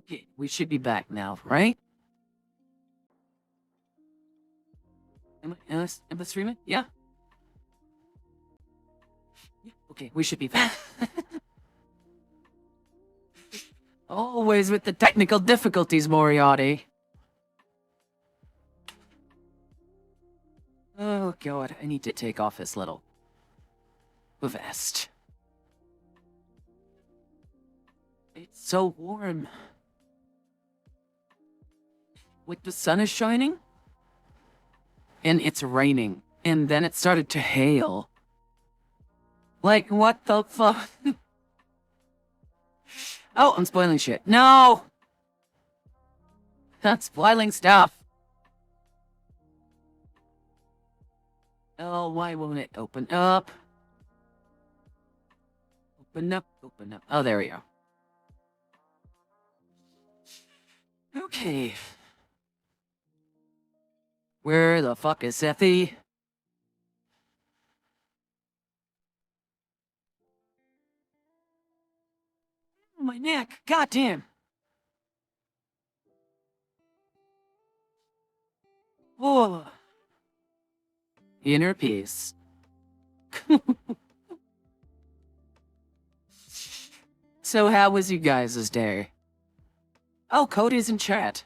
Okay, we should be back now, right? Am I streaming? Yeah? Yeah. Okay, we should be back. Always with the technical difficulties, Moriarty. Oh god, I need to take off this little vest. It's so warm. Like the sun is shining, and it's raining, and then it started to hail. Like, what the fuck? Oh, I'm spoiling shit. No! Not spoiling stuff. Oh, why won't it open up? Open up, open up. Oh, there we go. Okay. Where the fuck is Sethy? My neck, goddamn. Oh. Inner peace. So how was you guys' day? Oh, Cody's in chat.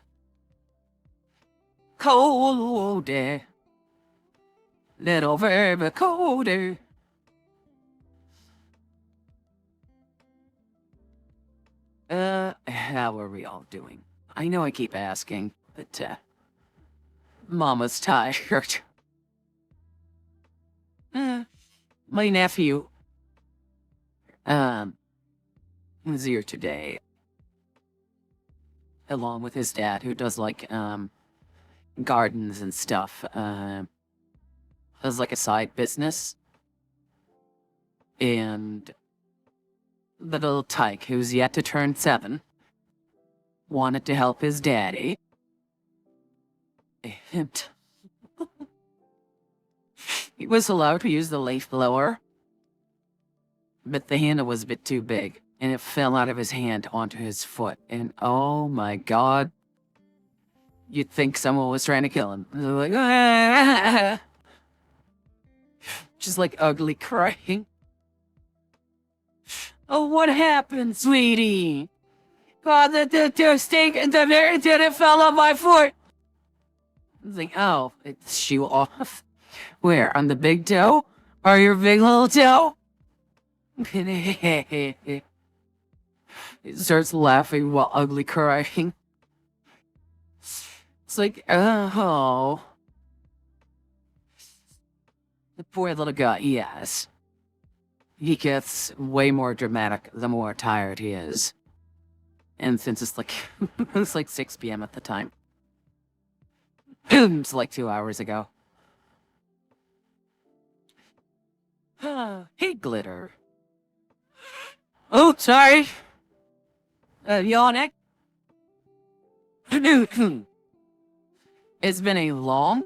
Cody. Little baby Cody. How are we all doing? I know I keep asking, but, Mama's tired. My nephew, was here today. Along with his dad, who does, like, gardens and stuff. Does, like, a side business. And the little tyke, who's yet to turn 7, wanted to help his daddy. And he was allowed to use the leaf blower, but the handle was a bit too big, and it fell out of his hand onto his foot. And oh my god, you'd think someone was trying to kill him. They're like, ah! Just like ugly crying. Oh, what happened, sweetie? God, the steak and the very it fell on my foot. I was like, oh, it's shoe off. Where? On the big toe? Or your big little toe? He starts laughing while ugly crying. It's like, oh. The poor little guy, yes. He gets way more dramatic the more tired he is. And since it's like, it's like 6 p.m. at the time. It's like 2 hours ago. Hey, Glitter. Oh, sorry. Yawning. It's been a long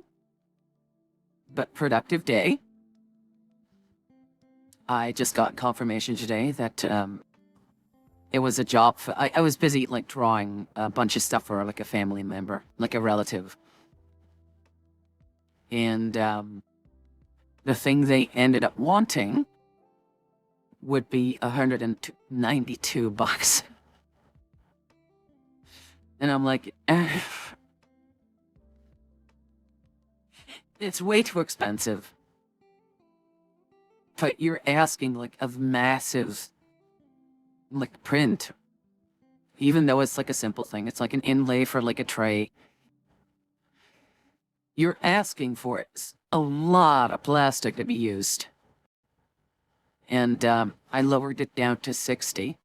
but productive day. I just got confirmation today that it was a job for, I was busy like drawing a bunch of stuff for like a family member, like a relative. And the thing they ended up wanting would be $192. And I'm like, it's way too expensive. But you're asking like a massive like print. Even though it's like a simple thing. It's like an inlay for like a tray. You're asking for it. A lot of plastic to be used. And I lowered it down to 60.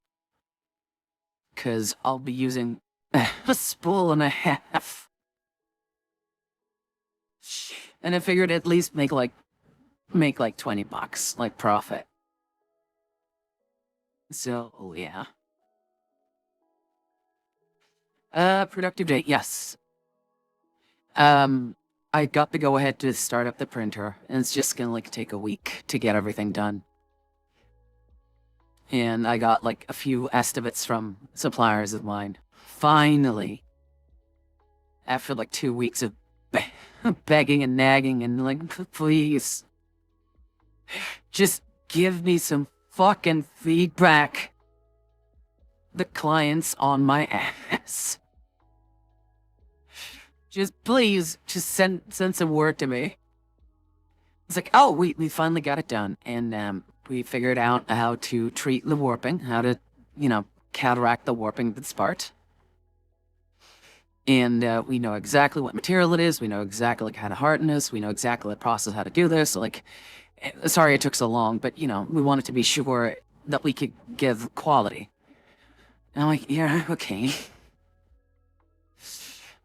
Because I'll be using a spool and a half. And I figured at least make like $20, like profit. So, oh yeah. Productive day, yes. I got to go ahead to start up the printer, and it's just gonna like take a week to get everything done. And I got like a few estimates from suppliers of mine. finally, after like 2 weeks of begging and nagging and like, please, just give me some fucking feedback. The client's on my ass. Just please, just send some word to me. It's like, oh, we finally got it done, and we figured out how to treat the warping, how to, counteract the warping that's part. And we know exactly what material it is. We know exactly like how to harden this. We know exactly the process how to do this. So, like, sorry it took so long, but we wanted to be sure that we could give quality. And I'm like, yeah, okay.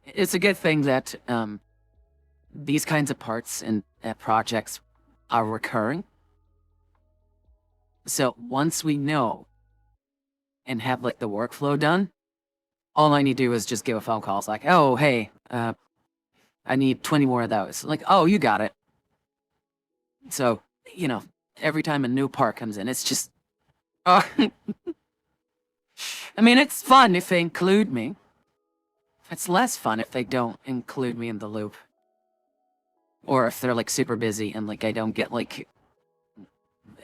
It's a good thing that these kinds of parts and projects are recurring. So once we know and have like the workflow done, all I need to do is just give a phone call. It's like, oh, hey, I need 20 more of those. Like, oh, you got it. So, every time a new part comes in, it's just, I mean, it's fun if they include me. It's less fun if they don't include me in the loop. Or if they're like super busy and like I don't get like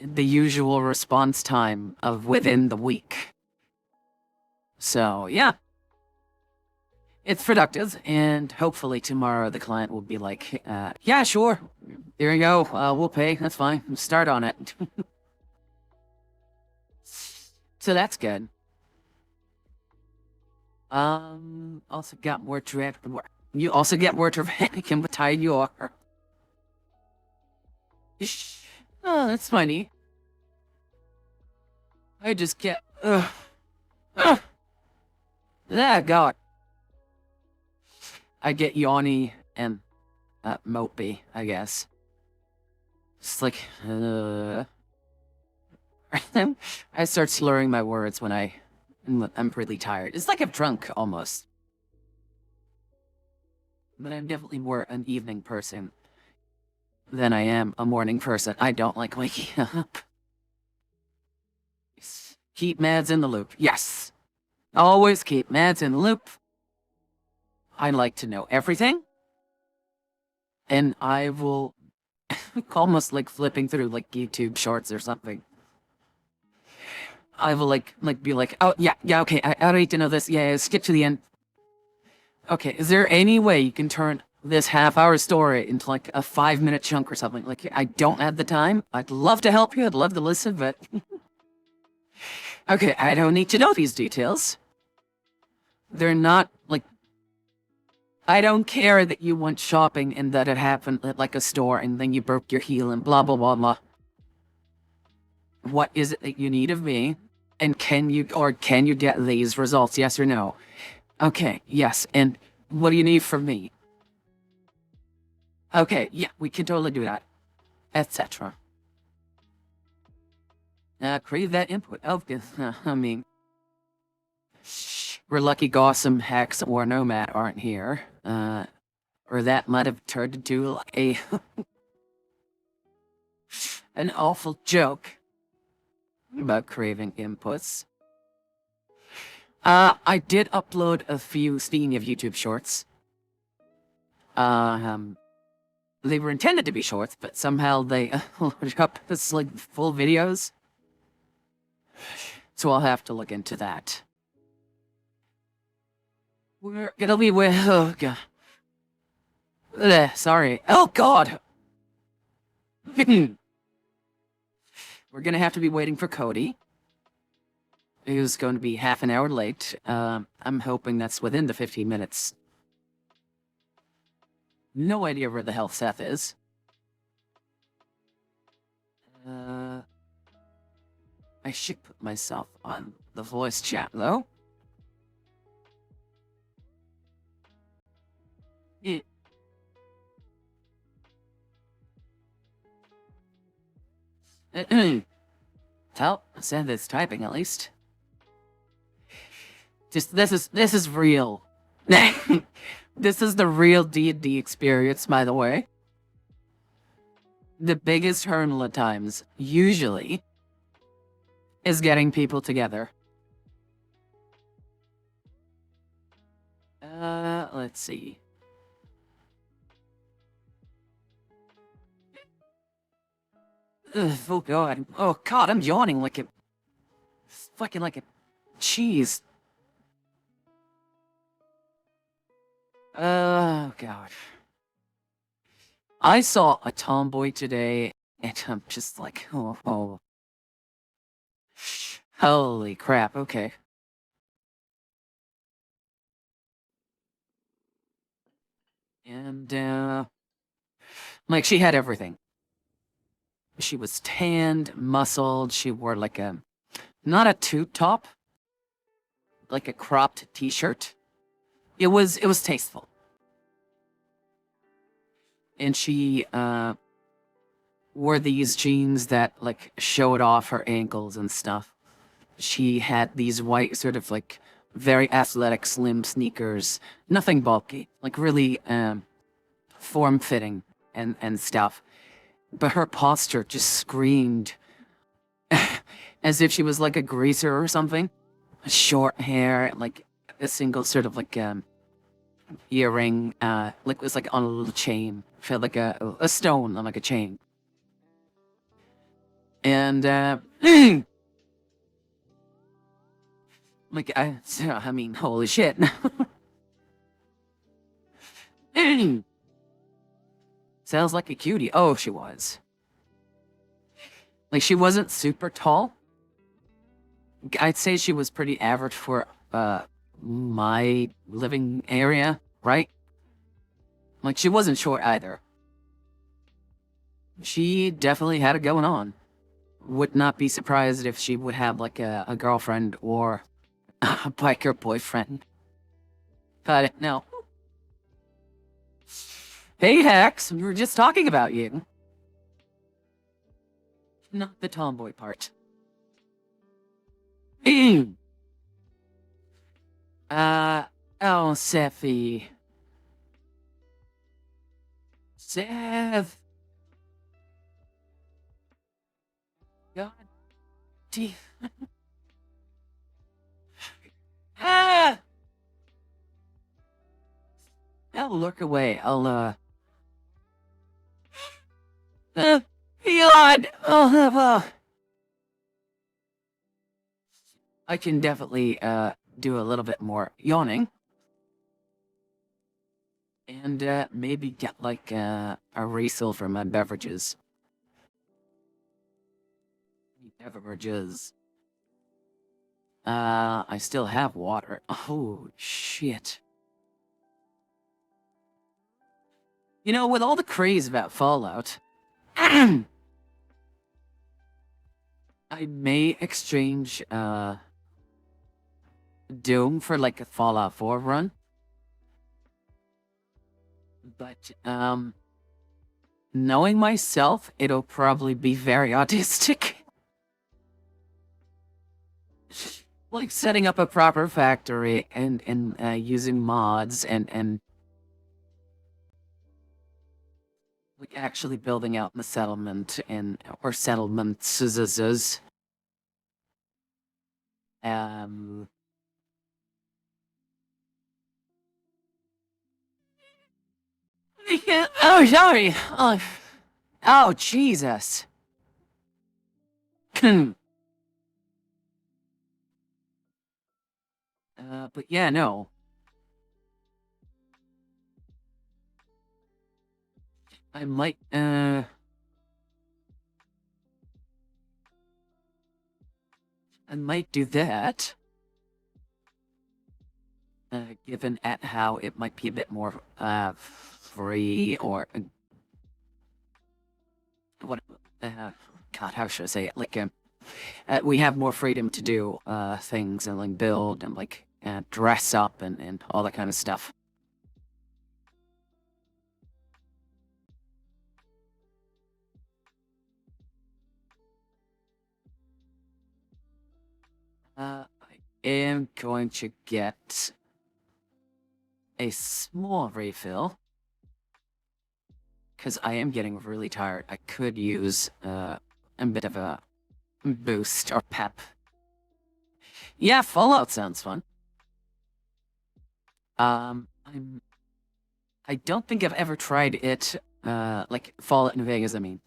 the usual response time of within the week. So, yeah. It's productive, and hopefully tomorrow the client will be like, yeah, sure, there you go, we'll pay, that's fine, start on it. So that's good. Also got more you also get more dramatic and tired you are. Oh, that's funny. I just get, ah, God. I get yawny and mopey, I guess. It's like, I start slurring my words when I'm really tired. It's like I'm drunk, almost. But I'm definitely more an evening person than I am a morning person. I don't like waking up. Keep Mads in the loop. Yes. Always keep Mads in the loop. I like to know everything. And I will almost like flipping through like YouTube shorts or something. I will like be like, oh yeah, okay, I need to know this. Yeah, skip to the end. Okay, is there any way you can turn this half-hour story into like a 5-minute chunk or something? Like, I don't have the time. I'd love to help you. I'd love to listen, but okay, I don't need to know these details. They're not like, I don't care that you went shopping and that it happened at like a store and then you broke your heel and blah, blah, blah, blah. What is it that you need of me? And can you get these results? Yes or no? Okay, yes. And what do you need from me? Okay, yeah, we can totally do that. Etc. Crave that input. Oh, I mean, we're lucky Gossam, Hex, or Nomad aren't here. Or that might have turned into like an awful joke about craving inputs. I did upload a few, speaking of YouTube shorts. They were intended to be shorts, but somehow they loaded up as like full videos. So I'll have to look into that. We're gonna be with, oh god. Sorry. Oh god! We're gonna have to be waiting for Cody. Who's going to be half an hour late. I'm hoping that's within the 15 minutes. No idea where the hell Seth is. I should put myself on the voice chat, though. Tell Seth is typing, at least. Just, this is real. This is the real D&D experience, by the way. The biggest hurdle at times, usually, is getting people together. let's see. Ugh, oh god. Oh god, I'm yawning like a... fucking like a cheese. Oh god. I saw a tomboy today, and I'm just like, oh. Holy crap, okay. And, like, she had everything. She was tanned, muscled, she wore like a, not a tube top, like a cropped t-shirt. It was tasteful. And she, wore these jeans that, like, showed off her ankles and stuff. She had these white, sort of, like, very athletic, slim sneakers. Nothing bulky. Like, really, form-fitting and stuff. But her posture just screamed as if she was like a greaser or something. Short hair, like a single sort of like earring, like it was like on a little chain. Felt like a stone on like a chain. And like I mean, holy shit. Sounds like a cutie. Oh, she was. Like, she wasn't super tall. I'd say she was pretty average for my living area, right? Like, she wasn't short either. She definitely had it going on. Would not be surprised if she would have like a girlfriend or a biker boyfriend. But no. Hey Hex, we were just talking about you. Not the tomboy part. Oh, Sephi. Seth. God. Ah! I'll look away. I'll, God! Oh, well. I can definitely, do a little bit more yawning. And, maybe get, like, a refill for my beverages. Beverages. I still have water. Oh, shit. You know, with all the craze about Fallout, I may exchange, Doom for, like, a Fallout 4 run. But, knowing myself, it'll probably be very autistic. Like, setting up a proper factory and using mods and like, actually building out the settlement or settlements. Um... Oh, sorry. Oh, Jesus. But yeah, no. I might, I might do that. Given at how it might be a bit more, free or... what, God, how should I say it? Like, we have more freedom to do, things and, like, build and, like, dress up and all that kind of stuff. I am going to get a small refill. Because I am getting really tired. I could use, a bit of a boost or pep. Yeah, Fallout sounds fun. I'm I don't think I've ever tried it, like Fallout New Vegas, I mean.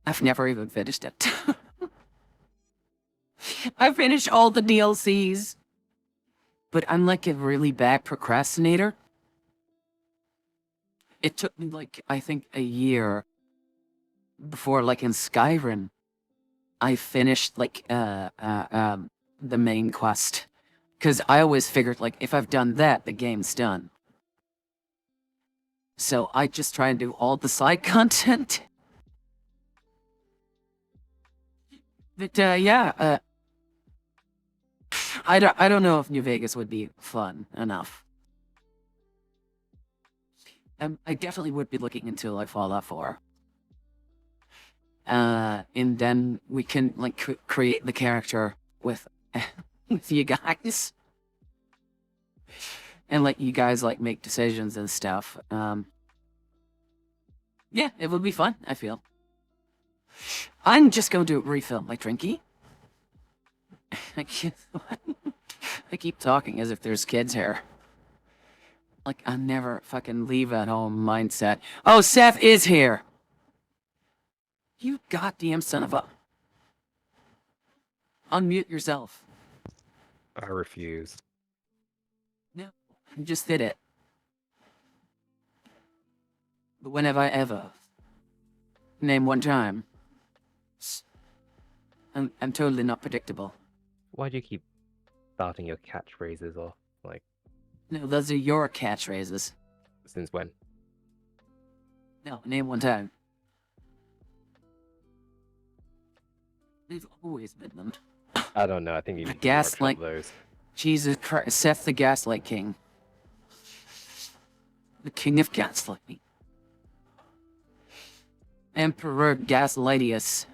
I've never even finished it. I finished all the DLCs, but I'm like a really bad procrastinator. It took me like, I think a year before, like in Skyrim, I finished like, the main quest. Because I always figured, like, if I've done that, the game's done. So I just try and do all the side content. But, yeah, I don't know if New Vegas would be fun enough. I definitely would be looking into like Fallout 4. And then we can like create the character with with you guys, and let you guys like make decisions and stuff. Yeah, it would be fun. I feel. I'm just going to refill my drinky. I keep talking as if there's kids here. Like, I never fucking leave at home mindset. Oh, Seth is here! You goddamn son of a... Unmute yourself. I refuse. No, you just did it. But when have I ever? Name one time. I'm totally not predictable. Why do you keep starting your catchphrases off? Like, No, those are your catchphrases. since when? No, name one time. They've always been them. I don't know. I think you need to Gaslight. workshop those. Jesus Christ, Seth the Gaslight King. The King of Gaslighting. Emperor Gaslightius.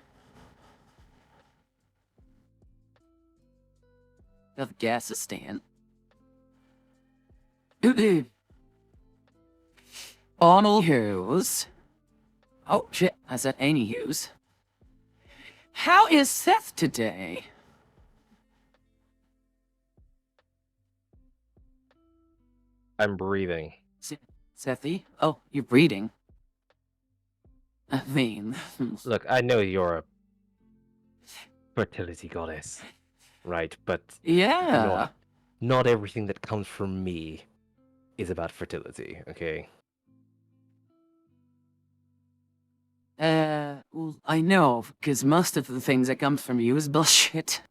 Of Gasistan. Arnold Hughes. Oh shit, I said Annie Hughes. How is Seth today? I'm breathing. Sethy? Oh, you're breathing. I mean... Look, I know you're a fertility goddess, right? But yeah. not everything that comes from me is about fertility, okay? Well, I know, because most of the things that come from you is bullshit.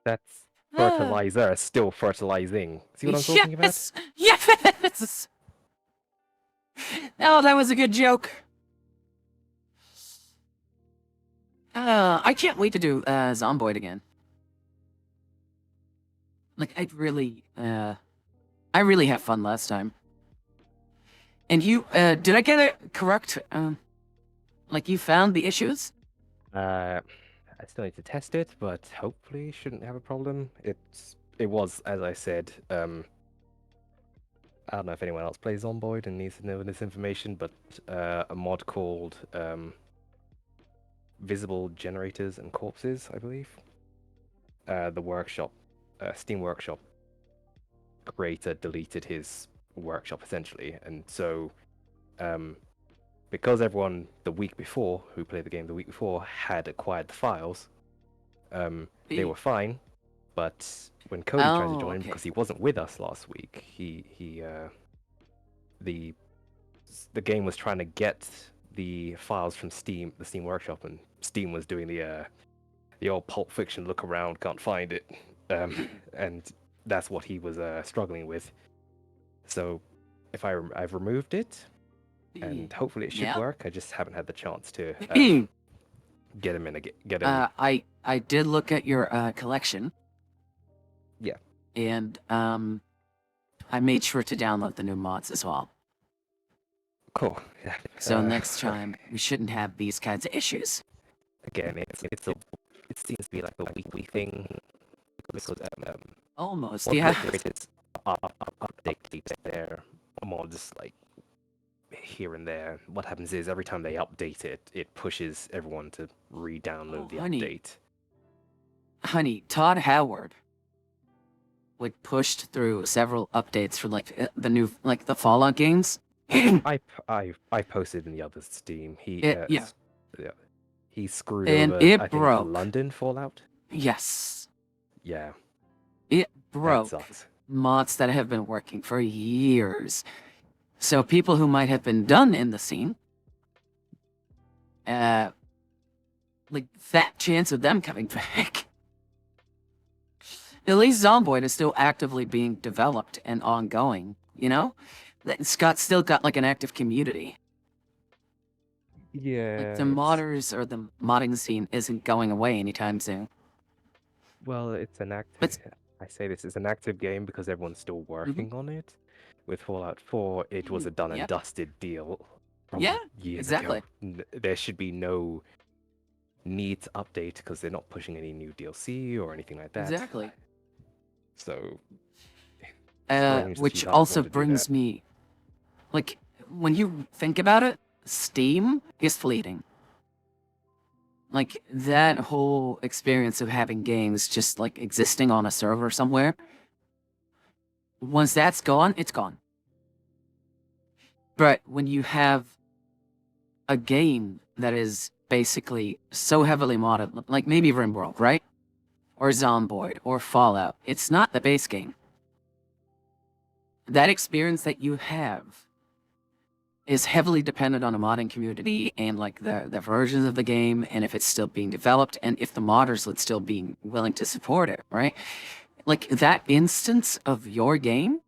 That's fertilizer, still fertilizing. See what I'm talking about? Yes! Oh, that was a good joke. I can't wait to do, Zomboid again. Like, I really had fun last time. And you, did I get it correct? Like, you found the issues? I still need to test it, but hopefully shouldn't have a problem. It was, as I said, I don't know if anyone else plays Zomboid and needs to know this information, but a mod called Visible Generators and Corpses, I believe. The workshop, Steam Workshop creator deleted his workshop essentially, and so because everyone the week before who played the game the week before had acquired the files, they were fine. But when Cody tried to join, because he wasn't with us last week, the game was trying to get the files from Steam, the Steam Workshop, and Steam was doing the old Pulp Fiction look around, can't find it, and that's what he was struggling with. So if I've removed it, and hopefully it should work. I just haven't had the chance to get him in. Get him. I did look at your collection. Yeah. And I made sure to download the new mods as well. Cool. Yeah. So next time we shouldn't have these kinds of issues. Again, it seems to be like a weekly thing because almost, yeah. Update their mods like here and there. What happens is every time they update it, it pushes everyone to re-download the update. Honey, Todd Howard like pushed through several updates for like the new like the Fallout games. I posted in the other Steam. Yeah, Yeah, he screwed and over, I it think, the broke. London Fallout. Yes, Yeah, it that broke sucks. mods that have been working for years. So people who might have been done in the scene, uh, like that chance of them coming back. At least Zomboid is still actively being developed and ongoing, you know? It's still got like an active community. Like Yeah, the it's modders or the modding scene isn't going away anytime soon. well, it's an active. But I say this is an active game because everyone's still mhm. working on it. With Fallout 4, it was a done and Yep. dusted deal Yeah, from years exactly. ago. There should be no need to update because they're not pushing any new DLC or anything like that. Exactly. So strange that you Which guys also want to do that. brings me, like, when you think about it, Steam is fleeting. Like, that whole experience of having games just, like, existing on a server somewhere, once that's gone, it's gone. But when you have a game that is basically so heavily modded, like maybe RimWorld, right? Or Zomboid, or Fallout, it's not the base game. That experience that you have is heavily dependent on a modding community and like the versions of the game and if it's still being developed and if the modders would still be willing to support it, right? Like that instance of your game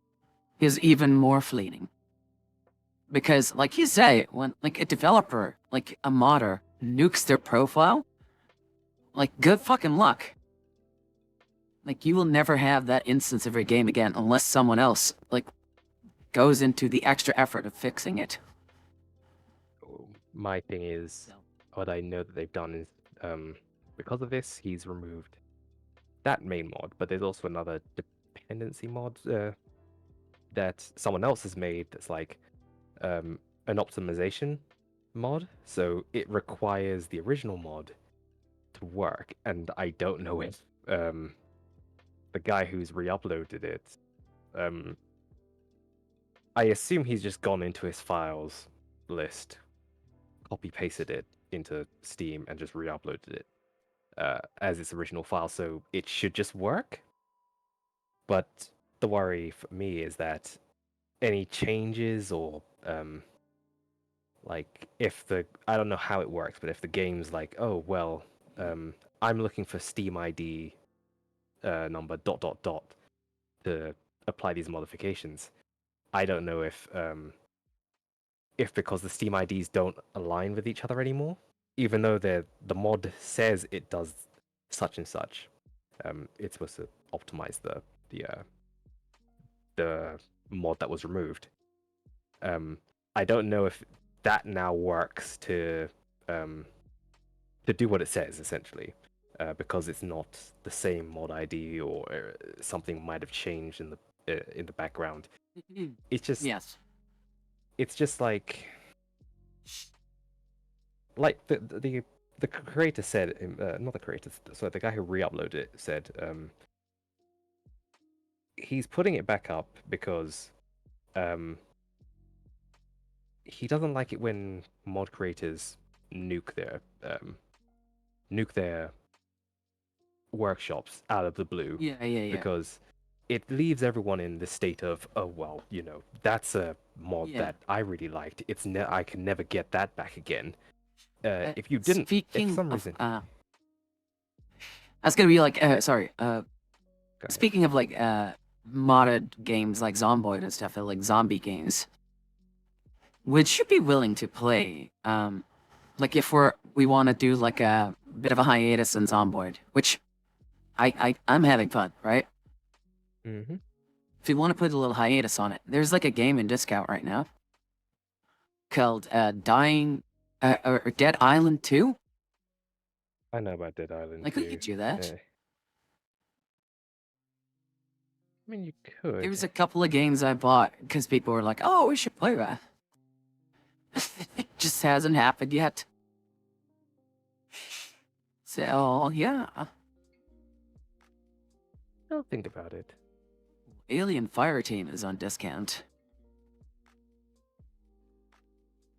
is even more fleeting. Because like you say, when like a developer, like a modder, nukes their profile, like good fucking luck. Like you will never have that instance of your game again unless someone else like goes into the extra effort of fixing it. My thing is, So. what I know that they've done is, because of this, he's removed that main mod, but there's also another dependency mod that someone else has made that's like an optimization mod. So it requires the original mod to work, and I don't know if the guy who's re-uploaded it, um, I assume he's just gone into his files list, copy pasted it into Steam, and just re-uploaded it as its original file. So it should just work. But the worry for me is that any changes or like if the I don't know how it works, but if the game's like, oh well, I'm looking for Steam ID number dot dot dot to apply these modifications. I don't know if because the Steam IDs don't align with each other anymore, even though the mod says it does such and such, it's supposed to optimize the mod that was removed. I don't know if that now works to do what it says essentially, because it's not the same mod ID or something might have changed in the background. It's just Yes. it's just like the creator said, not the creator, sorry, the guy who re-uploaded it said, he's putting it back up because he doesn't like it when mod creators nuke their workshops out of the blue, Yeah. because it leaves everyone in this state of, oh well, that's a mod Yeah. that I really liked. I can never get that back again. If you didn't, if for Speaking some of, reason, that's gonna be like, sorry, go ahead. speaking of like, modded games like Zomboid and stuff, like zombie games, would you be willing to play, like if we want to do like a bit of a hiatus in Zomboid, which I'm having fun, right? Mm-hmm. If you want to put a little hiatus on it, there's like a game in discount right now called or Dead Island 2. I know about Dead Island Like, we too. could do that. I mean, you could. There's a couple of games I bought because people were like, oh, we should play that. It just hasn't happened yet. So, yeah. I'll think about it. Alien Fireteam is on discount.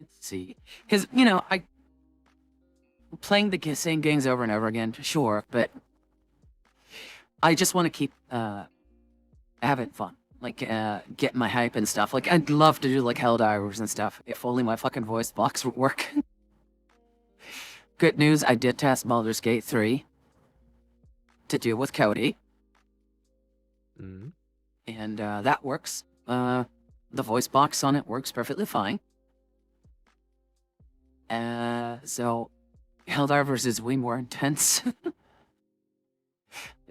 Let's see. Because, I playing the same games over and over again, sure, but I just want to keep having fun. Like, getting my hype and stuff. Like, I'd love to do, like, Helldivers and stuff, if only my fucking voice box would work. Good news, I did test Baldur's Gate 3 to do with Cody. Mm. And that works. The voice box on it works perfectly fine. So Helldivers is way more intense.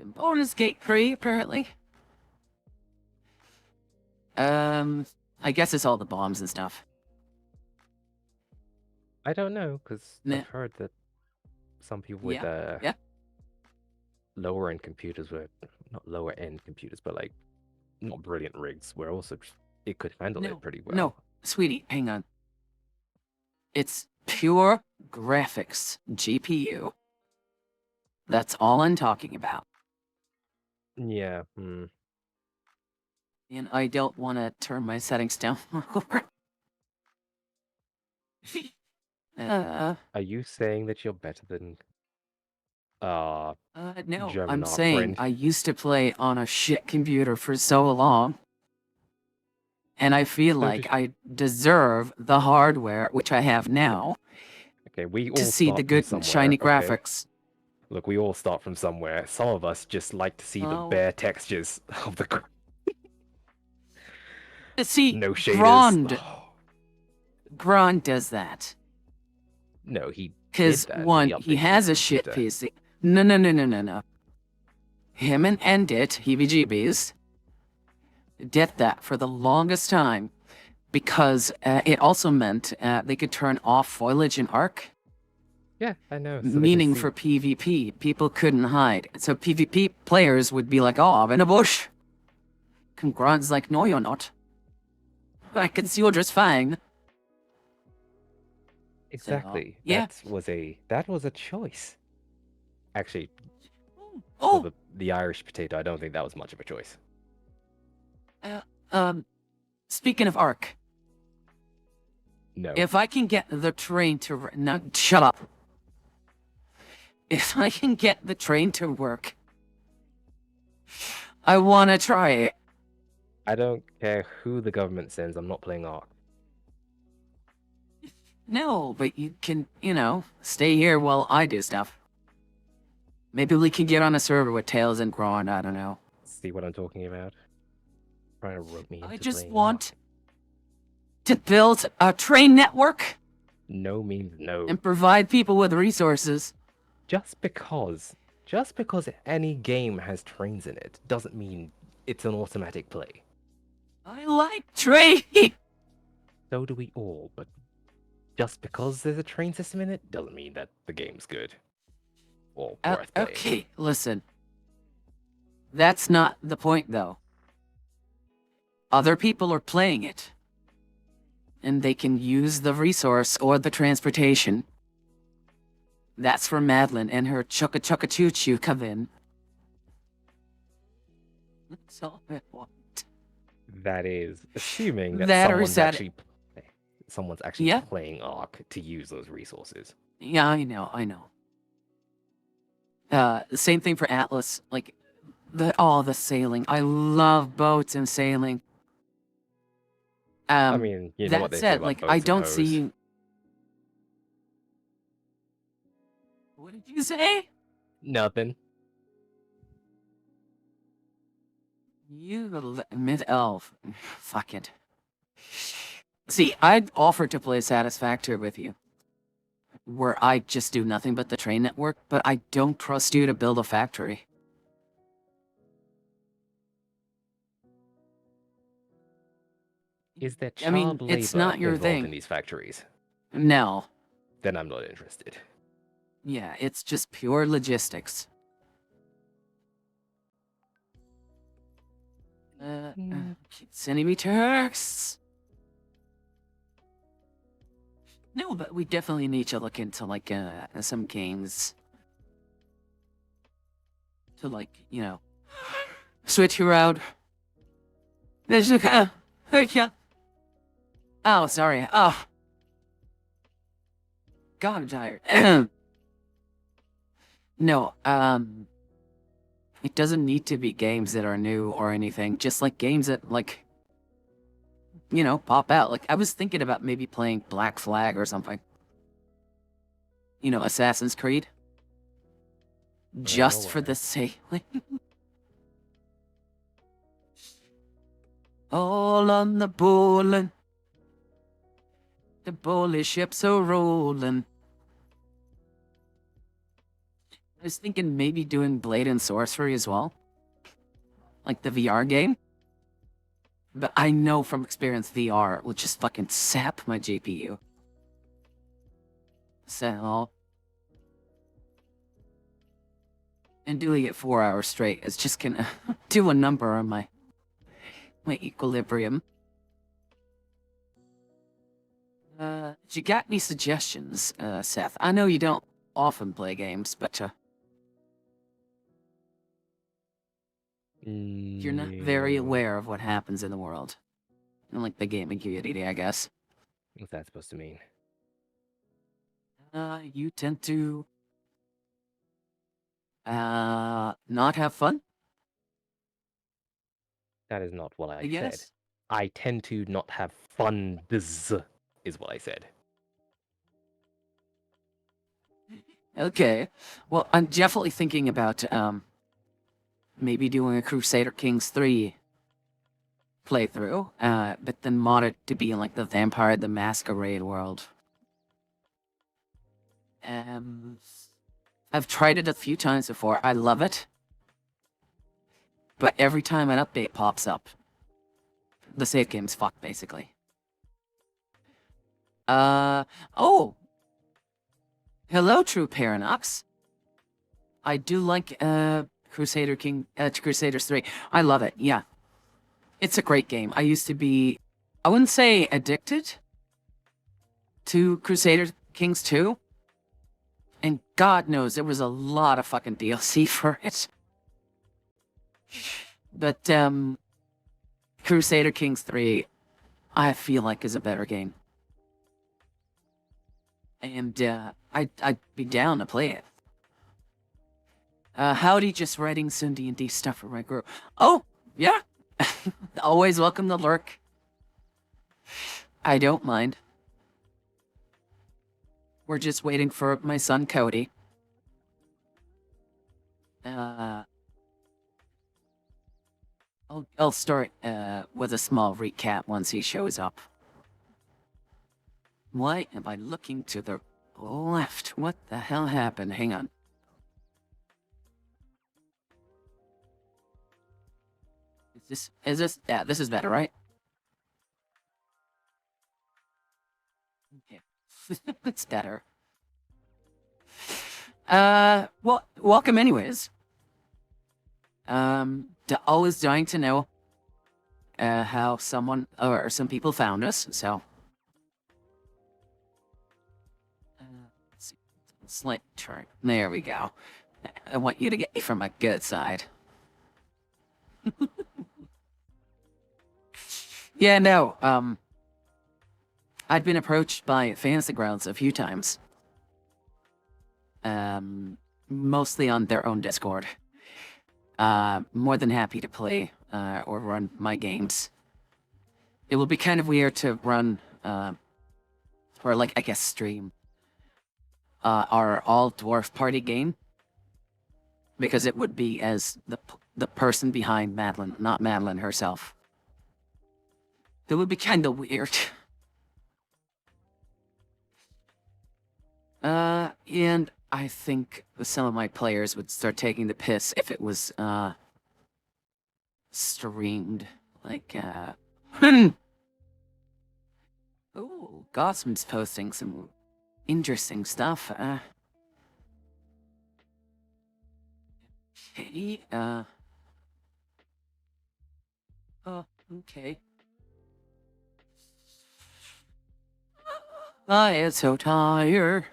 Baldur's Gate 3, apparently. I guess it's all the bombs and stuff. I don't know, because Nah. I've heard that some people with Yeah. lower end computers were not lower end computers, but like not brilliant rigs, were also it could handle it pretty well. No, sweetie, hang on. It's pure graphics GPU. That's all I'm talking about. Yeah. And I don't want to turn my settings down. Are you saying that you're better than no, German I'm art saying friend? I used to play on a shit computer for so long. And I feel like I deserve the hardware, which I have now, Okay, we all to see start the from good somewhere. shiny Okay. graphics. Look, we all start from somewhere. Some of us just like to see the bare textures of the See, no shaders. Grond does that. No, he Because, did that. one, he has a shit computer. PC. No. Him and Endit, heebie-jeebies, did that for the longest time because it also meant they could turn off foliage and arc. Yeah, I know. Meaning for PvP, people couldn't hide. So PvP players would be like, oh, I'm in a bush. And Grond's like, no, you're not. I can see you're just fine. Exactly. So, yeah. That was a choice. Actually, Oh, for the Irish potato, I don't think that was much of a choice. Speaking of arc. No. If I can get the train to... Now, shut up. If I can get the train to work, I want to try it. I don't care who the government sends. I'm not playing Ark. No, but you can, stay here while I do stuff. Maybe we can get on a server with Tails and Grond, I don't know. See what I'm talking about? Trying to rope me into I just playing want Ark. to build a train network. No means no. And provide people with resources. Just because any game has trains in it doesn't mean it's an automatic play. I like trains. So do we all, but just because there's a train system in it doesn't mean that the game's good. Or worth playing. Okay, listen. That's not the point, though. Other people are playing it. And they can use the resource or the transportation. That's where Madeline and her choo-choo come in. That's all I want. That is assuming that someone's actually Yeah. playing Ark to use those resources. Yeah, I know. The same thing for Atlas. Like, the sailing. I love boats and sailing. I mean, you know what they say about boats I and don't hoes. see you. What did you say? Nothing. You mid-elf. Fuck it. See, I'd offer to play Satisfactory with you. Where I just do nothing but the train network, but I don't trust you to build a factory. Is there child labor it's not your involved thing. in these factories? No. Then I'm not interested. Yeah, it's just pure logistics. Keep sending me texts. No, but we definitely need to look into, like, some games. To, like, switch you out. Oh, sorry. Oh. God, I'm tired. No, it doesn't need to be games that are new or anything. Just like games that, like, you know, pop out. Like, I was thinking about maybe playing Black Flag or something. You know, Assassin's Creed. Just for the sake. All on the bowling. The bowling ships are rolling. I was thinking maybe doing Blade and Sorcery as well. Like the VR game. But I know from experience VR will just fucking sap my GPU. So... And doing it 4 hours straight is just gonna do a number on my equilibrium. You got any suggestions, Seth? I know you don't often play games, but you're not very aware of what happens in the world. And like the gaming community, I guess. What's that supposed to mean? You tend to not have fun? That is not what I said. Yes. I tend to not have fun. This is what I said. Okay. Well, I'm definitely thinking about maybe doing a Crusader Kings 3 playthrough, but then mod it to be in like the Vampire the Masquerade world. I've tried it a few times before. I love it. But every time an update pops up, the save game's fucked, basically. Oh! Hello, True Paradox. I do like, Crusaders 3. I love it, yeah. It's a great game. I used to be, I wouldn't say addicted to Crusader Kings 2. And God knows there was a lot of fucking DLC for it. But, Crusader Kings 3, I feel like is a better game. And, I'd be down to play it. Howdy, just writing some D&D stuff for my group. Oh, yeah. Always welcome to lurk. I don't mind. We're just waiting for my son, Cody. I'll start, with a small recap once he shows up. Why am I looking to the left? What the hell happened? Hang on. Yeah, this is better, right? Okay. It's better. Well, welcome anyways. Always dying to know, how someone, or some people found us, so. Let's see. Slight turn. There we go. I want you to get me from my good side. Yeah, no, I'd been approached by Fantasy Grounds a few times. Mostly on their own Discord. More than happy to play, or run my games. It will be kind of weird to run, or like, I guess stream, our all-dwarf party game. Because it would be as the person behind Madeline, not Madeline herself. It would be kind of weird. And I think some of my players would start taking the piss if it was, streamed. Like, Ooh, Gossip's posting some interesting stuff. Okay, oh, okay. I am so tired.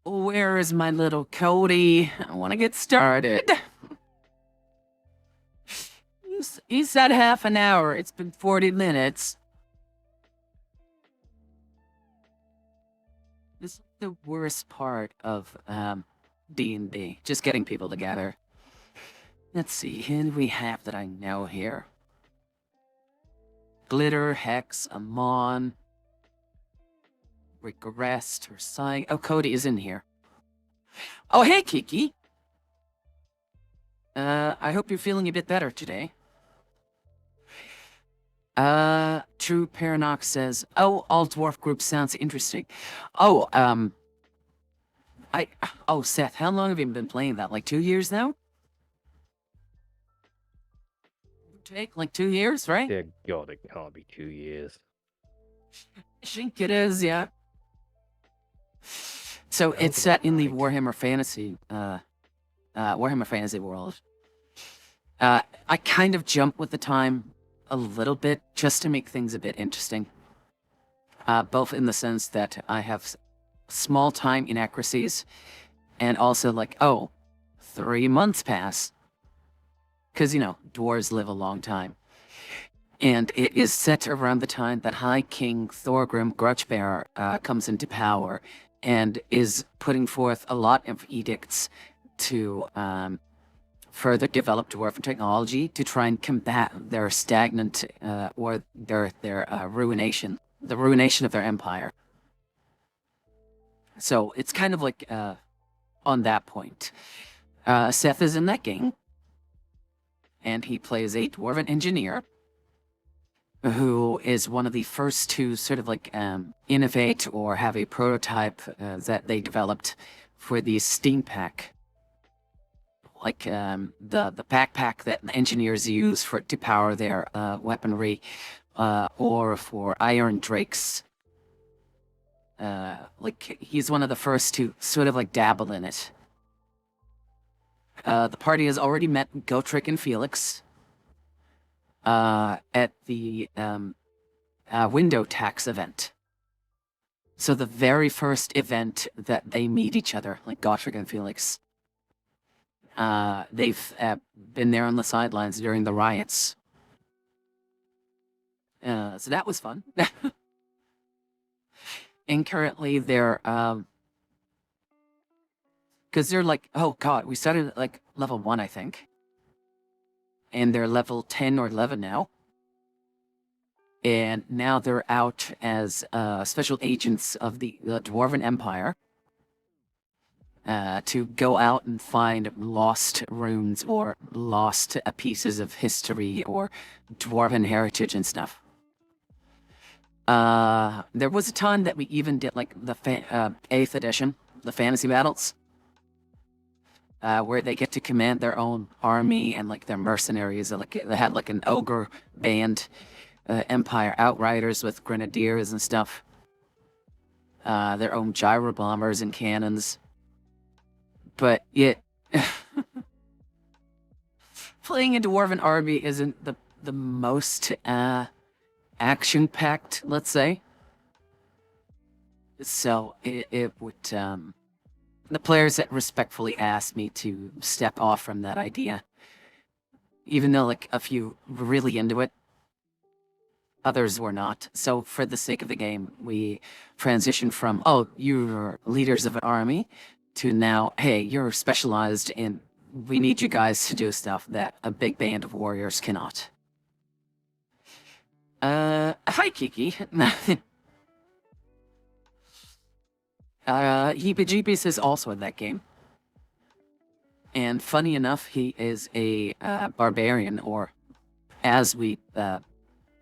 Where is my little Cody? I want to get started. He said half an hour. It's been 40 minutes. This is the worst part of D&D. Just getting people together. Let's see, who do we have that I know here? Glitter, Hex, Amon, Regressed, or Sighing. Oh, Cody is in here. Oh, hey, Kiki. I hope you're feeling a bit better today. True Paranox says, oh, all dwarf group sounds interesting. Oh, Seth, how long have you been playing that? Like 2 years now? Take like 2 years, right? Dear God, it can't be 2 years. I think it is, yeah. So Sounds it's set about in the right. Warhammer Fantasy world. I kind of jump with the time a little bit just to make things a bit interesting. Both in the sense that I have small time inaccuracies and also like, 3 months pass. Because, dwarves live a long time. And it is set around the time that High King Thorgrim Grudgebearer comes into power and is putting forth a lot of edicts to further develop dwarven technology to try and combat their stagnant or their ruination, the ruination of their empire. So it's kind of like on that point. Seth is in that game, and he plays a dwarven engineer who is one of the first to sort of like innovate or have a prototype that they developed for the steam pack. Like the backpack that engineers use to power their weaponry, or for iron drakes. Like he's one of the first to sort of like dabble in it. The party has already met Gotrek and Felix at the window tax event. So the very first event that they meet each other, like Gotrek and Felix. They've been there on the sidelines during the riots. So that was fun. And currently they're, because they're like, oh god, we started at like level 1, I think. And they're level 10 or 11 now. And now they're out as special agents of the Dwarven Empire. To go out and find lost runes or lost pieces of history or dwarven heritage and stuff. There was a time that we even did like the 8th edition, the fantasy battles, where they get to command their own army and like their mercenaries. Like they had like an ogre band, Empire Outriders with grenadiers and stuff. Their own gyro bombers and cannons. But yet, playing a dwarven army isn't the most action-packed, let's say. So it would the players that respectfully asked me to step off from that idea, even though like a few were really into it, others were not. So for the sake of the game, we transitioned from you're leaders of an army to now, hey, you're specialized in, we need you guys to do stuff that a big band of warriors cannot. Hi, Kiki. Heebie-Jeebies is also in that game. And funny enough, he is a barbarian, or as we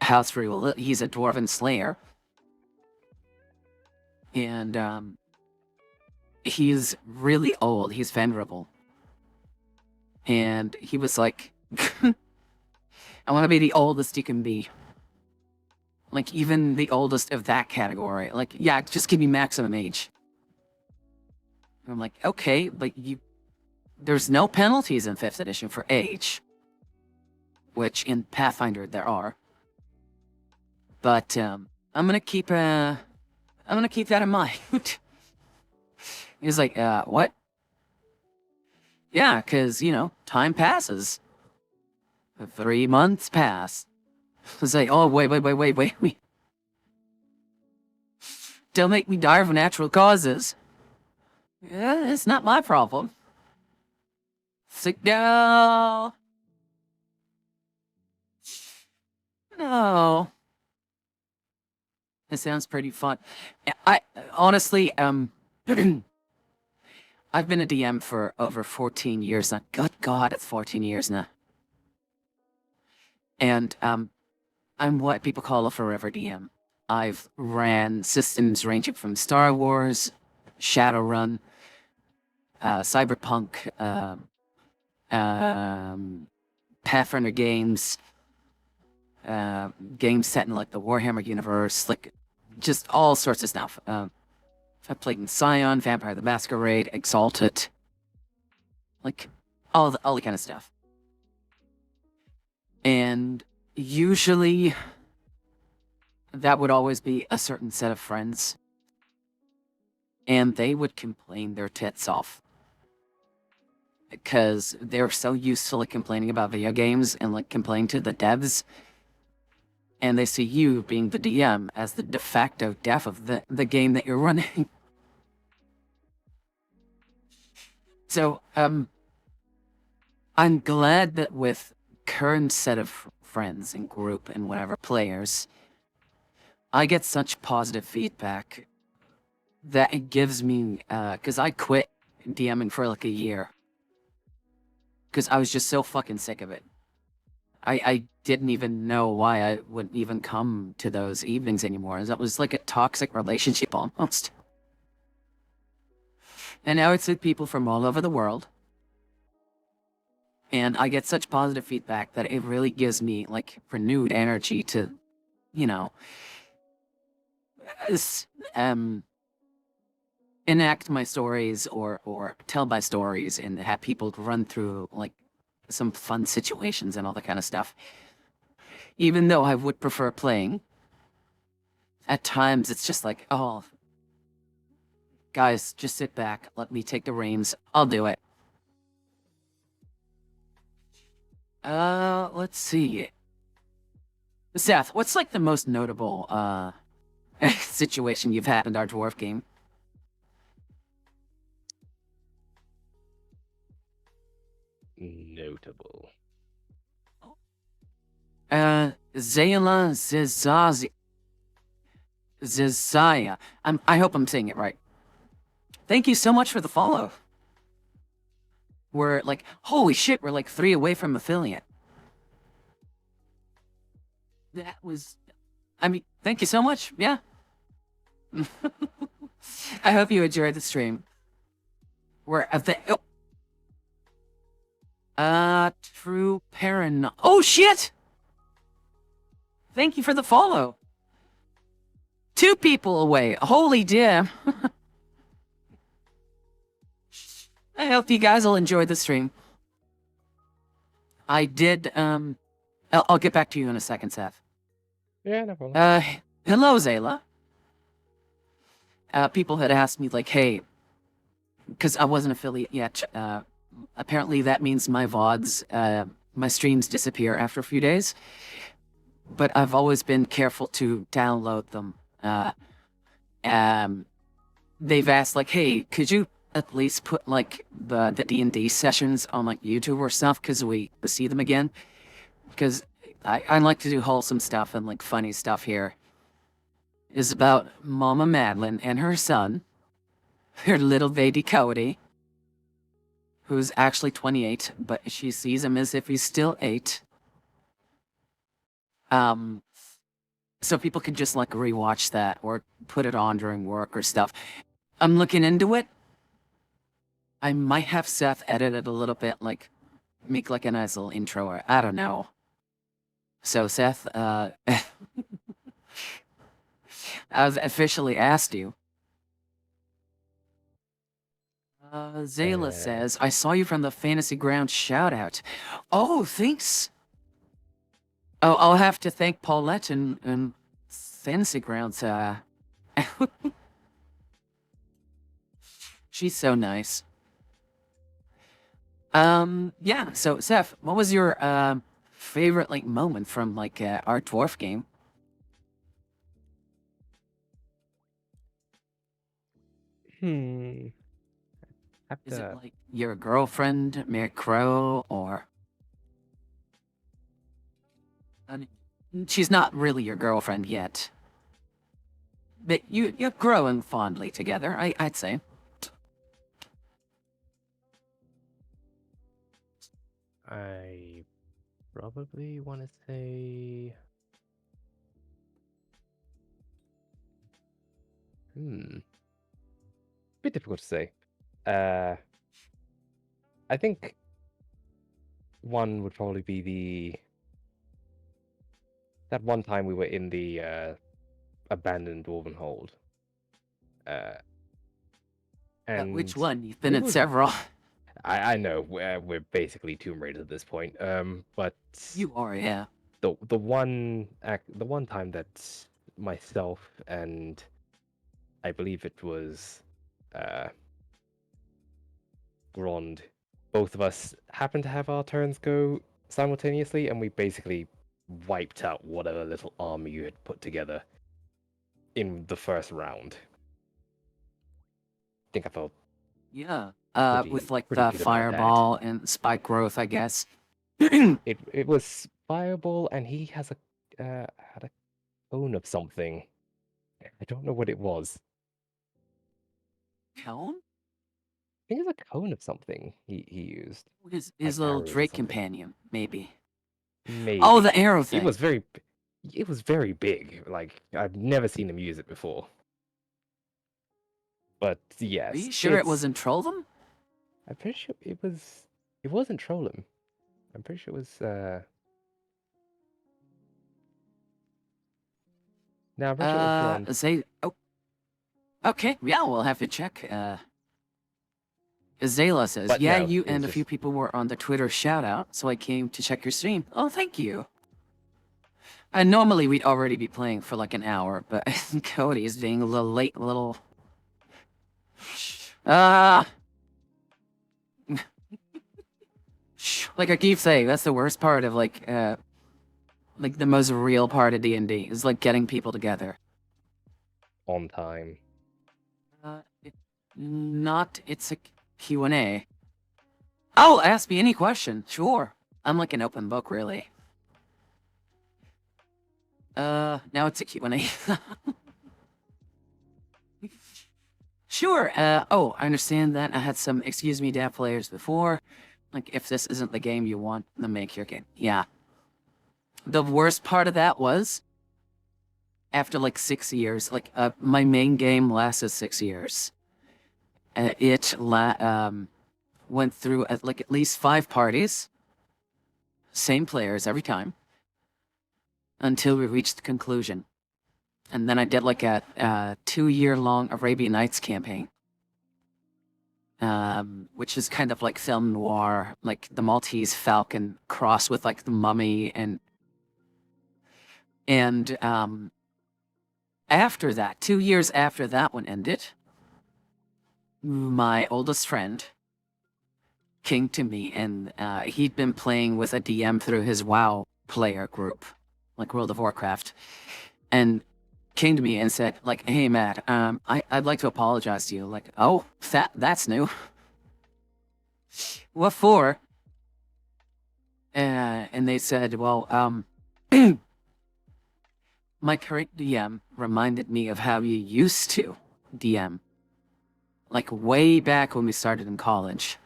house rule, he's a dwarven slayer. And he's really old. He's venerable. And he was like, I want to be the oldest you can be. Like, even the oldest of that category. Like, yeah, just give me maximum age. And I'm like, okay, but there's no penalties in 5th edition for age. Which in Pathfinder there are. But I'm gonna keep that in mind. He's like, what? Yeah, because, time passes. 3 months pass. It's like, oh, wait. Don't make me die of natural causes. Yeah, it's not my problem. Sick down. No. It sounds pretty fun. I honestly, I've been a DM for over 14 years now. Good God, it's 14 years now. And I'm what people call a forever DM. I've ran systems ranging from Star Wars, Shadowrun, Cyberpunk, Pathfinder games, games set in like the Warhammer universe, like just all sorts of stuff. I've played in Scion, Vampire the Masquerade, Exalted, like all the kind of stuff. And usually that would always be a certain set of friends. And they would complain their tits off. Because they're so used to like complaining about video games and like complaining to the devs. And they see you being the DM as the de facto dev of the game that you're running. So, I'm glad that with current set of friends and group and whatever players, I get such positive feedback that it gives me, because I quit DMing for like a year. Because I was just so fucking sick of it. I didn't even know why I would even come to those evenings anymore. That was like a toxic relationship almost. And now it's with people from all over the world. And I get such positive feedback that it really gives me like renewed energy to, enact my stories or tell my stories and have people run through like some fun situations and all that kind of stuff. Even though I would prefer playing, at times it's just like, oh, guys, just sit back, let me take the reins, I'll do it. Let's see. Seth, what's like the most notable situation you've had in our dwarf game? Notable. Zayla Zizaya. I hope I'm saying it right. Thank you so much for the follow. We're like, holy shit, we're like 3 away from affiliate. That was, thank you so much. Yeah. I hope you enjoyed the stream. We're at the, True Paran. Oh shit! Thank you for the follow. 2 people away. Holy damn. I hope you guys will enjoy the stream. I did, I'll get back to you in a second, Seth. Yeah, no problem. Hello, Zayla. People had asked me, like, hey, because I wasn't affiliate yet, apparently that means my VODs, my streams disappear after a few days. But I've always been careful to download them. They've asked, like, hey, could you at least put, like, the D&D sessions on, like, YouTube or stuff, because we see them again? Because I like to do wholesome stuff and, like, funny stuff here. It's about Mama Madeline and her son, her little baby Cody, who's actually 28, but she sees him as if he's still 8. So people can just, like, rewatch that or put it on during work or stuff. I'm looking into it. I might have Seth edit it a little bit, like, make, like, a nice little intro, or I don't know. So, Seth, I've officially asked you. Zayla says, I saw you from the Fantasy Ground shout-out. Oh, thanks. Oh, I'll have to thank Paulette and Fantasy Grounds, She's so nice. Yeah. So, Seth, what was your favorite like moment from like our dwarf game? Hmm. Have Is it to. like your girlfriend, Mary Crow, or I mean, she's not really your girlfriend yet, but you're growing fondly together. I'd say. I probably want to say. Bit difficult to say. Uh, I think one would probably be that one time we were in the abandoned dwarven hold. Uh, Which and one? You've been it in was several. I know we're basically Tomb Raiders at this point. But You are, yeah. the one time that myself and I believe it was uh Grond, both of us happened to have our turns go simultaneously, and we basically wiped out whatever little army you had put together in the first round. I think I felt Yeah. With pretty like pretty the good about that. fireball and spike growth, I guess. It was fireball, and he has a had a cone of something. I don't know what it was. Cone? I think it's a cone of something he used, His like little arrows or Drake something. companion, maybe. Oh, the Maybe arrow it thing. was very big. Like I've never seen him use it before. But Are yes, you sure it it's. wasn't troll them? I'm pretty sure it was. It wasn't Trollim. I'm pretty sure it was. No, I'm pretty sure it was Grond. Say, oh, okay, yeah, we'll have to check. Zayla says, But yeah, no, you it was and a few just. people were on the Twitter shout out, so I came to check your stream. Oh, thank you. And normally we'd already be playing for like an hour, but Cody is being a little late, a little. Ah, like I keep saying, that's the worst part of like the most real part of D&D is like getting people together. On time. It, not, it's a Q&A. Oh, ask me any question, sure. I'm like an open book, really. Now it's a Q&A. Sure, oh, I understand that. I had some excuse me dad players before. Like, if this isn't the game you want, then make your game. Yeah. The worst part of that was, after like 6 years, like, my main game lasted 6 years. Went through like at least 5 parties, same players every time, until we reached the conclusion. And then I did like a 2 year long Arabian Nights campaign, which is kind of like film noir, like the Maltese Falcon crossed with like the Mummy, and after that, 2 years after that one ended, my oldest friend came to me, and he'd been playing with a DM through his WoW player group, like World of Warcraft, and came to me and said, like, "Hey, Matt, I'd like to apologize to you." Like, "Oh, that's new. What for?" And they said, "Well, my current DM reminded me of how you used to DM, like way back when we started in college.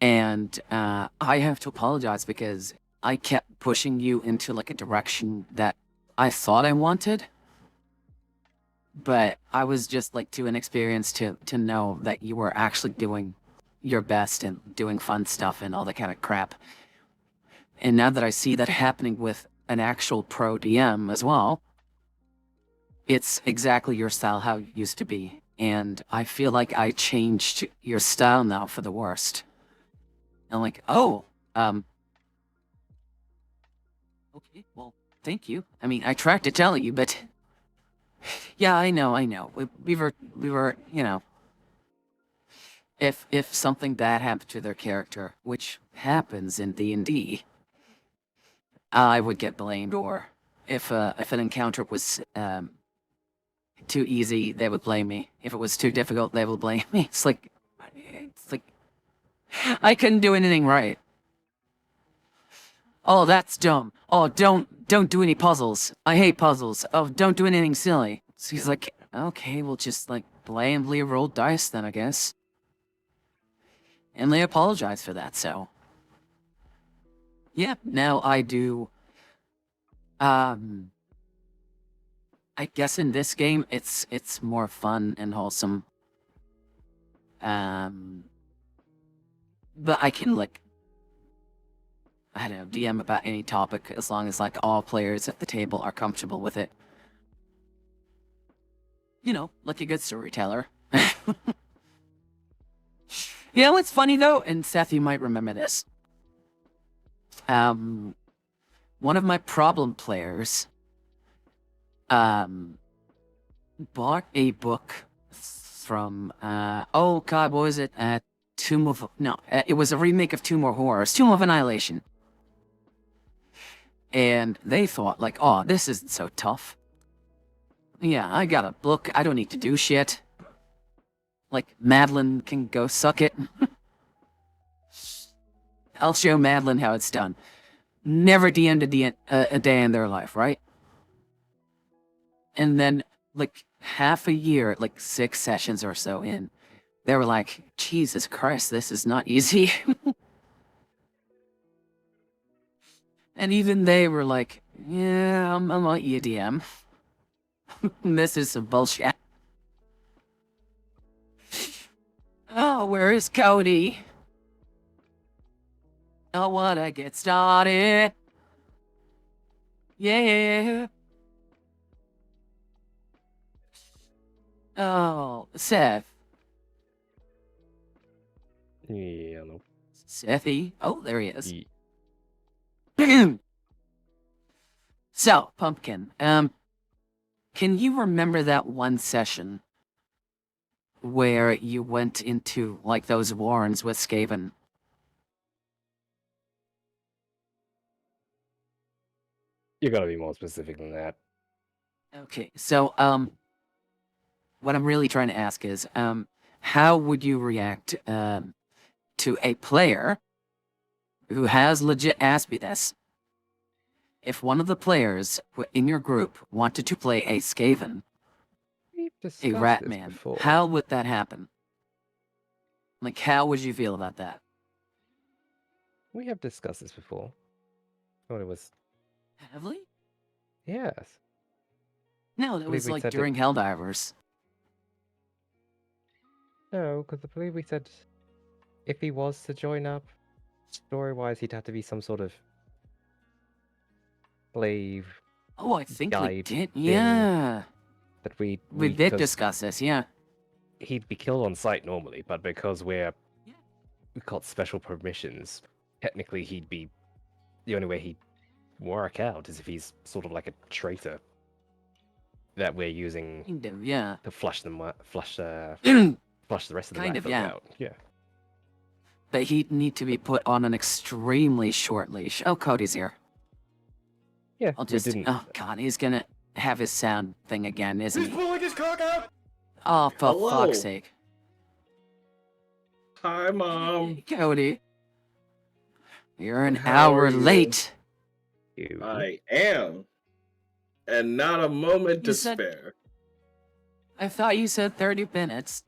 And I have to apologize because I kept pushing you into like a direction that I thought I wanted, but I was just like too inexperienced to know that you were actually doing your best and doing fun stuff and all that kind of crap. And now that I see that happening with an actual pro DM as well, it's exactly your style how it used to be. And I feel like I changed your style now for the worst." I'm like, "Oh, okay, well, thank you. I mean, I tried to tell you, but yeah, I know. We were, you know, if something bad happened to their character, which happens in D&D, I would get blamed. Or if an encounter was too easy, they would blame me. If it was too difficult, they would blame me. It's like I couldn't do anything right. Oh, that's dumb. Oh, don't do any puzzles. I hate puzzles. Oh, don't do anything silly. So he's like, okay, we'll just like blandly roll dice then, I guess. And they apologize for that, so. Yeah, now I do. I guess in this game it's more fun and wholesome. But I can like, I don't know, DM about any topic as long as like all players at the table are comfortable with it. You know, like a good storyteller. You know what's funny though, and Seth, you might remember this. One of my problem players, bought a book from, oh god, what was it? It was a remake of Tomb of Horrors, Tomb of Annihilation. And they thought, like, oh, this isn't so tough. Yeah, I got a book, I don't need to do shit. Like, Madeline can go suck it. I'll show Madeline how it's done. Never DM'd a day in their life, right? And then, like, half a year, like 6 sessions or so in, they were like, Jesus Christ, this is not easy. And even they were like, yeah, I'm not you DM. This is some bullshit. Oh, where is Cody? I wanna get started. Yeah. Oh, Seth. Yeah, no. Sethy. Oh, there he is. Ye- So, Pumpkin, can you remember that one session where you went into, like, those warrens with Skaven? You gotta be more specific than that. Okay, so, what I'm really trying to ask is, how would you react, to a player who has legit asked me this? If one of the players in your group wanted to play a Skaven, We've a discussed rat this man, before. how would that happen? Like, how would you feel about that? We have discussed this before. Thought it was Have we? yes. No, that believe was we like said it- during Helldivers. No, because I believe we said if he was to join up, story-wise, he'd have to be some sort of slave Oh, I think we guide did. thing Yeah. that we We did 'cause discuss this, yeah. he'd be killed on sight normally, but because Yeah. we got special permissions, technically he'd be the only way he'd work out is if he's sort of like a traitor that we're using Kind of, yeah. to flush the rest of the Kind rat of, folk yeah. out. Yeah. But he'd need to be put on an extremely short leash. Oh, Cody's here. Yeah. I'll we just. didn't. Oh, God, he's gonna have his sound thing again, isn't He's he? pulling his cock out! Oh, for Hello. fuck's sake. Hi, Mom. Cody. You're an How hour are you? late. You. I am. And not a moment to You said- spare. I thought you said 30 minutes.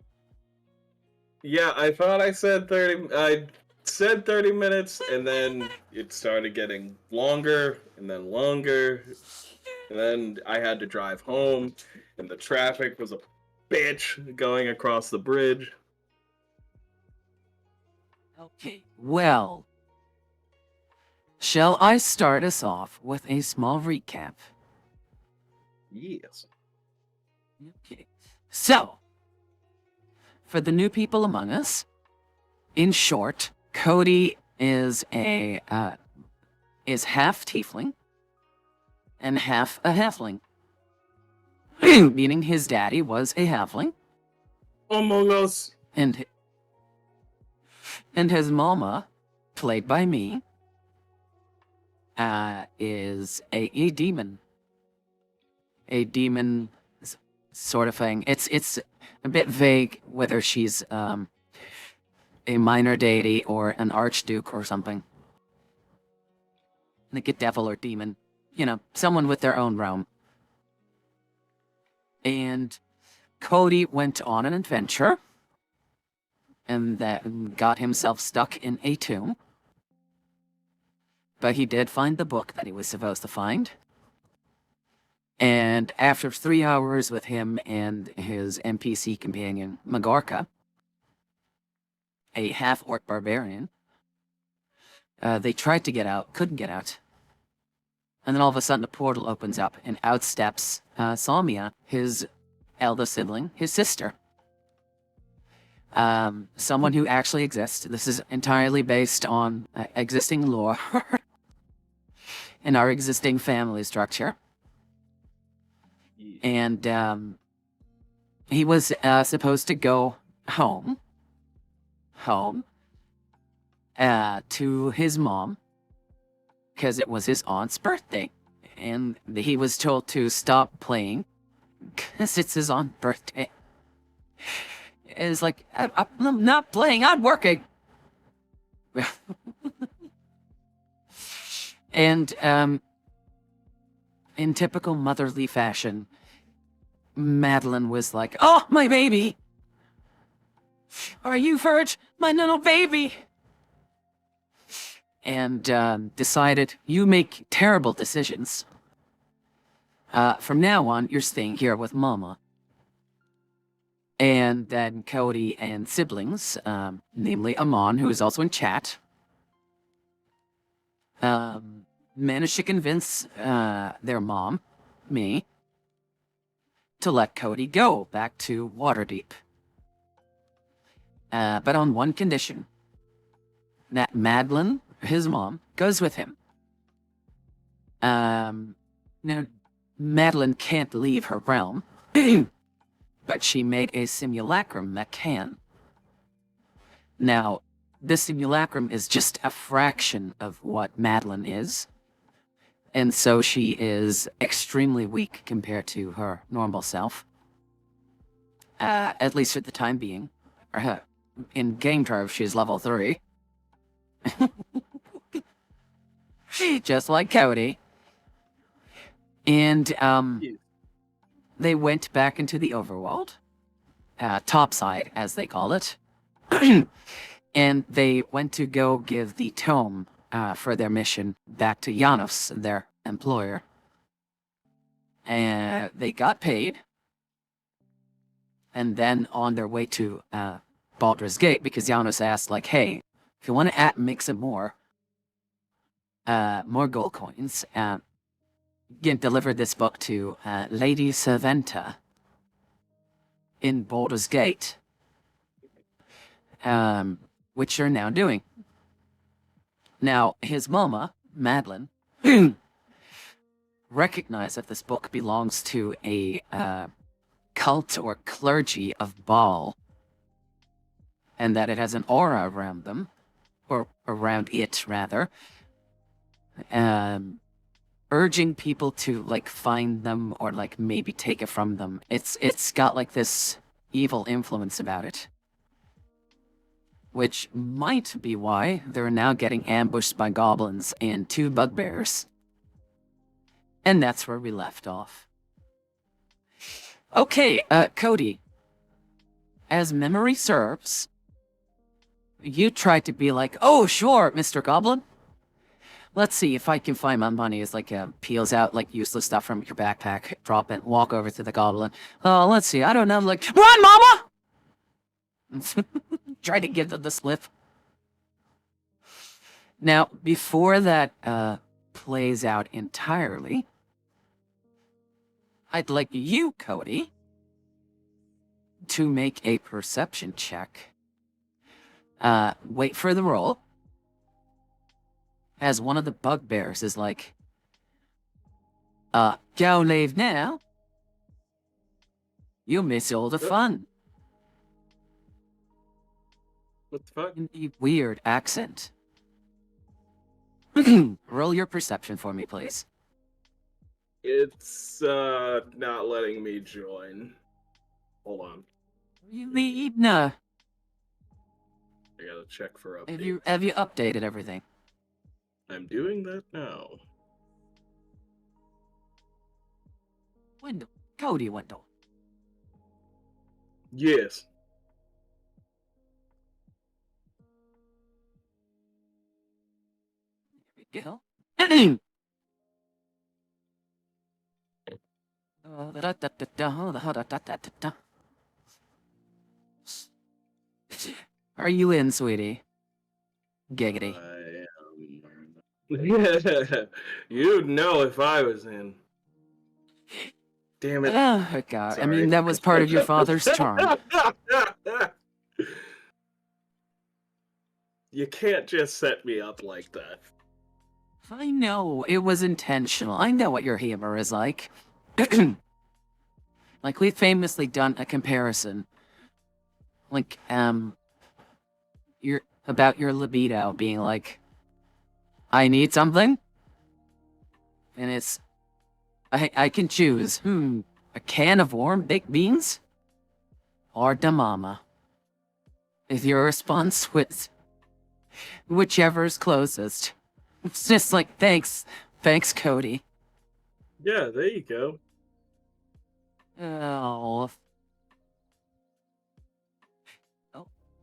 Yeah, I thought I said 30. I said 30 minutes, and then it started getting longer, and then longer. And then I had to drive home, and the traffic was a bitch going across the bridge. Okay, well. Shall I start us off with a small recap? Yes. Okay. So, for the new people among us, in short, Cody is half tiefling and half a halfling. Meaning his daddy was a halfling, Among Us. and And his mama, played by me, is a demon. A demon sort of thing. It's a bit vague whether she's a minor deity or an archduke or something. Like a devil or demon. You know, someone with their own realm. And Cody went on an adventure and that got himself stuck in a tomb. But he did find the book that he was supposed to find. And after 3 hours with him and his NPC companion, Magorka, a half-orc barbarian, they tried to get out, couldn't get out. And then all of a sudden, a portal opens up, and out steps Samia, his eldest sibling, his sister. Someone who actually exists. This is entirely based on existing lore in our existing family structure. And he was supposed to go home to his mom, because it was his aunt's birthday. And he was told to stop playing, because it's his aunt's birthday. It's like, I'm not playing, I'm working. And in typical motherly fashion, Madeline was like, "Oh, my baby! Are you Verge? My little baby!" And decided, you make terrible decisions. From now on, you're staying here with Mama. And then Cody and siblings, namely Amon, who is also in chat, managed to convince their mom, me, to let Cody go back to Waterdeep. But on one condition, that Madeline, his mom, goes with him. Now, Madeline can't leave her realm, but she made a simulacrum that can. Now, this simulacrum is just a fraction of what Madeline is, and so she is extremely weak compared to her normal self. At least for the time being. In game terms, she's level 3. Just like Cody. And, they went back into the overworld. Topside, as they call it. And they went to go give the tome for their mission back to Janos, their employer. And they got paid. And then on their way to Baldur's Gate, because Janos asked, like, hey, if you want to make some more gold coins, deliver this book to Lady Serventa in Baldur's Gate. Which you're now doing. Now, his mama, Madeline, recognized that this book belongs to a cult or clergy of Baal, and that it has an aura around them, or around it, rather, urging people to, like, find them or, like, maybe take it from them. It's got, like, this evil influence about it. Which might be why they're now getting ambushed by goblins and 2 bugbears. And that's where we left off. Okay, Cody. As memory serves, you tried to be like, oh, sure, Mr. Goblin. Let's see if I can find my money. As like peels out like useless stuff from your backpack, drop it, walk over to the goblin. Oh, let's see, I don't know, like, run, mama! Try to give them the slip. Now, before that plays out entirely, I'd like you, Cody, to make a perception check. Wait for the roll. As one of the bugbears is like, go leave now. You'll miss all the fun. What the fuck? In a weird accent. Roll your perception for me, please. It's not letting me join. Hold on. You nah. I gotta check for updates. Have you updated everything? I'm doing that now. Window. Cody window. Yes. There we go. Are you in, sweetie? Giggity. I am. You'd know if I was in. Damn it. Oh, God. Sorry. I mean, that was part of your father's charm. You can't just set me up like that. I know, it was intentional. I know what your humor is like. Like, we've famously done a comparison. Like, about your libido being like, I need something? And it's, I can choose, a can of warm baked beans? Or da mama. If your response was whichever is closest. It's just like, thanks, Cody. Yeah, there you go. Oh.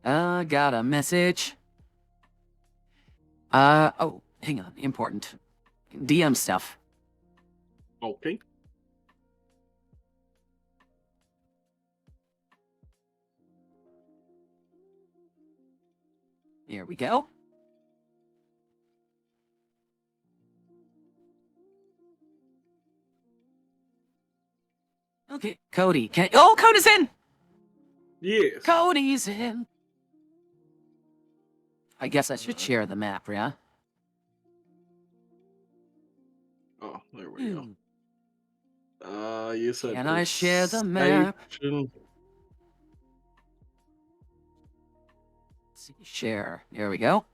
Got a message. Oh, hang on, important. DM stuff. Okay. Here we go. Okay, Cody, Cody's in! Yes. Cody's in! I guess I should share the map, yeah? Oh, there we go. You said. Can I share the map? perception. Let's see, share. There we go.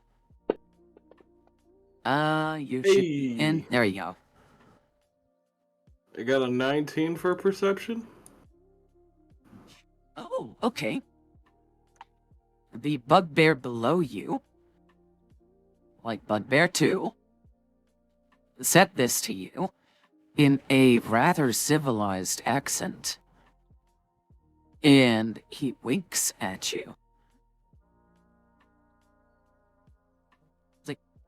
You should be in. Hey. There you go. I got a 19 for perception. Oh, okay. The bugbear below you, like Bugbear 2, said this to you in a rather civilized accent. And he winks at you.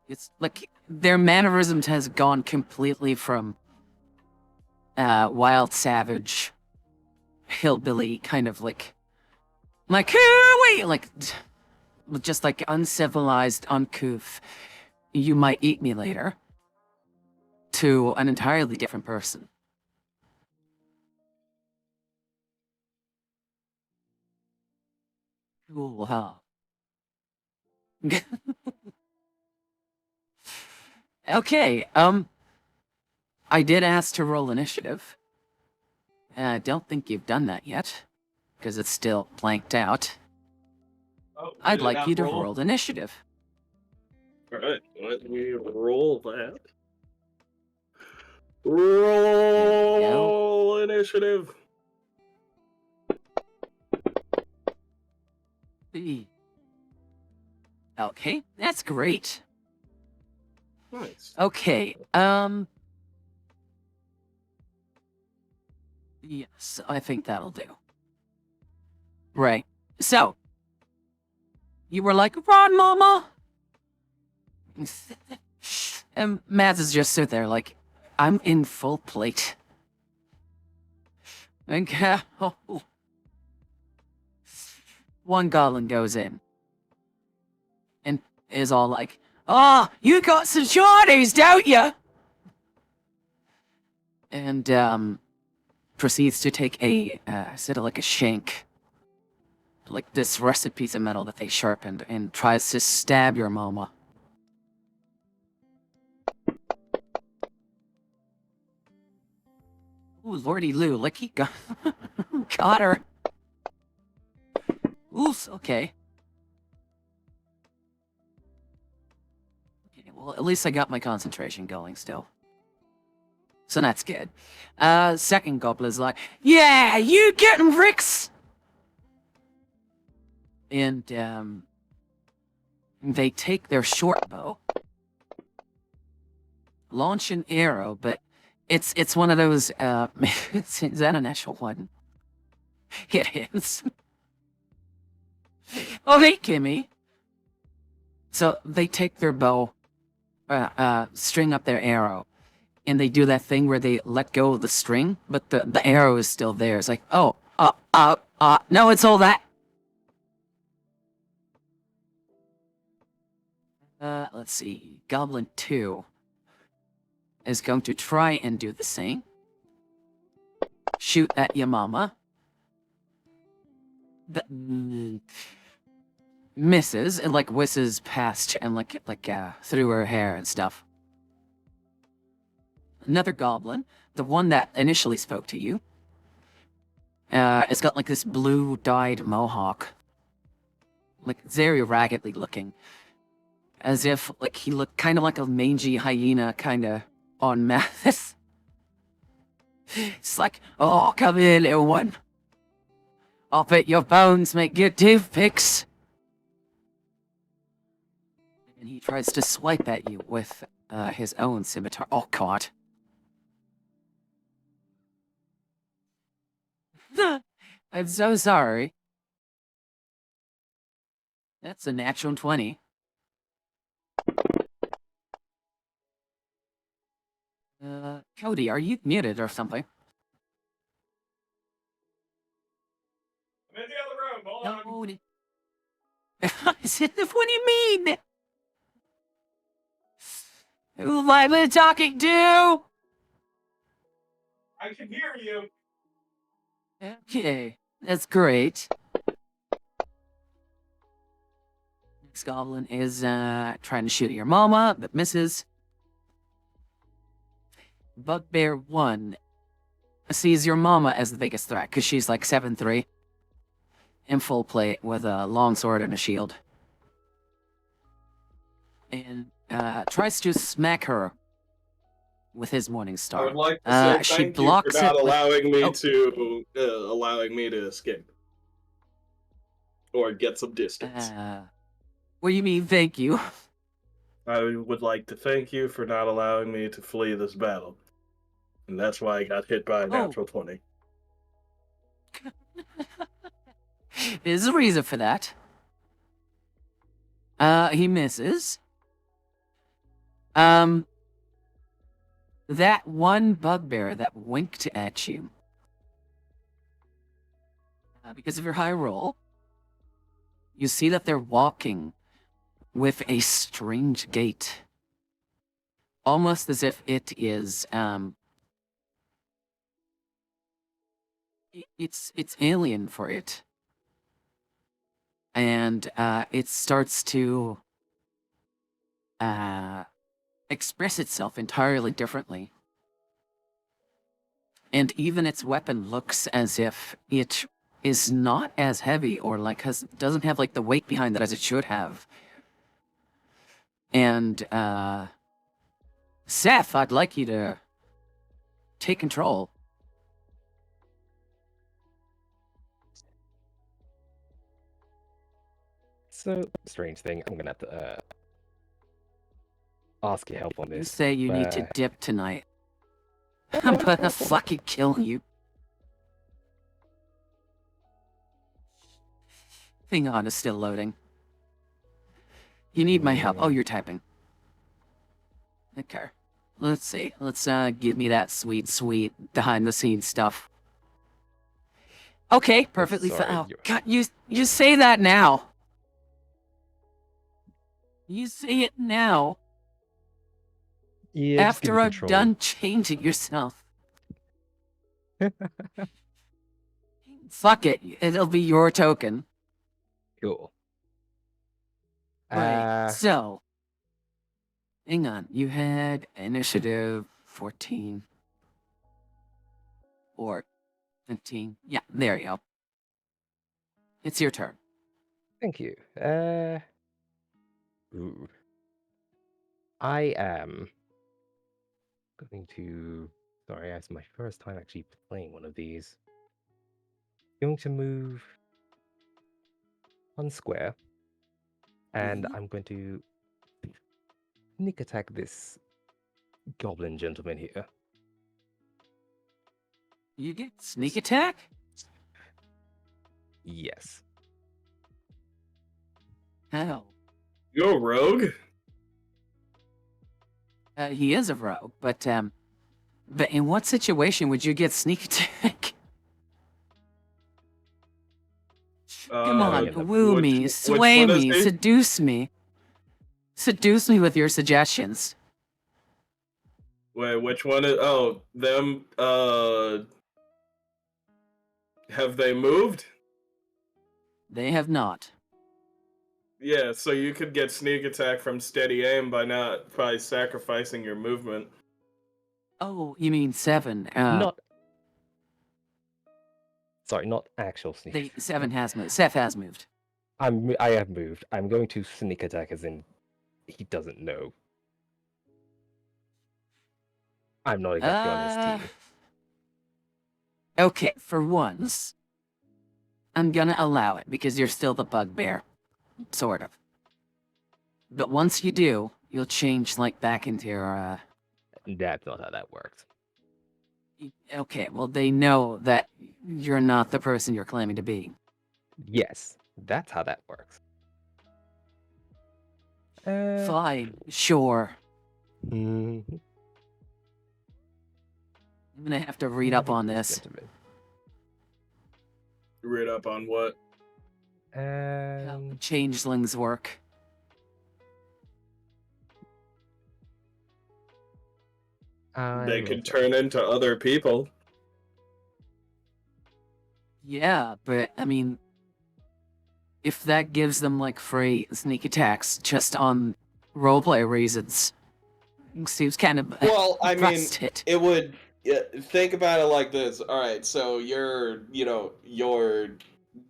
It's like their mannerisms has gone completely from wild savage hillbilly kind of like wait, like just like uncivilized, uncouth, you might eat me later, to an entirely different person. Cool, huh? Okay, I did ask to roll initiative. I don't think you've done that yet, because it's still blanked out. Oh, I'd like you to roll initiative. Alright, let me roll that. Roll initiative. Okay, that's great. Nice. Okay, yes, I think that'll do. Right. So, you were like, run, mama! And Mads is just sit there like, I'm in full plate. And one goblin goes in. And is all like, oh, you got some shorties, don't you? And, proceeds to take a, sort of like a shank. Like this rusted piece of metal that they sharpened, and tries to stab your mama. Ooh, Lordy Lou, like he got, got her. Oof, okay. Well, at least I got my concentration going still. So that's good. Second goblin's like, yeah, you getting Ricks? And, they take their short bow, launch an arrow, but it's one of those, is that an actual one? It is. Oh, hey, Kimmy. So they take their bow, string up their arrow, and they do that thing where they let go of the string, but the arrow is still there. It's like, oh, no, it's all that. Let's see. Goblin 2 is going to try and do the same. Shoot at your mama. Misses and like whizzes past and like through her hair and stuff. Another goblin, the one that initially spoke to you, it's got like this blue dyed mohawk, like very raggedly looking, as if like he looked kind of like a mangy hyena, kind of on Mathis. It's like, oh, come here, little one. I'll bet your bones make good toothpicks. And he tries to swipe at you with his own scimitar. Oh, God. I'm so sorry. That's a natural 20. Cody, are you muted or something? I'm in the other room. Hold on. Cody. What do you mean? Who am I been talking to? I can hear you. Okay, that's great. Next goblin is trying to shoot at your mama, but misses. Bugbear 1 sees your mama as the biggest threat, because she's like 7'3", in full plate with a long sword and a shield. And tries to smack her with his morning star. I would like to say she thank you blocks for not it with- allowing me to escape. Or get some distance. What do you mean, thank you? I would like to thank you for not allowing me to flee this battle. And that's why I got hit by a natural 20. There's a reason for that. He misses. That one bugbear that winked at you, because of your high roll, you see that they're walking with a strange gait. Almost as if it is, it's alien for it. And, it starts to, express itself entirely differently. And even its weapon looks as if it is not as heavy or like doesn't have like the weight behind it as it should have. And Seth, I'd like you to take control. So, strange thing. I'm gonna have to ask your help on You this. say you need to dip tonight. I'm gonna fucking kill you. Hang on, it's still loading. You need my help. Oh, you're typing. Okay. Let's see. Let's give me that sweet behind the scenes stuff. Okay, perfectly fine. Sorry, Oh, God, you say that now. You say it now. Yeah, just give After me I'm control. done changing yourself. Fuck it. It'll be your token. Cool. Right. So, hang on. You had initiative 14 or 15. Yeah, there you go. It's your turn. Thank you. Ooh. I am going to. Sorry, it's my first time actually playing one of these. Going to move one square, and Mhm. I'm going to sneak attack this goblin gentleman here. You get sneak attack? Yes. How? You're a rogue? He is a rogue, but in what situation would you get sneak attack? Come Having on, in the- woo me, which sway one is me, he? seduce me. Seduce me with your suggestions. Wait, which one is? Oh, them. Have they moved? They have not. Yeah, so you could get sneak attack from steady aim by sacrificing your movement. Oh, you mean 7. Not. Sorry, not actual sneak. The 7 has moved. Seth has moved. I have moved. I'm going to sneak attack as in he doesn't know. I'm not exactly on his team. Okay, for once, I'm gonna allow it because you're still the bugbear. Sort of. But once you do, you'll change, like, back into your, That's not how that works. Okay, well, they know that you're not the person you're claiming to be. Yes, that's how that works. Fine, sure. mhm. I'm gonna have to read up on This this. gentleman. Read up on what? How changelings work. They will could tell turn into other people. Yeah, but, I mean, if that gives them, like, free sneak attacks just on roleplay reasons, seems kind of Well, I mean, busted. it would. Yeah, think about it like this. All right, so your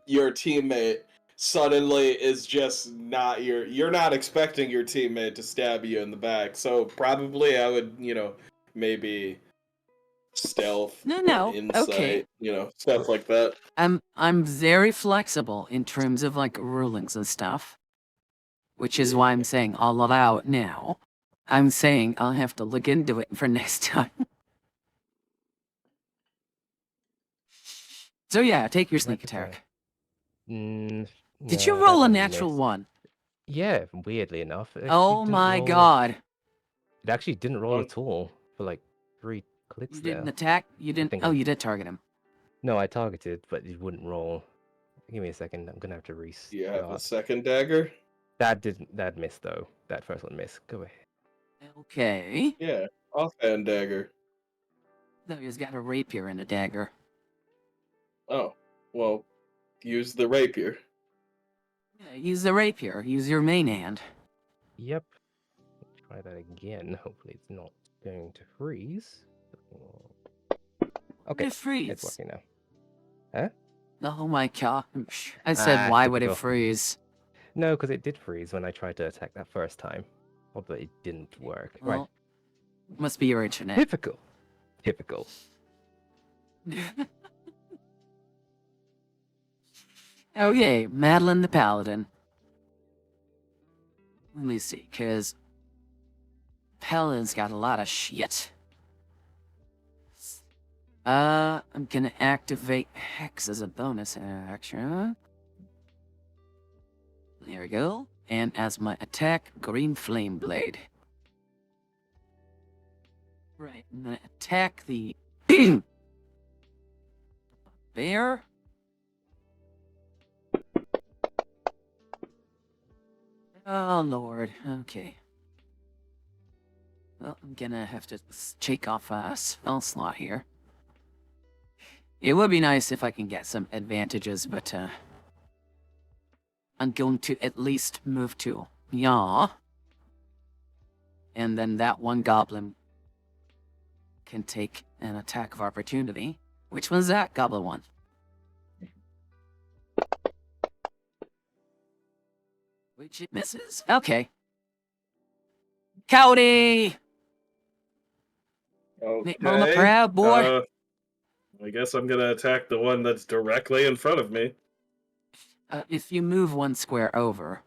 teammate suddenly is just not you're not expecting your teammate to stab you in the back. So probably I would, maybe stealth or No, okay. insight, stuff like that. I'm very flexible in terms of, like, rulings and stuff, which is why I'm saying I'll allow it now. I'm saying I'll have to look into it for next time. So yeah, take your sneak Like I say, attack. Mm, Did you no, roll that a one natural missed. 1? Yeah, weirdly enough, it actually Oh didn't my roll. god. It actually didn't roll Um, at all for like 3 clicks You there. didn't attack? You didn't? think Oh, I- you did target him. No, I targeted, but it wouldn't roll. Give me a second. I'm gonna have to restart. Do you have a second dagger? That missed though. That first one missed. Go ahead. Okay. Yeah, offhand dagger. No, he's got a rapier and a dagger. Oh, well, use the rapier. Yeah, use the rapier. Use your main hand. Yep. Try that again. Hopefully it's not going to freeze. Okay, It freeze. it's working now. Huh? Oh my god. I said, Ah, why would it typical. freeze? No, because it did freeze when I tried to attack that first time. Although it didn't work. Right. Well, must be your internet. Typical. Typical. Okay, Madeline the Paladin. Let me see, cause Paladin's got a lot of shit. I'm gonna activate Hex as a bonus action. There we go. And as my attack, Green Flame Blade. Right, I'm gonna attack the bear. Oh lord, okay. Well, I'm gonna have to shake off a spell slot here. It would be nice if I can get some advantages, but I'm going to at least move to Yaw. And then that one goblin can take an attack of opportunity. Which one's that goblin one? Which it misses. Okay. Cody! Okay. Mama proud, boy. I guess I'm gonna attack the one that's directly in front of me. If you move one square over,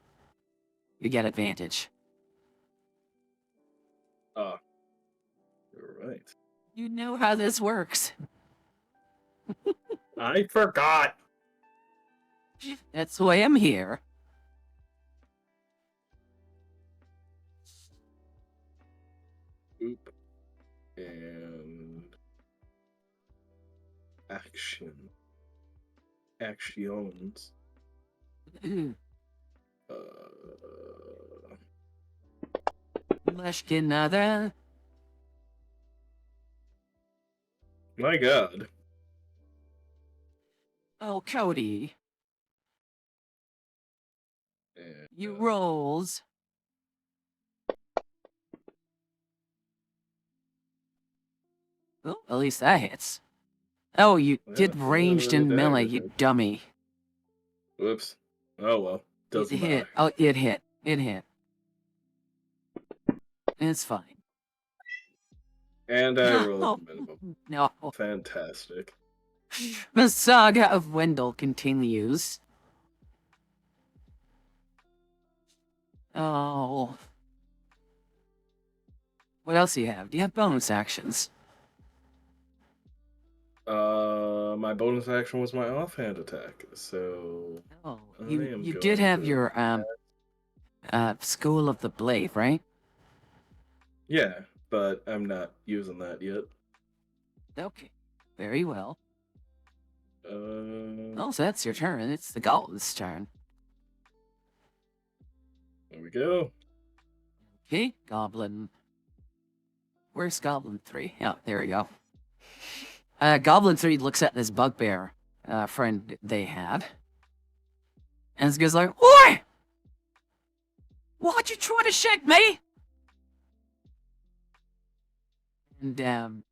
you get advantage. Ah, you're right. You know how this works. I forgot. That's why I'm here. Oop. And action. Actions. Uh, Leshkinada. my God. Oh, Cody. And, You rolls. Well, at least that hits. Oh, you did ranged and melee, you dummy. Whoops. Oh well. Doesn't It hit. matter. Oh, it hit. It hit. It's fine. And I rolled the minimum. No. Fantastic. The saga of Wendell continues. Oh. What else do you have? Do you have bonus actions? My bonus action was my offhand attack, so Oh, I you am did going have to- your School of the Blade, right? Yeah, but I'm not using that yet. Okay. Very well. There So that's your turn. It's the Goblin's turn. we go. Okay, Goblin. Where's Goblin 3? Oh, there we go. Goblin 3 looks at this bugbear friend they had. And this guy's like, Oi! Why'd you try to shake me? And,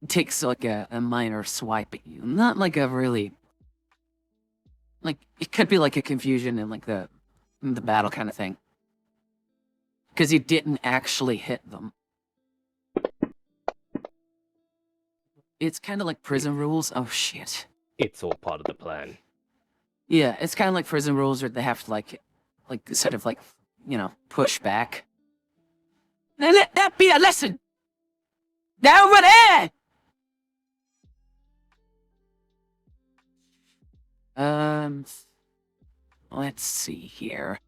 takes like a minor swipe at you. Not like a really... Like, it could be like a confusion in like the battle kind of thing. Because you didn't actually hit them. It's kind of like prison rules. Oh, shit. It's all part of the plan. Yeah, it's kind of like prison rules where they have to like sort of like, you know, push back. Now let that be a lesson! Now over there! Let's see here.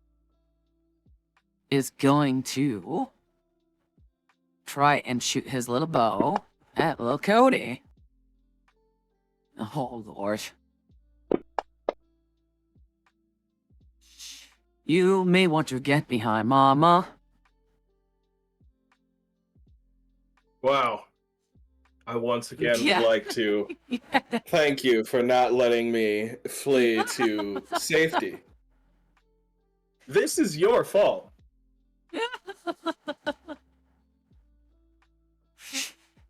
Is going to try and shoot his little bow at little Cody. Oh, Lord. You may want to get behind Mama. Wow. I once again Yeah. would like to thank you for not letting me flee to safety. This is your fault.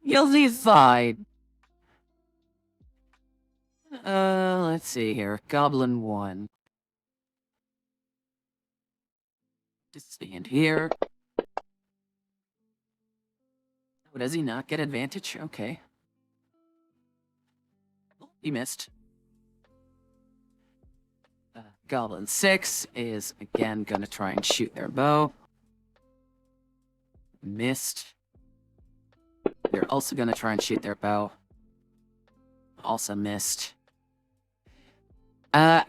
You'll be fine. Let's see here. Goblin 1. Just stand here. Oh, does he not get advantage? Okay. Oh, he missed. Goblin 6 is again gonna try and shoot their bow. Missed. They're also gonna try and shoot their bow. Also missed.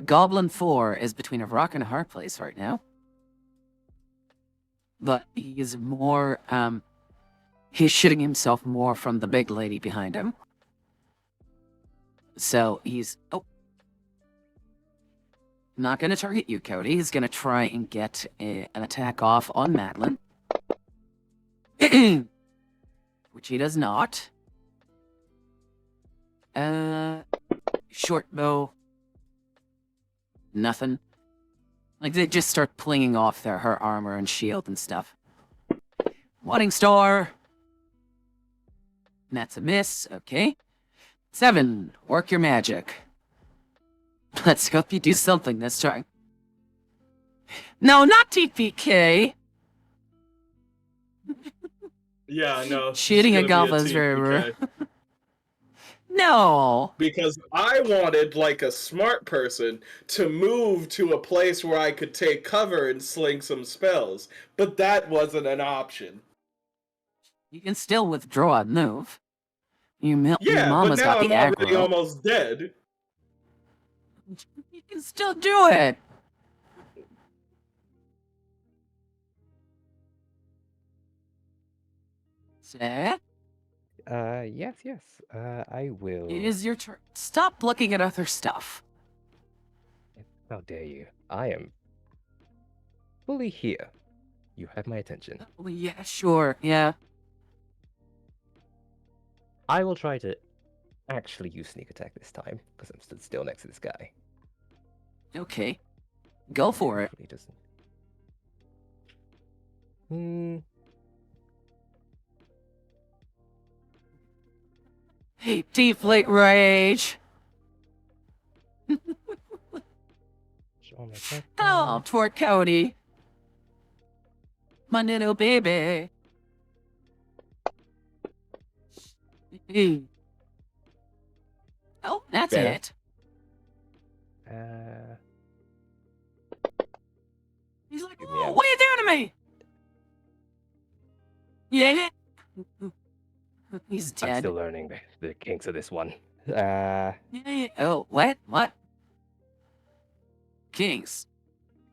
Goblin 4 is between a rock and a hard place right now. But he is more, he's shooting himself more from the big lady behind him. So he's, oh. Not gonna target you, Cody. He's gonna try and get an attack off on Madeline. Which he does not. Short bow. Nothing. Like, they just start plinging off her armor and shield and stuff. Wanting star. That's a miss, okay. 7, work your magic. Let's hope you do something this time. No, not TPK. Yeah, no. It's Shooting a gonna be golf is very TPK. rare. No! Because I wanted, like a smart person, to move to a place where I could take cover and sling some spells. But that wasn't an option. You can still withdraw and move. Your Yeah, but mama's now got the I'm already aggro. almost dead. You can still do it! Sir? Yes, yes. I will. It is your turn. Stop looking at other stuff. How dare you? I am fully here. You have my attention. Oh, yeah, sure, yeah. I will try to actually use sneak attack this time, because I'm stood still next to this guy. Okay. Go for it. Hopefully he doesn't. Hmm. Hey, deflate rage! Show my attack. Oh, poor Cody. My little baby. Hey. Oh, that's Better. it. He's like, Give me oh, out. what are you doing to me? Yeah. He's I'm dead. still learning the kinks of this one. Yeah. Oh, what? What? Kings.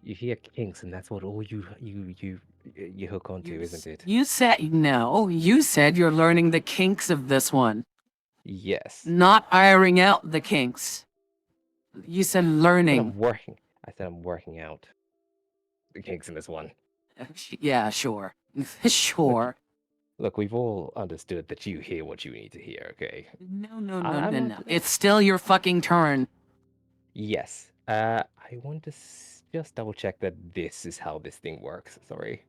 You hear kinks, and that's what all you hook onto, isn't it? You said no. You said you're learning the kinks of this one, Yes. not ironing out the kinks. You said I said learning. I'm working out the kinks in this one. Yeah, sure. Sure. Look, we've all understood that you hear what you need to hear, okay? No. I'm not- It's still your fucking turn. Yes. I want to just double check that this is how this thing works. Sorry.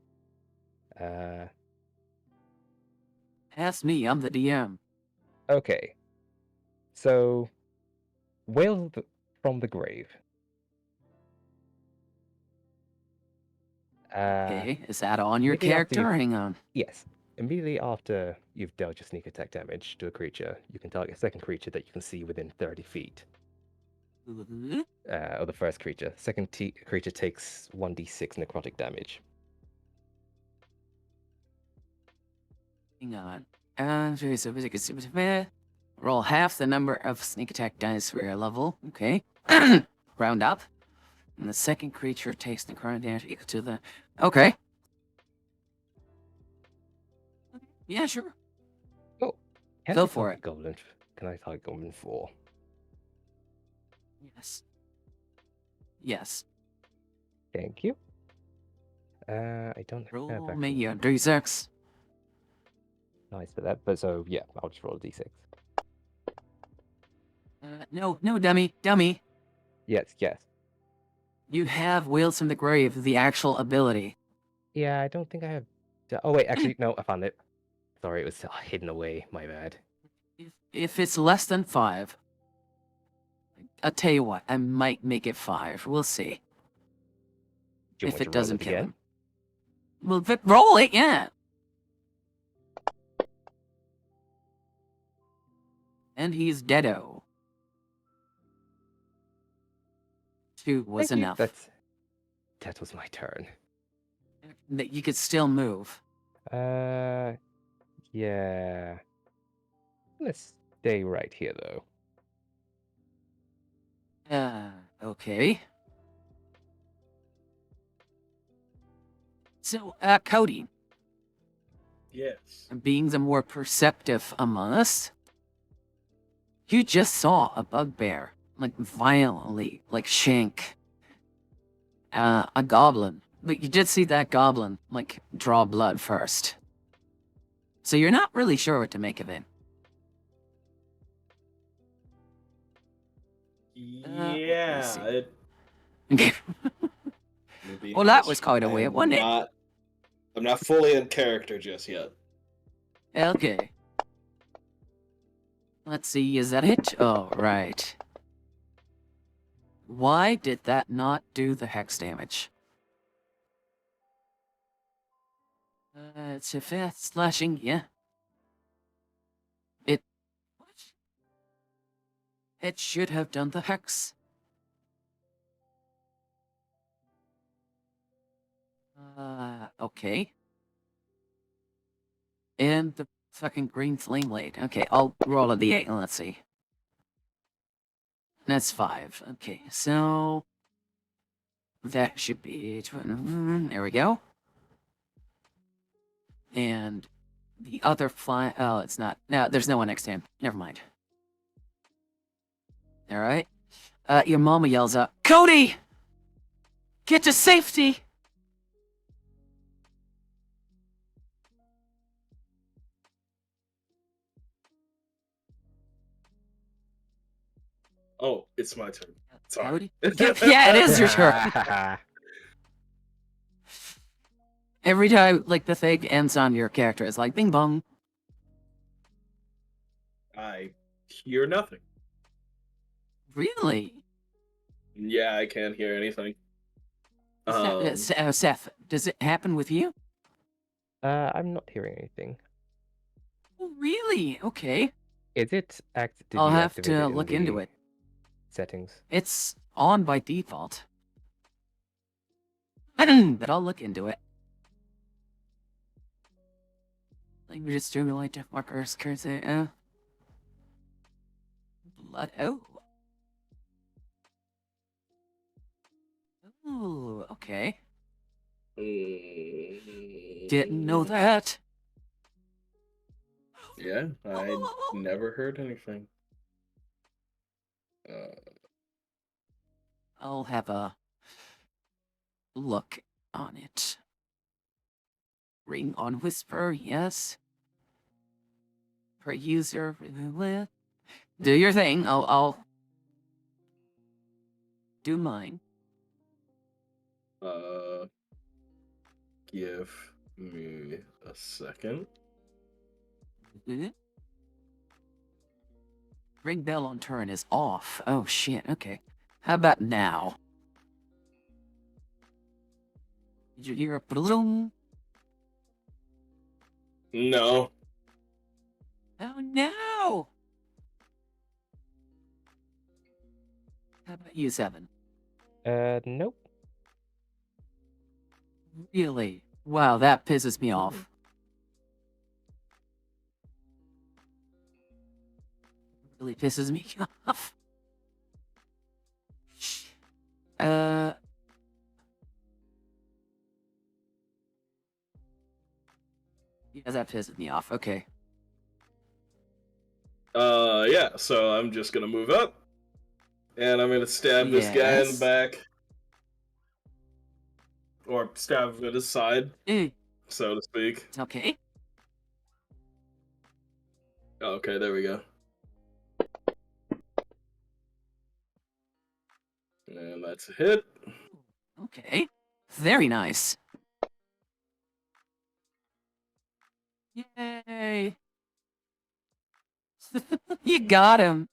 Ask me. I'm the DM. Okay. So, Whale from the Grave. Okay, is that on your maybe after character? Hang on. Yes. Immediately after you've dealt your sneak attack damage to a creature, you can target a second creature that you can see within 30 feet of the first creature. Second creature takes 1d6 necrotic damage. Hang on. Roll half the number of sneak attack dice for your level. Okay. Round up. And the second creature takes necrotic damage equal to the. Okay. Yeah, sure. Can Go I for target it. Goblin? Can I target Goblin 4? Yes. Yes. Thank you. I don't Roll have me actual your d6. dice for that, but so yeah, I'll just roll a d6. No, dummy. Yes. You have Wheels from the Grave, the actual ability. Yeah, I don't think I have. Oh wait, actually no, I found it. Sorry, it was hidden away. My bad. If it's less than 5, I'll tell you what, I might make it 5. We'll see. Do you If want it to roll doesn't it kill again? him. Well, roll it, yeah. And he's deado. 2 was Thank you. enough. That was my turn. That you could still move. Yeah. Let's stay right here though. Okay. So, Cody, Yes. being the more perceptive among us, you just saw a bugbear, like violently, like shank a goblin. But you did see that goblin, like, draw blood first. So you're not really sure what to make of it. Yeah. see. It, Okay. to be Well, that honest, was kind of I weird, am wasn't it? I'm not fully in character just yet. Okay. Let's see, is that it? Oh, right. Why did that not do the hex damage? It's a fast slashing, yeah. It... What? It should have done the hex. Okay. And the fucking green flame blade. Okay, I'll roll a d8 and let's see. That's 5. Okay, so... That should be... There we go. And the other fly... Oh, it's not. No, there's no one next to him. Never mind. Alright. Your mama yells out, Cody! Get to safety! Oh, it's my turn. Sorry. Cody? Yeah, it is your turn. Every time, like, the thing ends on your character, it's like, bing bong. I hear nothing. Really? Yeah, I can't hear anything. Seth, does it happen with you? I'm not hearing anything. Oh, really? Okay. Is it did I'll you have activate to it in look into the it. Settings. It's on by default. But I'll look into it. Language stimulate death markers, currency, blood. Oh. Ooh, okay. Didn't know that. Yeah, I never heard anything. I'll have a look on it. Ring on whisper, yes. Per user, do your thing. I'll do mine. Give me a second. Ring bell on turn is off. Oh shit, okay. How about now? Did you hear a bloom? No. Oh no! How about you, 7? Nope. Really? Wow, that pisses me off. Really pisses me off. Yeah, that pisses me off. Okay. Yeah, so I'm just gonna move up. And I'm gonna stab this guy in the Yes. back. Or stab him at his side, so to speak. Okay. Okay, there we go. And that's a hit. Okay. Very nice. Yay. You got him.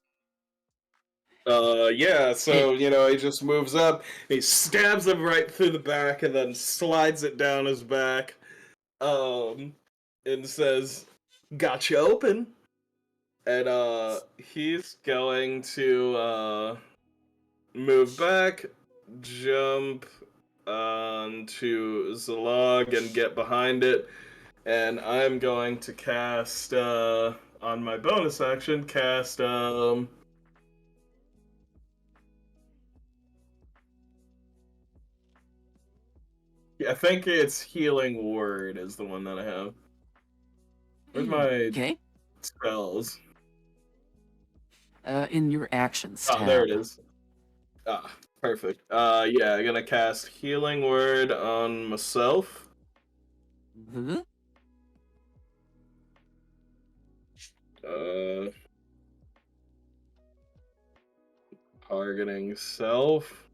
Yeah, so, he just moves up, he stabs him right through the back, and then slides it down his back, and says, "Gotcha open." And, he's going to, move back, jump onto the log and get behind it, and I'm going to cast, on my bonus action, I think it's Healing Word is the one that I have. Where's my spells? In your actions tab. Oh, there it is. Ah, perfect. Yeah, I'm gonna cast Healing Word on myself. Targeting self.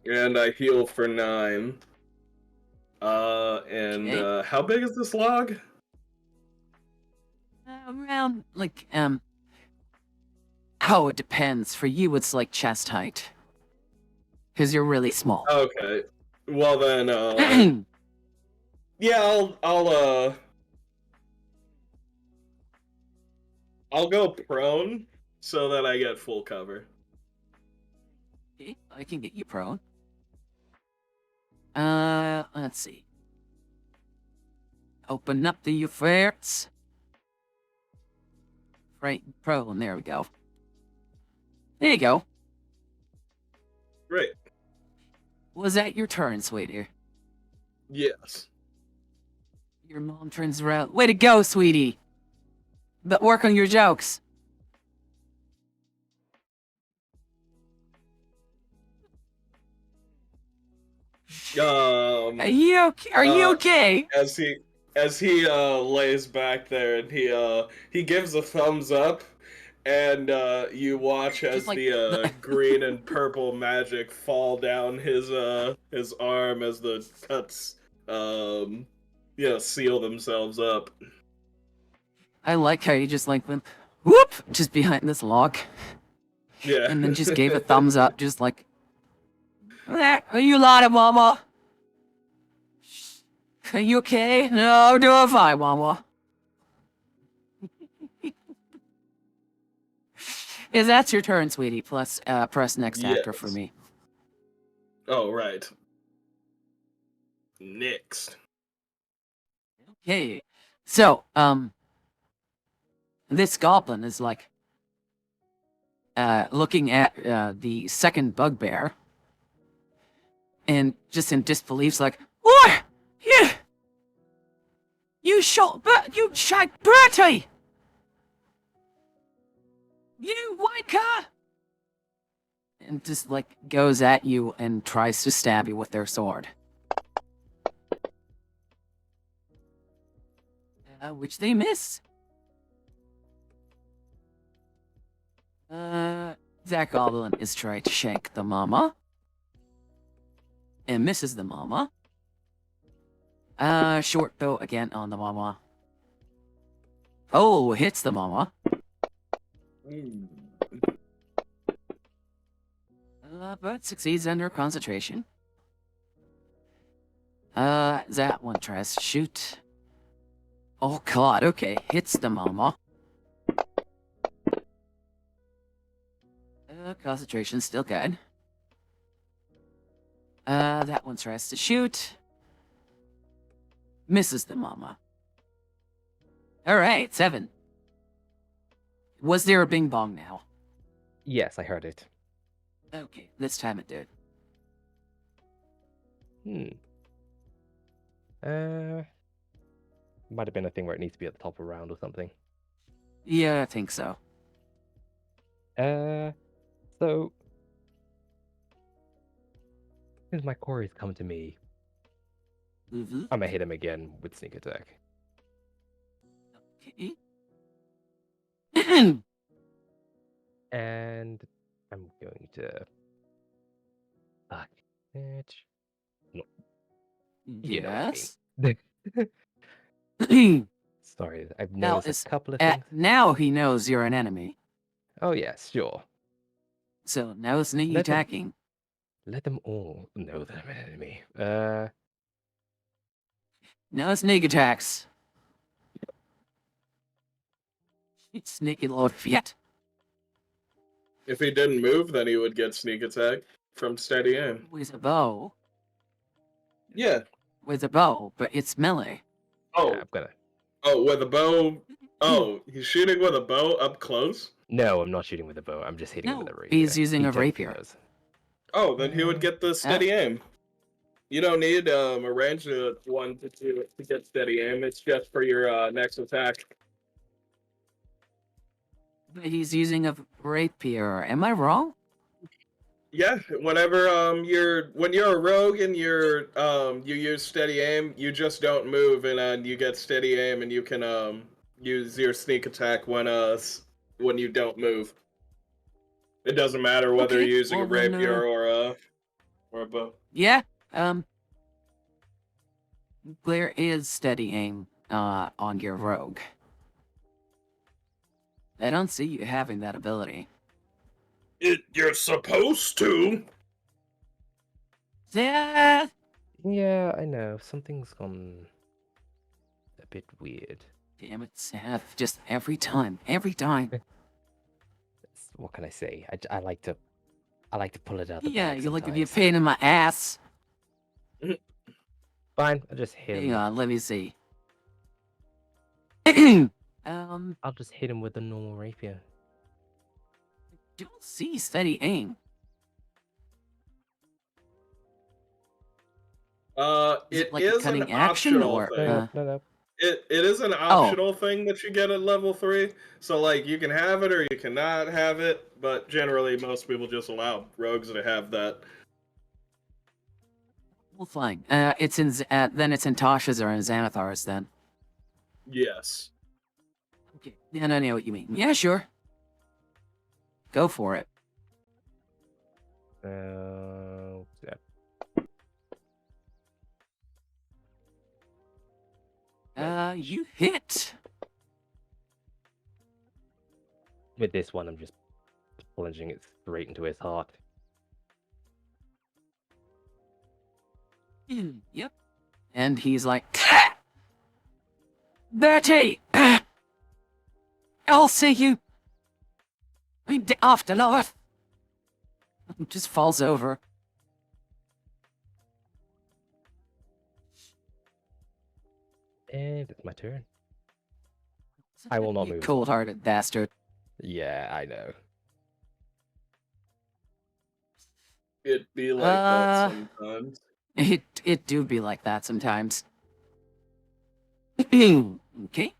And I heal for 9. How big is this log? Around, like, oh, it depends. For you, it's like chest height. Because you're really small. Okay. Well then, yeah, I'll go prone so that I get full cover. Okay, I can get you prone. Let's see. Open up the affairs. Right, prone. There we go. There you go. Great. Was that your turn, sweetie? Yes. Your mom turns around. Way to go, sweetie. But work on your jokes. Are you okay? As he lays back there and he gives a thumbs up, and you watch as Just like the green and purple magic fall down his arm as the cuts seal themselves up. I like how you just like went whoop just behind this log. Yeah. And then just gave a thumbs up, just like, are you lying, Mama? Are you okay? No, I'm doing fine, Mama. Is that's your turn, sweetie? Plus, press next actor for Yes. me. Oh, right. Next. Okay, so, this goblin is like, looking at the second bugbear, and just in disbelief, like, what? You shot Bertie! You wanker! And just like goes at you and tries to stab you with their sword. Which they miss. That goblin is trying to shank the mama. And misses the mama. Short bow again on the mama. Oh, hits the mama. But succeeds under concentration. That one tries to shoot. Oh god, okay, hits the mama. Concentration still good. That one tries to shoot. Misses the mama. Alright, 7. Was there a bing bong now? Yes, I heard it. Okay, this time it did. Might have been a thing where it needs to be at the top of a round or something. Yeah, I think so. So since my quarries come to me, Mm-hmm. I'm gonna hit him again with sneak attack. Okay. And I'm going to fuck it. No. You know what I Yes. mean. Sorry, I've Now noticed a couple of things. now he knows you're an enemy. Oh yes, sure. So now sneaky Let them- attacking. Let them all know that I'm an enemy. Now sneak attacks. Sneaky little fiat. If he didn't move, then he would get sneak attack from steady aim. With a bow. Yeah. With a bow, but it's melee. Oh. I'm gonna. Oh, with a bow. Oh, he's shooting with a bow up close? No, I'm not shooting with a bow. I'm just hitting No, with a rapier. he's using He a technically rapier. knows. Oh, then he would get the steady aim. You don't need a ranged one to get steady aim. It's just for your next attack. But he's using a rapier. Am I wrong? Yeah, whenever when you're a rogue and you use steady aim, you just don't move and you get steady aim and you can use your sneak attack when you don't move. It doesn't matter whether Okay, you're using well a then, rapier or a bow. Yeah. There is steady aim on your rogue. I don't see you having that ability. You're supposed to. Yeah. Yeah, I know. Something's gone a bit weird. Damn it, Seth. Just every time. Every time. What can I say? I like to pull it out the Yeah, bag you like to be a sometimes. pain in my ass. Fine, I'll just hit Hang him. on, let me see. I'll just hit him with a normal rapier. Don't see steady aim. Is it like a an cunning action optional or thing. No. It is an optional thing that you get at level 3. So like you can have it or you cannot have it, but generally most people just allow rogues to have that. well, fine. It's in then it's in Tasha's or in Xanathar's then. Yes. Okay, then I know what you mean. Yeah, sure. Go for it. Yeah. You hit. With this one, I'm just plunging it straight into his heart. Yep. And he's like, Bertie! I'll see you. After life. Just falls over. And it's my turn. I will not You move. cold-hearted bastard. Yeah, I know. It be like that sometimes. It do be like that sometimes. Okay.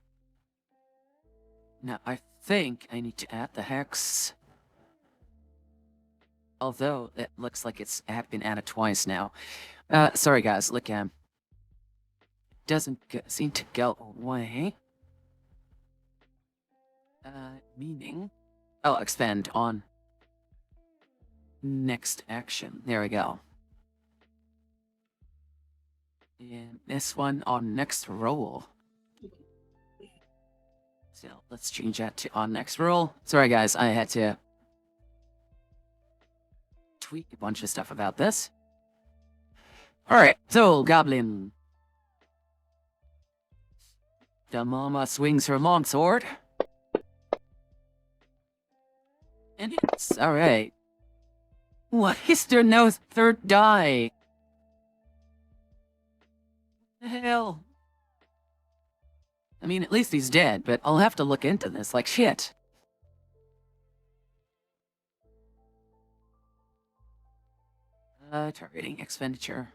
Now, I think I need to add the hex. Although, it looks like it's been added twice now. Sorry guys, look, doesn't seem to go away. Meaning... I'll expand on next action. There we go. And this one on next roll. So let's change that to on next roll. Sorry guys, I had to tweak a bunch of stuff about this. Alright, so Goblin. The mama swings her longsword. And it's alright. What is there no third die? The hell? I mean, at least he's dead, but I'll have to look into this like shit. Targeting expenditure.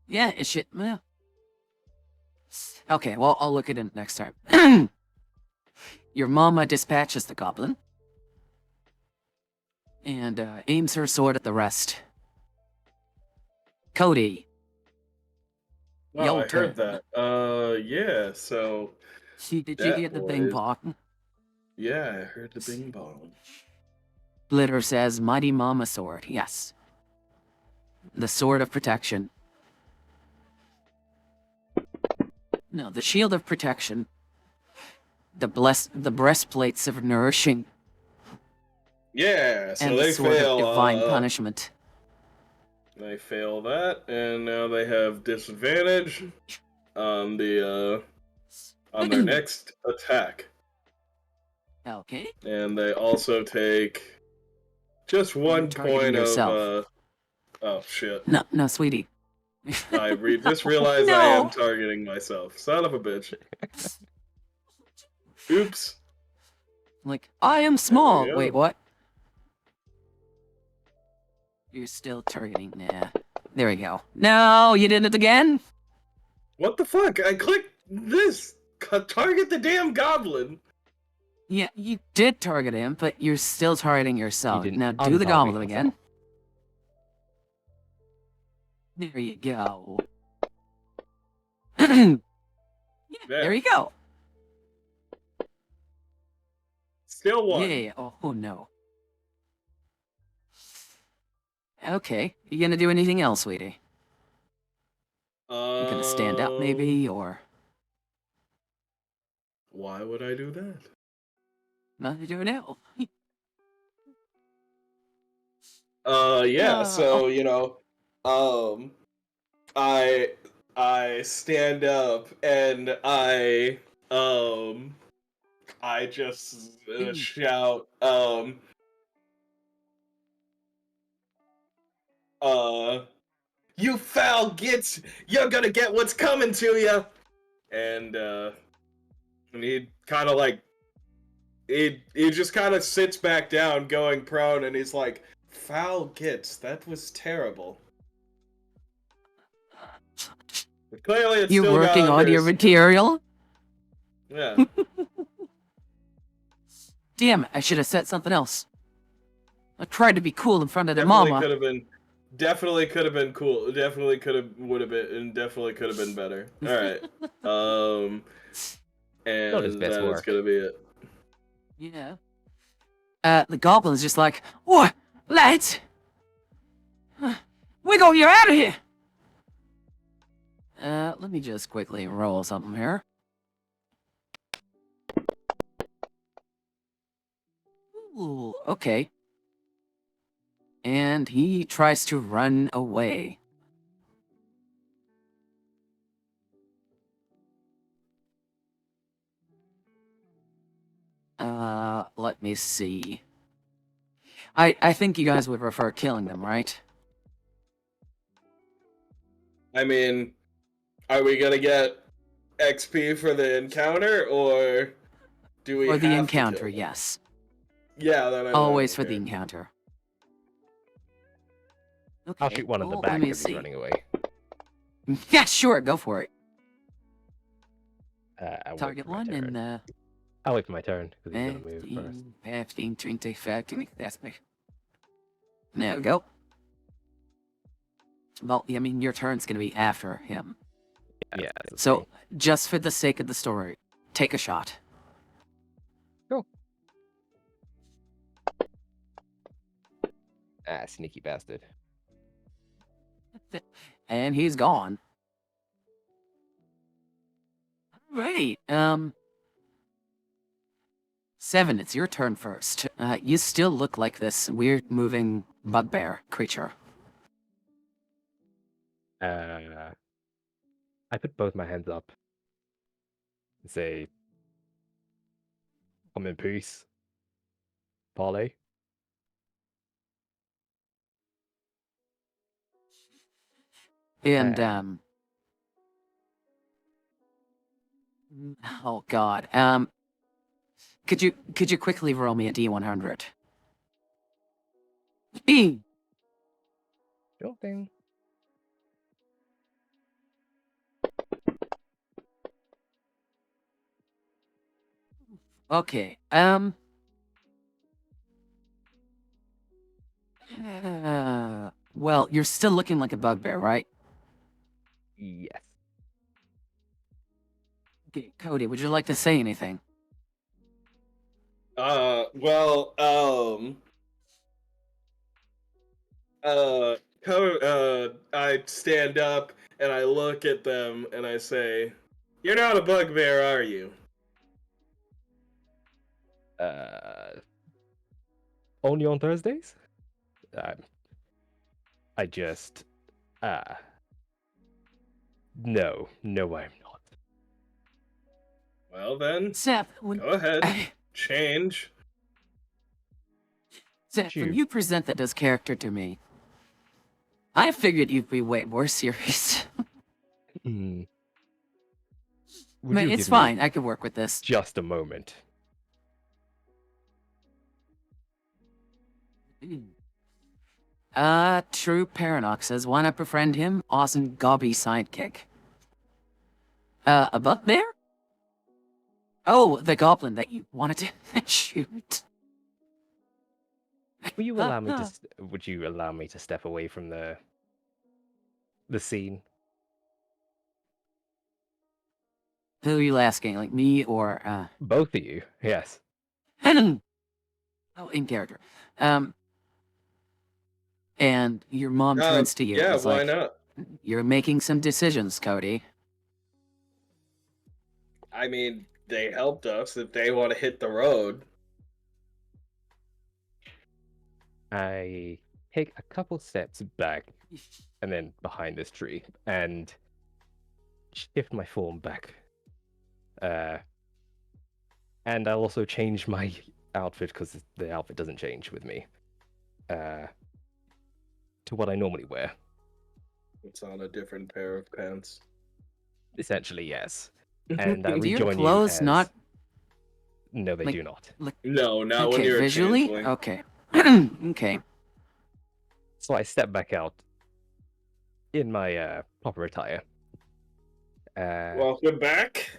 Yeah, it should. Okay, well, I'll look at it next time. Your mama dispatches the goblin. And aims her sword at the rest. Cody. Wow, Your I heard turn. that. Yeah, so... Did you hear the bing was- bong? Yeah, I heard the bing bong. Glitter says, Mighty Mama Sword. Yes. The sword of protection. No, the shield of protection. The breastplates of nourishing. Yeah, so And they the sword fail. of divine punishment. They fail that, and now they have disadvantage on the on their next attack. Okay. And they also take just one targeting point yourself. of oh shit. No, sweetie. I just realized I am targeting myself. Son of a bitch. Oops. Like, I am small. There we go. Wait, what? You're still targeting. Nah. There we go. No, you did it again? What the fuck? I clicked this. Target the damn goblin. Yeah, you did target him, but you're still targeting yourself. didn't Now do the untarget goblin himself. again. There you go. Yeah, there you go. Still one. Yeah. Oh no. Okay. You gonna do anything else, sweetie? You gonna stand up, maybe, or? Why would I do that? I don't know. Yeah, so, um, I I stand up and I just shout uh you foul gits, you're gonna get what's coming to you. And he kind of like he just kind of sits back down, going prone, and he's like, "Foul gits, that was terrible." But clearly, it's You still working got on under your his skin. material? Yeah. Damn it, I should have said something else. I tried to be cool in front of the Definitely mama. could have been. Definitely could have been cool. Definitely could have would have been, and definitely could have been better. All right. Not his And best that is work. gonna be it. Yeah. The goblin's just like, what, lads? Wiggle, you're out of here! Let me just quickly roll something here. Ooh, okay. And he tries to run away. Let me see. I think you guys would prefer killing them, right? I mean, are we gonna get XP for the encounter, or do we For the have to kill encounter, them? yes. Yeah, then I Always for don't the care. encounter. Okay. I'll shoot one in the well, back let me as he's see. running away. Yeah, sure, go for it. I'll wait Target for my one turn. and I'll wait for my turn because he's gonna move first. 15, 20, 30, that's me. There we go. Well, I mean, your turn's gonna be after him. Yeah. That's So, okay. just for the sake of the story, take a shot. Go. Sneaky bastard. And he's gone. Right. 7, it's your turn first. You still look like this weird moving bugbear creature. I put both my hands up and say, "Come in peace, Parlay." And, oh god. Could you quickly roll me a D100? Sure thing. Okay, well, you're still looking like a bugbear, right? Yes. Okay, Cody, would you like to say anything? Well, I stand up and I look at them and I say, "You're not a bugbear, are you?" Only on Thursdays? I just, no, I'm not. Well then, Seth, go ahead, change. Seth, when Shoot. you presented this character to me, I figured you'd be way more serious. Would But you it's give me fine, I can work with this. just a moment? True Paradox says, why not befriend him? Awesome gobby sidekick. A bugbear? Oh, the goblin that you wanted to shoot. Will you allow me to? Would you allow me to step away from the scene? Who are you asking, like me or, Both of you, yes. oh, in character. And your mom turns to you and Yeah, is why like, not? you're making some decisions, Cody. I mean, they helped us. If they want to hit the road, I take a couple steps back and then behind this tree, and shift my form back. And I'll also change my outfit because the outfit doesn't change with me. To what I normally wear. It's on a different pair of pants. Essentially, yes. And I Do your rejoin you clothes as. not No, they like- do not. No, not when okay you're visually? a changeling. Okay. Okay. So I step back out in my proper attire. Welcome back.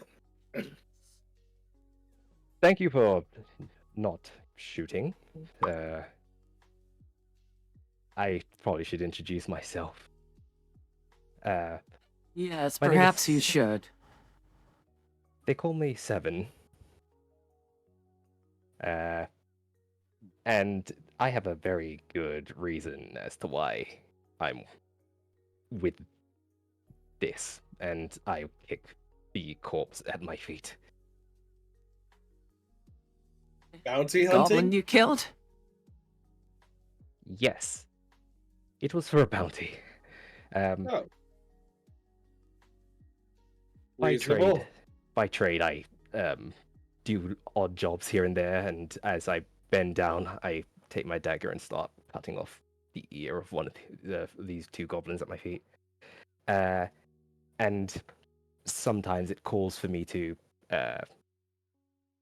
Thank you for not shooting. I probably should introduce myself. Yes, My name perhaps you is- should. They call me Seven. And I have a very good reason as to why I'm with this, and I kick the corpse at my feet. Bounty Goblin hunting? you killed? Yes, it was for a bounty. Oh. By Reasonable. trade, I do odd jobs here and there, and as I bend down, I take my dagger and start cutting off the ear of one of these two goblins at my feet. And sometimes it calls for me to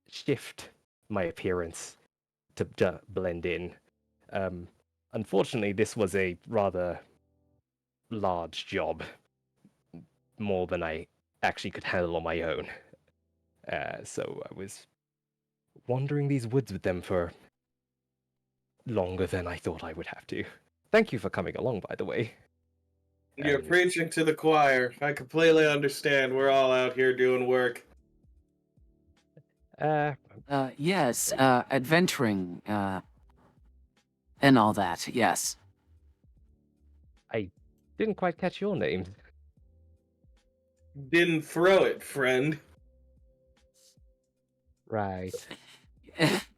shift my appearance to blend in. Unfortunately, this was a rather large job, more than I actually could handle on my own. So I was wandering these woods with them for longer than I thought I would have to. Thank you for coming along, by the way. You're And- preaching to the choir. I completely understand. We're all out here doing work. Yes, adventuring, and all that, yes. I didn't quite catch your name. Didn't throw it, friend. Right.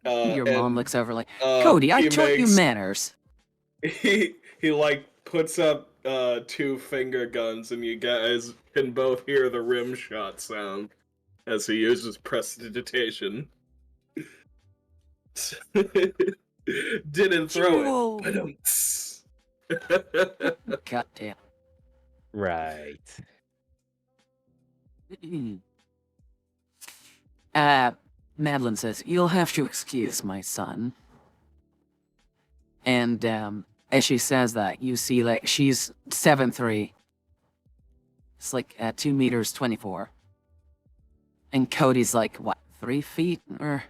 Your mom and, looks over like, Cody, I he taught you makes- manners. He like puts up two finger guns, and you guys can both hear the rim shot sound as he uses prestidigitation. Didn't throw Jewel. it. God damn. Right. Madeline says, you'll have to excuse my son. And, as she says that, you see, like, she's 7'3". It's like, 2 meters 24. And Cody's like, what, 3 feet? Or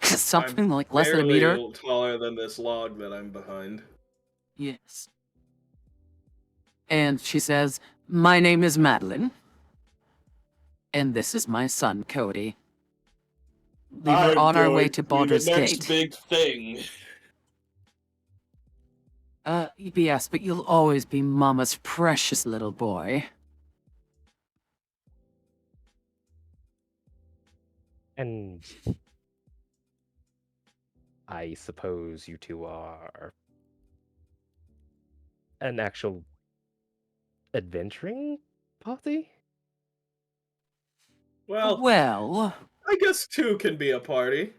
something like less than a meter? Barely taller than this log that I'm behind. Yes. And she says, my name is Madeline. And this is my son, Cody. We were on our way to Baldur's the next Gate. big thing. Yes, but you'll always be Mama's precious little boy. And I suppose you two are an actual adventuring party? Well, I guess two can be a party.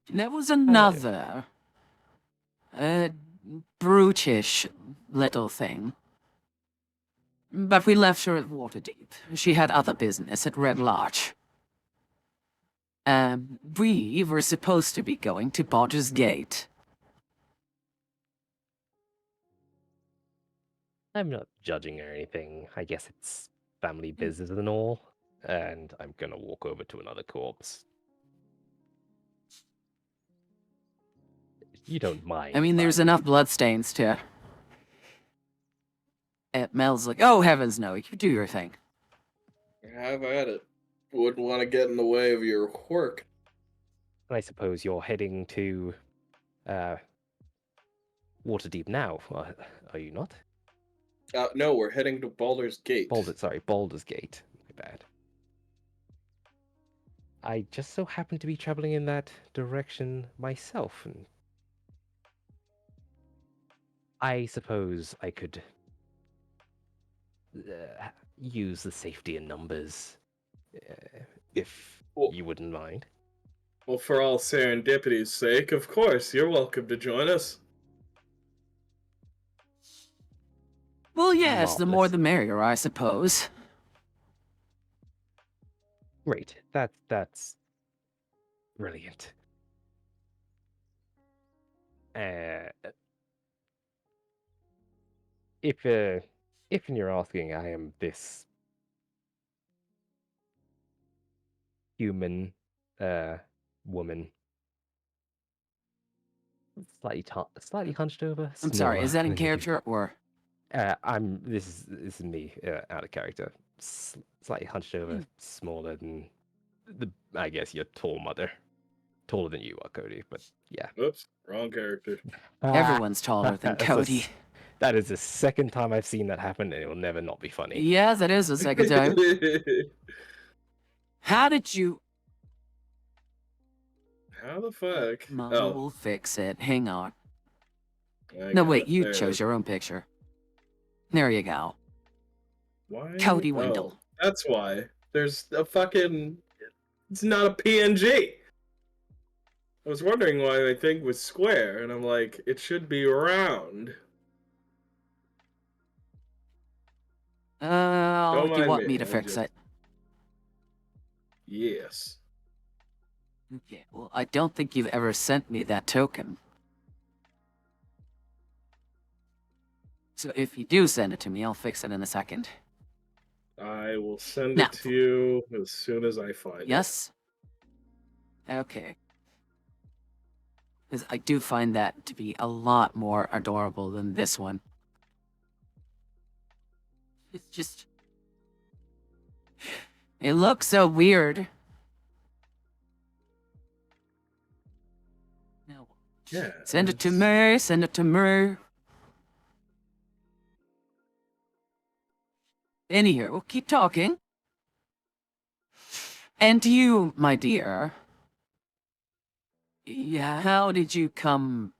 There was another, brutish little thing. But we left her at Waterdeep. She had other business at Red Larch. We were supposed to be going to Baldur's Gate. I'm not judging or anything. I guess it's family business and all. And I'm gonna walk over to another corpse. You don't mind. I mean, there's right? enough bloodstains to... Mel's like, oh, heavens no, you do your thing. Have at it. Wouldn't want to get in the way of your work. I suppose you're heading to Waterdeep now, are you not? No, we're heading to Baldur's Gate. Baldur's Gate. My bad. I just so happen to be traveling in that direction myself, and I suppose I could use the safety in numbers, if Well, you wouldn't mind. well, for all serendipity's sake, of course, you're welcome to join us. Well, yes, the more Marvelous. the merrier, I suppose. Great. That's brilliant. Uh, if you're asking, I am this human woman, slightly hunched over, I'm sorry, smaller is that in than you. character or? This is me out of character, slightly hunched over, smaller than I guess your tall mother, taller than you are, Cody. But yeah, Oops, wrong character. Everyone's taller than That's a Cody. s- that is the second time I've seen that happen, and it will never not be funny. Yes, it is the second time. How did you? How the fuck? Mama Oh, will fix it. Hang on. I No, got wait, it. you There it chose is. your own picture. There you go. Why? Cody Oh, Wendell. that's why. There's a fucking. It's not a PNG. I was wondering why my thing was square, and I'm like, it should be round. Don't You mind want me. me to I fix just. it? Yes. Okay, well, I don't think you've ever sent me that token. So if you do send it to me, I'll fix it in a second. I will send Now, it to you as soon as I find it. yes? Okay. Because I do find that to be a lot more adorable than this one. It's just... It looks so weird. No. Yeah. Send it to it's- me, send it to me. In here, we'll keep talking. And you, my dear. Yeah, how did you come,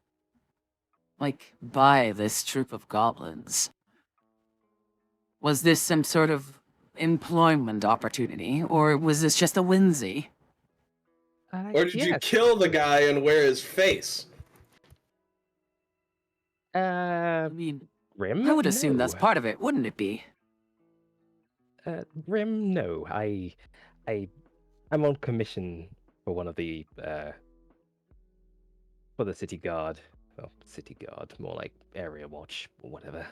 like, by this troop of goblins? Was this some sort of employment opportunity, or was this just a whimsy? Or did you Yes. kill the guy and wear his face? I mean, Grim? I would assume that's No. part of it, wouldn't it be? Grim? No. I'm on commission for one of the for the city guard. Well, city guard, more like area watch or whatever.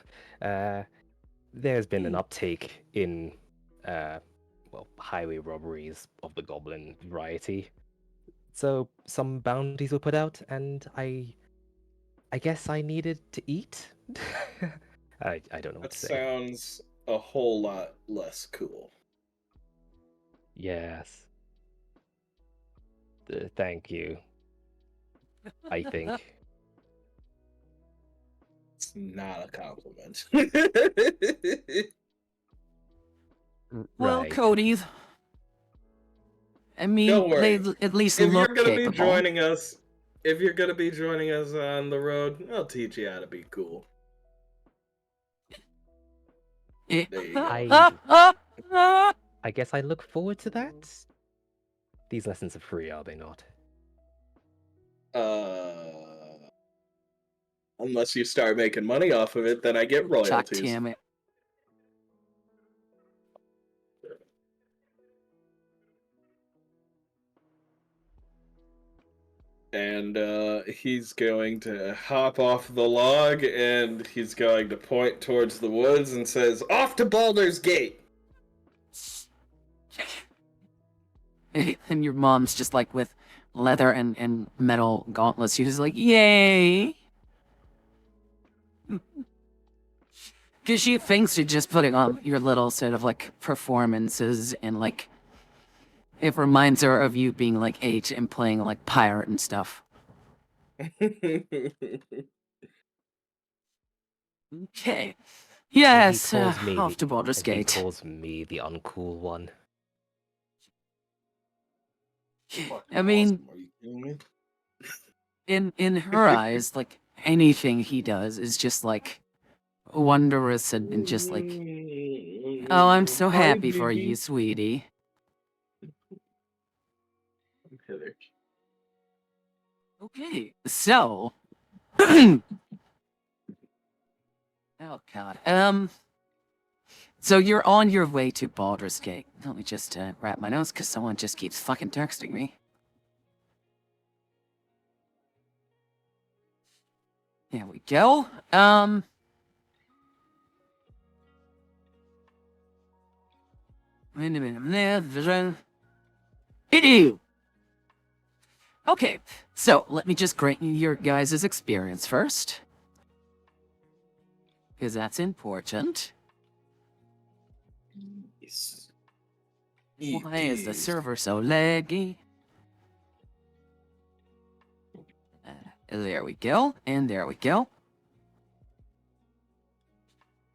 There's been an uptake in well, highway robberies of the goblin variety. So some bounties were put out, and I guess I needed to eat. I don't know what That to say. sounds a whole lot less cool. Yes. Thank you. I think. It's not a compliment. Well, Right. Cody, I mean, Don't worry. they at least If you're look gonna be capable. joining us, on the road, I'll teach you how to be cool. Eh. There you go. I guess I look forward to that. These lessons are free, are they not? Unless you start making money off of it, then I get Chuck, royalties. damn it. And he's going to hop off the log, and he's going to point towards the woods and says, "Off to Baldur's Gate!" And your mom's just like with leather and metal gauntlets. She's like, yay! Because she thinks you're just putting on your little sort of like performances and like it reminds her of you being like 8 and playing like pirate and stuff. Okay. Yes, He calls me off to Baldur's and he Gate. calls me the uncool one. I mean, Awesome. Are you kidding me? in her eyes, like anything he does is just like wondrous and just like, oh, I'm so Hi, happy for baby. you, sweetie. Heather. Okay, so, oh god, so you're on your way to Baldur's Gate. Let me just wrap my nose because someone just keeps fucking texting me. There we go. Wait a minute. Vision. Ew. Okay, so let me just grant you your guys' experience first. Because that's important. Yes. Why is the server so laggy? There we go, and there we go.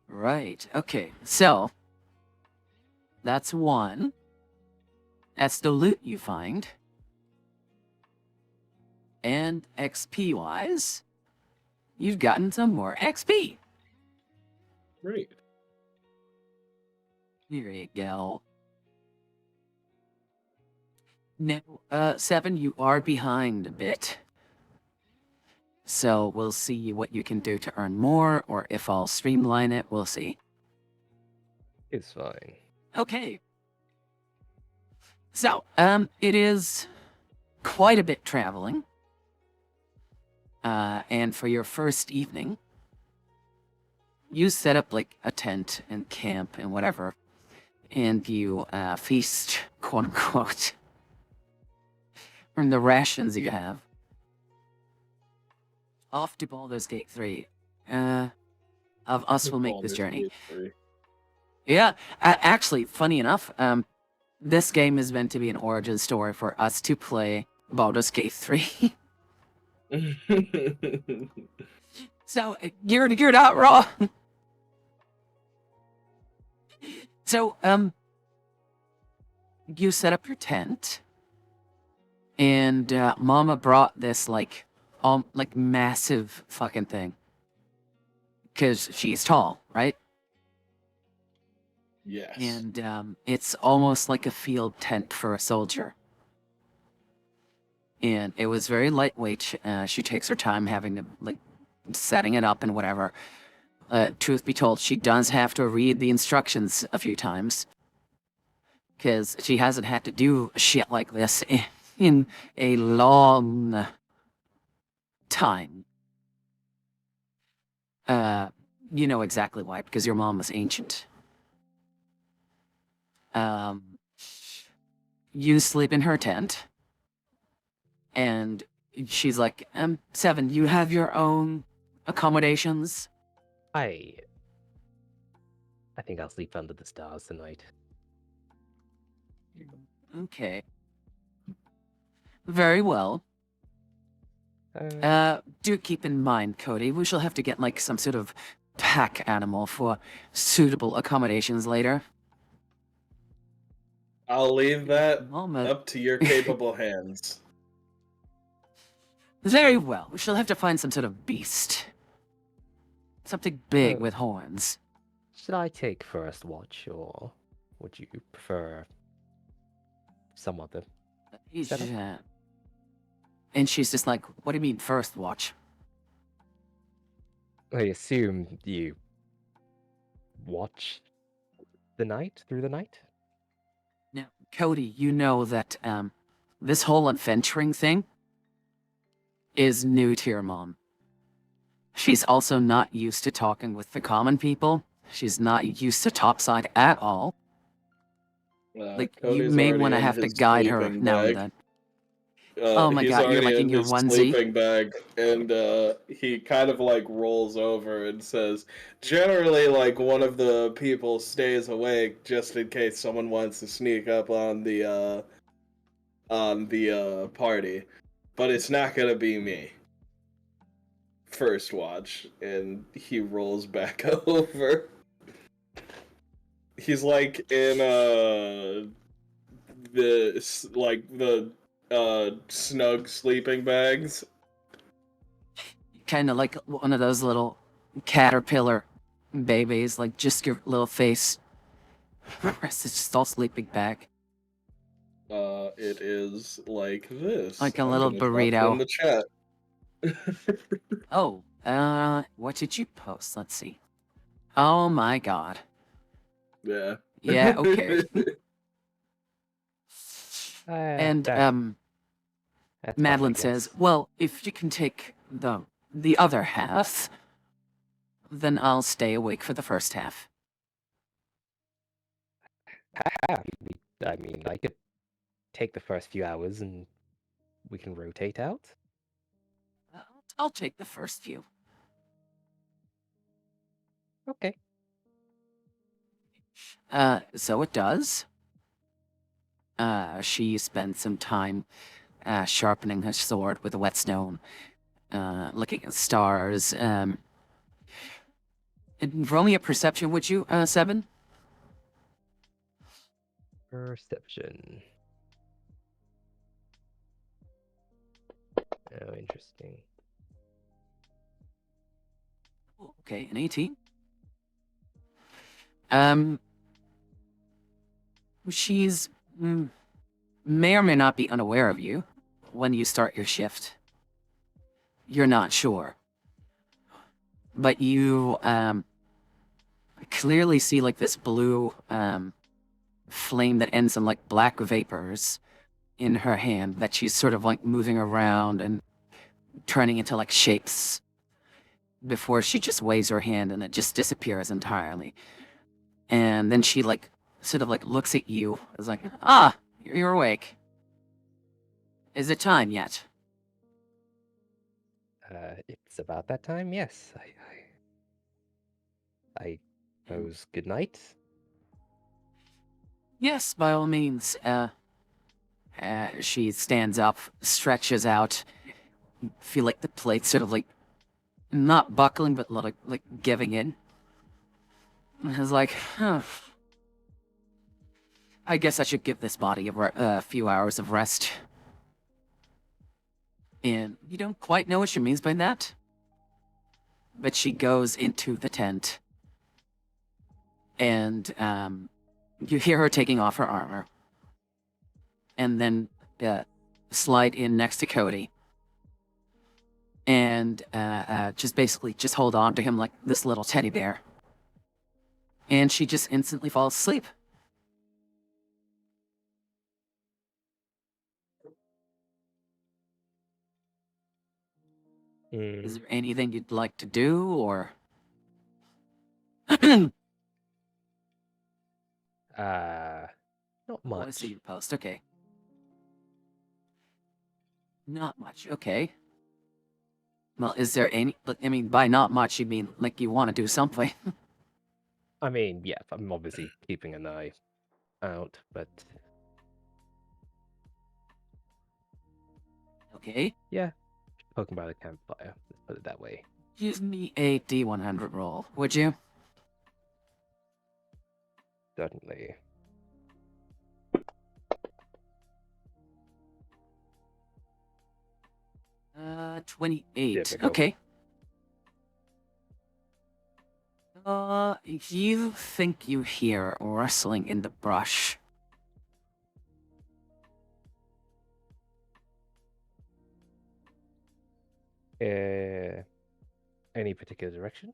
Right, okay, so that's one. That's the loot you find. And XP-wise, you've gotten some more XP. Great. Here you go. Now, 7, you are behind a bit. So we'll see what you can do to earn more, or if I'll streamline it, we'll see. It's fine. Okay. So, it is quite a bit traveling. And for your first evening, you set up like a tent and camp and whatever, and you feast, quote unquote, from the rations you have. Off to Baldur's Gate 3. Of us will make this journey. Yeah, actually, funny enough, this game is meant to be an origin story for us to play Baldur's Gate 3. So, you're not wrong. So, you set up your tent, and Mama brought this like massive fucking thing, because she's tall, right? Yes. And it's almost like a field tent for a soldier. And it was very lightweight. She takes her time having to like setting it up and whatever. Truth be told, she does have to read the instructions a few times, because she hasn't had to do shit like this in a long time. You know exactly why, because your mom was ancient. You sleep in her tent, and she's like, 7, you have your own accommodations? I think I'll sleep under the stars tonight. Okay. Very well. Do keep in mind, Cody, we shall have to get like some sort of pack animal for suitable accommodations later. I'll leave that Mama. up to your capable hands. Very well. We shall have to find some sort of beast. Something big with horns. Should I take first watch, or would you prefer some other? Yeah. And she's just like, what do you mean first watch? I assume you watch through the night? Now, Cody, you know that this whole adventuring thing is new to your mom. She's also not used to talking with the common people. She's not used to topside at all. Like, you Cody's may already want to in have to his guide her sleeping now and bag. then. Oh my He's god, you're already like in your his onesie? sleeping bag, and he kind of like rolls over and says, "Generally, like one of the people stays awake just in case someone wants to sneak up on the party, but it's not gonna be me." First watch, and he rolls back over. He's like in the snug sleeping bags. kind of like one of those little caterpillar babies, like just your little face. The rest is just all sleeping back. It is like this. Like a I'm little gonna drop it in burrito. the chat. Oh, what did you post? Let's see. Oh my god. Yeah. Yeah, okay. And, That's fine, I Madeline says, guess. well, if you can take the other half, then I'll stay awake for the first half. I mean, I could take the first few hours and we can rotate out. I'll take the first few. Okay. So it does. She spends some time sharpening her sword with a whetstone, looking at stars. And roll me a perception, would you, Seven? Perception. Oh, interesting. Okay, an 18. She's may or may not be unaware of you when you start your shift. You're not sure. But you clearly see like this blue flame that ends in like black vapors in her hand that she's sort of like moving around and turning into like shapes before she just waves her hand and it just disappears entirely. And then she like sort of like looks at you as like, ah, you're awake. Is it time yet? It's about that time. Yes. I suppose good night. Yes, by all means. She stands up, stretches out. Feel like the plate's sort of like not buckling, but like giving in. And is like, huh. I guess I should give this body a few hours of rest. And you don't quite know what she means by that. But she goes into the tent. And you hear her taking off her armor. And then slide in next to Cody. And just basically just hold on to him like this little teddy bear. And she just instantly falls asleep. Is there anything you'd like to do, or? Not Oh, I much. see your post. Okay. Not much. Okay. Well, is there any? I mean, by not much, you mean like you want to do something? I mean, yeah, I'm obviously keeping an eye out, but Okay. yeah, poking by the campfire. Let's put it that way. Give me a D100 roll, would you? Certainly. 28. Difficult. Okay. You think you hear rustling in the brush. Any particular direction?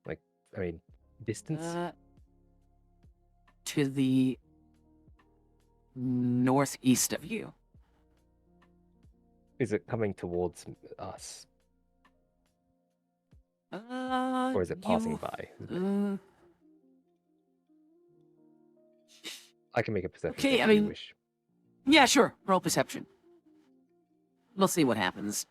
Like, I mean, distance? To the northeast of you. Is it coming towards us? Or is it passing by? I can make a perception Okay, check I if you mean- wish. Yeah, sure. Roll perception. We'll see what happens.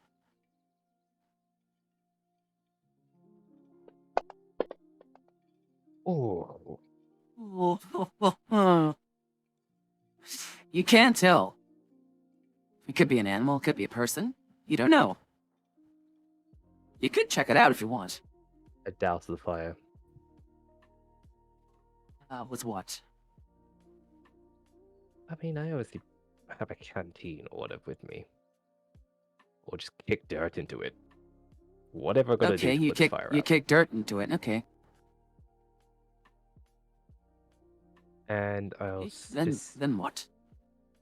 Oh, You can't tell. It could be an animal, it could be a person. You don't know. You could check it out if you want. a douse of the fire. With what? I mean, I obviously have a canteen or whatever with me. Or just kick dirt into it. whatever I gotta Okay, do to you put this kick fire you out. kick dirt into it. Okay. And I'll just Then what?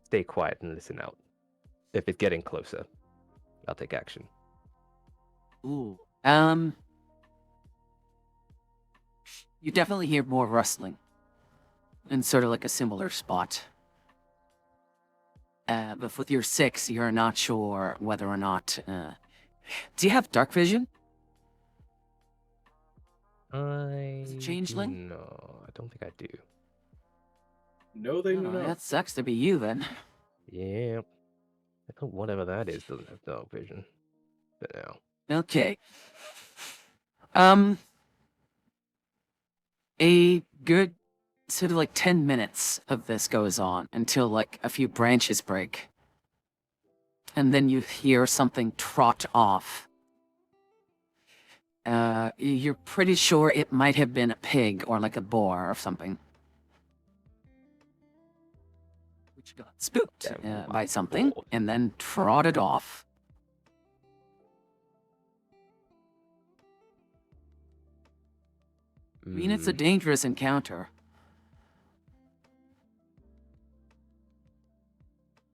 stay quiet and listen out. If it's getting closer, I'll take action. Ooh. You definitely hear more rustling. In sort of like a similar spot. But with your 6, you're not sure whether or not. Do you have dark vision? I Is it changeling? No, I don't think I do. No, they do Oh, not. that sucks to be you then. Yeah, I thought whatever that is doesn't have dark vision. But now, Okay. Um, a good sort of like 10 minutes of this goes on until like a few branches break. And then you hear something trot off. You're pretty sure it might have been a pig or like a boar or something. Which got spooked Yeah, by something boar. and then trotted off. I mean, it's a dangerous encounter.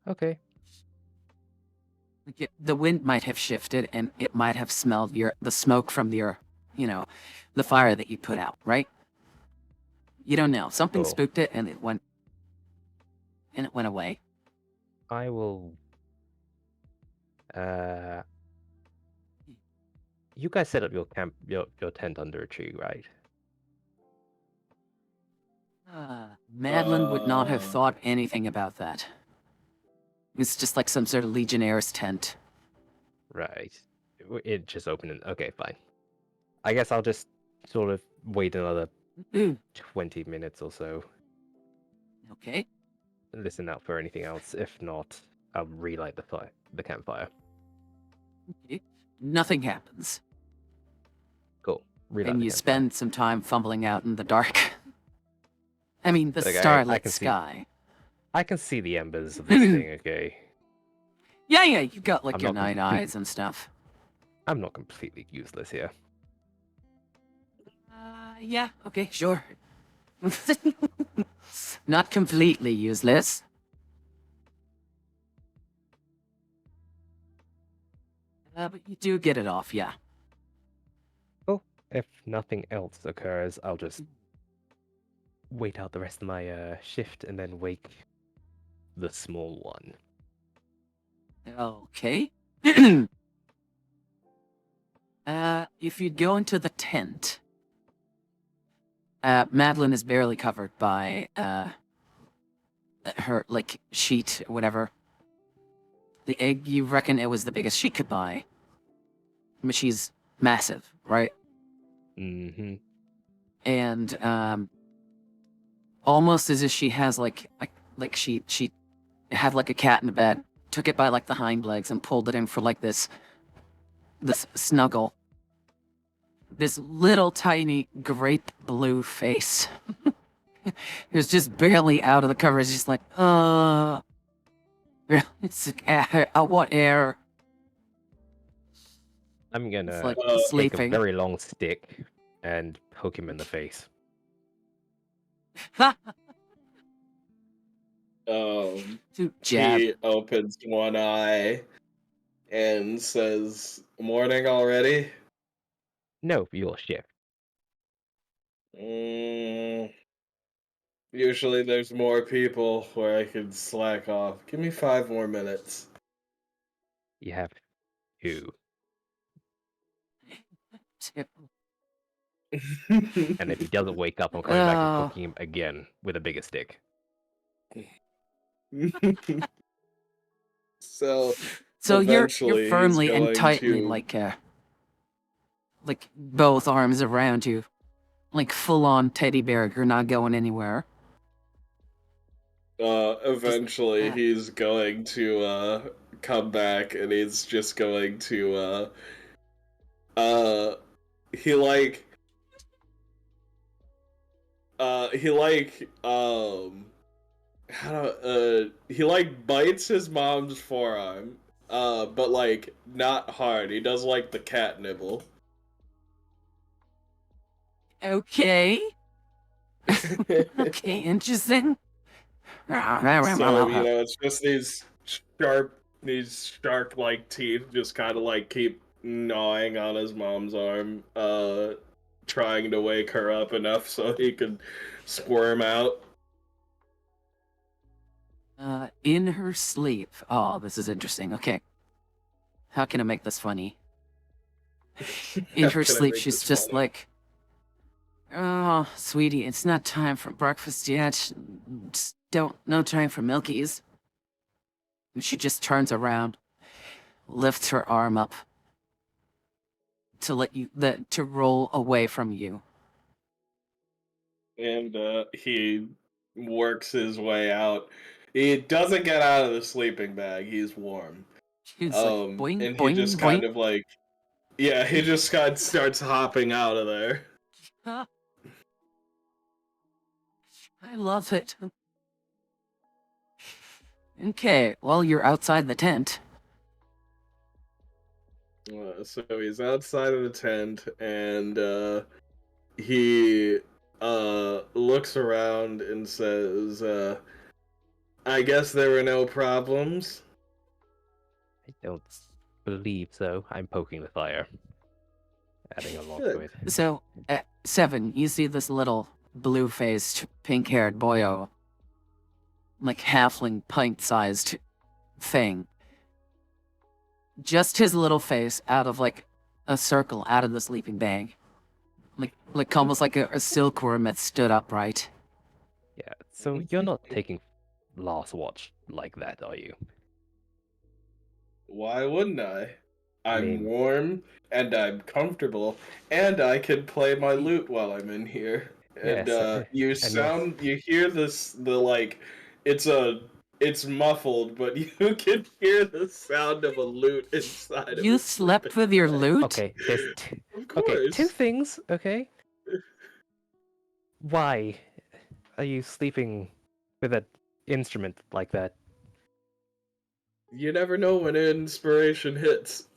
Okay. Like the wind might have shifted and it might have smelled the smoke from your, the fire that you put out, right? You don't know. Something Cool. spooked it and it went away. I will. You guys set up your camp, your tent under a tree, right? Madeline would not have thought anything about that. It's just like some sort of Legionnaire's tent. Right. It just opened. Okay, fine. I guess I'll just sort of wait another 20 minutes or so. Okay. Listen out for anything else. If not, I'll relight the campfire. Okay. Nothing happens. Cool. Relight And the you campfire. spend some time fumbling out in the dark. I mean, the Okay, I starlit can see- sky. I can see the embers of this thing. Okay. Yeah, you got like I'm your not night complete- eyes and stuff. I'm not completely useless here. Yeah, okay, sure. Not completely useless. But you do get it off, yeah. Oh, if nothing else occurs, I'll just wait out the rest of my shift and then wake the small one. Okay. If you go into the tent, Madeline is barely covered by her like sheet or whatever. The egg, you reckon it was the biggest she could buy. But she's massive, right? Mm-hmm. And almost as if she has like she had like a cat in the bed, took it by like the hind legs and pulled it in for like this snuggle. This little tiny grape blue face. It was just barely out of the cover. It's just like, it's what air? I'm gonna It's like take a sleeping. very long stick and poke him in the face. To jab. He opens one eye and says, "Morning already?" No, your shift. Usually there's more people where I can slack off. Give me 5 more minutes. You have two. And if he doesn't wake up, I'm coming back and poking him again with a bigger stick. So you're eventually he's firmly and going tightly to- like both arms around you, like full on teddy bear. You're not going anywhere. Eventually he's going to come back and he's just going to he like how do he like bites his mom's forearm but like not hard. He does like the cat nibble. Okay. Okay, interesting. So, it's just these shark-like teeth just kind of like keep gnawing on his mom's arm, trying to wake her up enough so he could squirm out. In her sleep. Oh, this is interesting. Okay. How can I make this funny? In How her can I sleep, make she's this just funny? like, "Oh, sweetie, it's not time for breakfast yet. Just no time for milkies." And she just turns around, lifts her arm up to to roll away from you. And he works his way out. He doesn't get out of the sleeping bag. He's warm. She's like, boing, And he boing, just kind boing. of like, yeah, he just kind of starts hopping out of there. Ah, I love it. Okay, well, you're outside the tent. So he's outside of the tent, and he looks around and says, "I guess there were no problems." I don't believe so. I'm poking the fire, adding a log to Good. it. So, at 7, you see this little blue-faced, pink-haired boyo. Like halfling pint-sized thing. Just his little face out of like a circle out of the sleeping bag. Like almost like a silkworm that stood upright. Yeah. So you're not taking last watch like that, are you? Why wouldn't I? I I'm mean, warm and I'm comfortable, and I can play my lute while I'm in here. And yes, and you're you hear it's a, it's muffled, but you can hear the sound of a lute inside of You a slept sleeping with your bag. lute? okay. Of Okay, two course. things. Okay, why are you sleeping with an instrument like that? You never know when inspiration hits.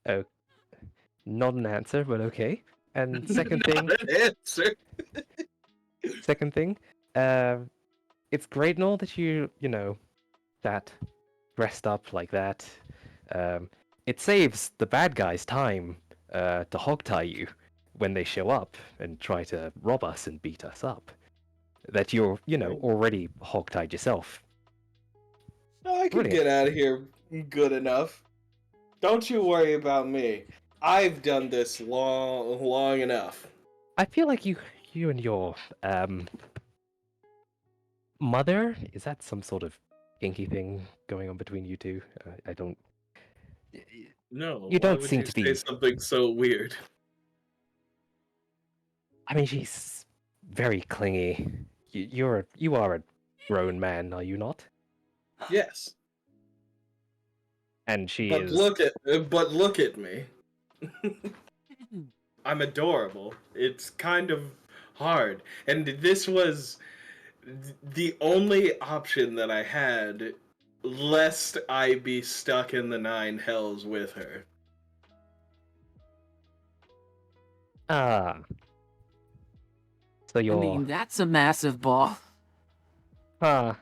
Oh, not an answer, but okay. And second thing, Not an answer. second thing, uh, it's great and all that that dressed up like that. It saves the bad guys time to hogtie you when they show up and try to rob us and beat us up. That you're, already hogtied yourself. I could Brilliant. get out of here good enough. Don't you worry about me. I've done this long enough. I feel like you and your mother, is that some sort of kinky thing going on between you two? I don't. No, You why don't would seem you to say be. something so weird? I mean, she's very clingy. You are a grown man, are you not? Yes, And she but is. look at me. I'm adorable. It's kind of hard, and this was the only option that I had, lest I be stuck in the nine hells with her. Ah. So I you're. mean, that's a massive ball. Ah.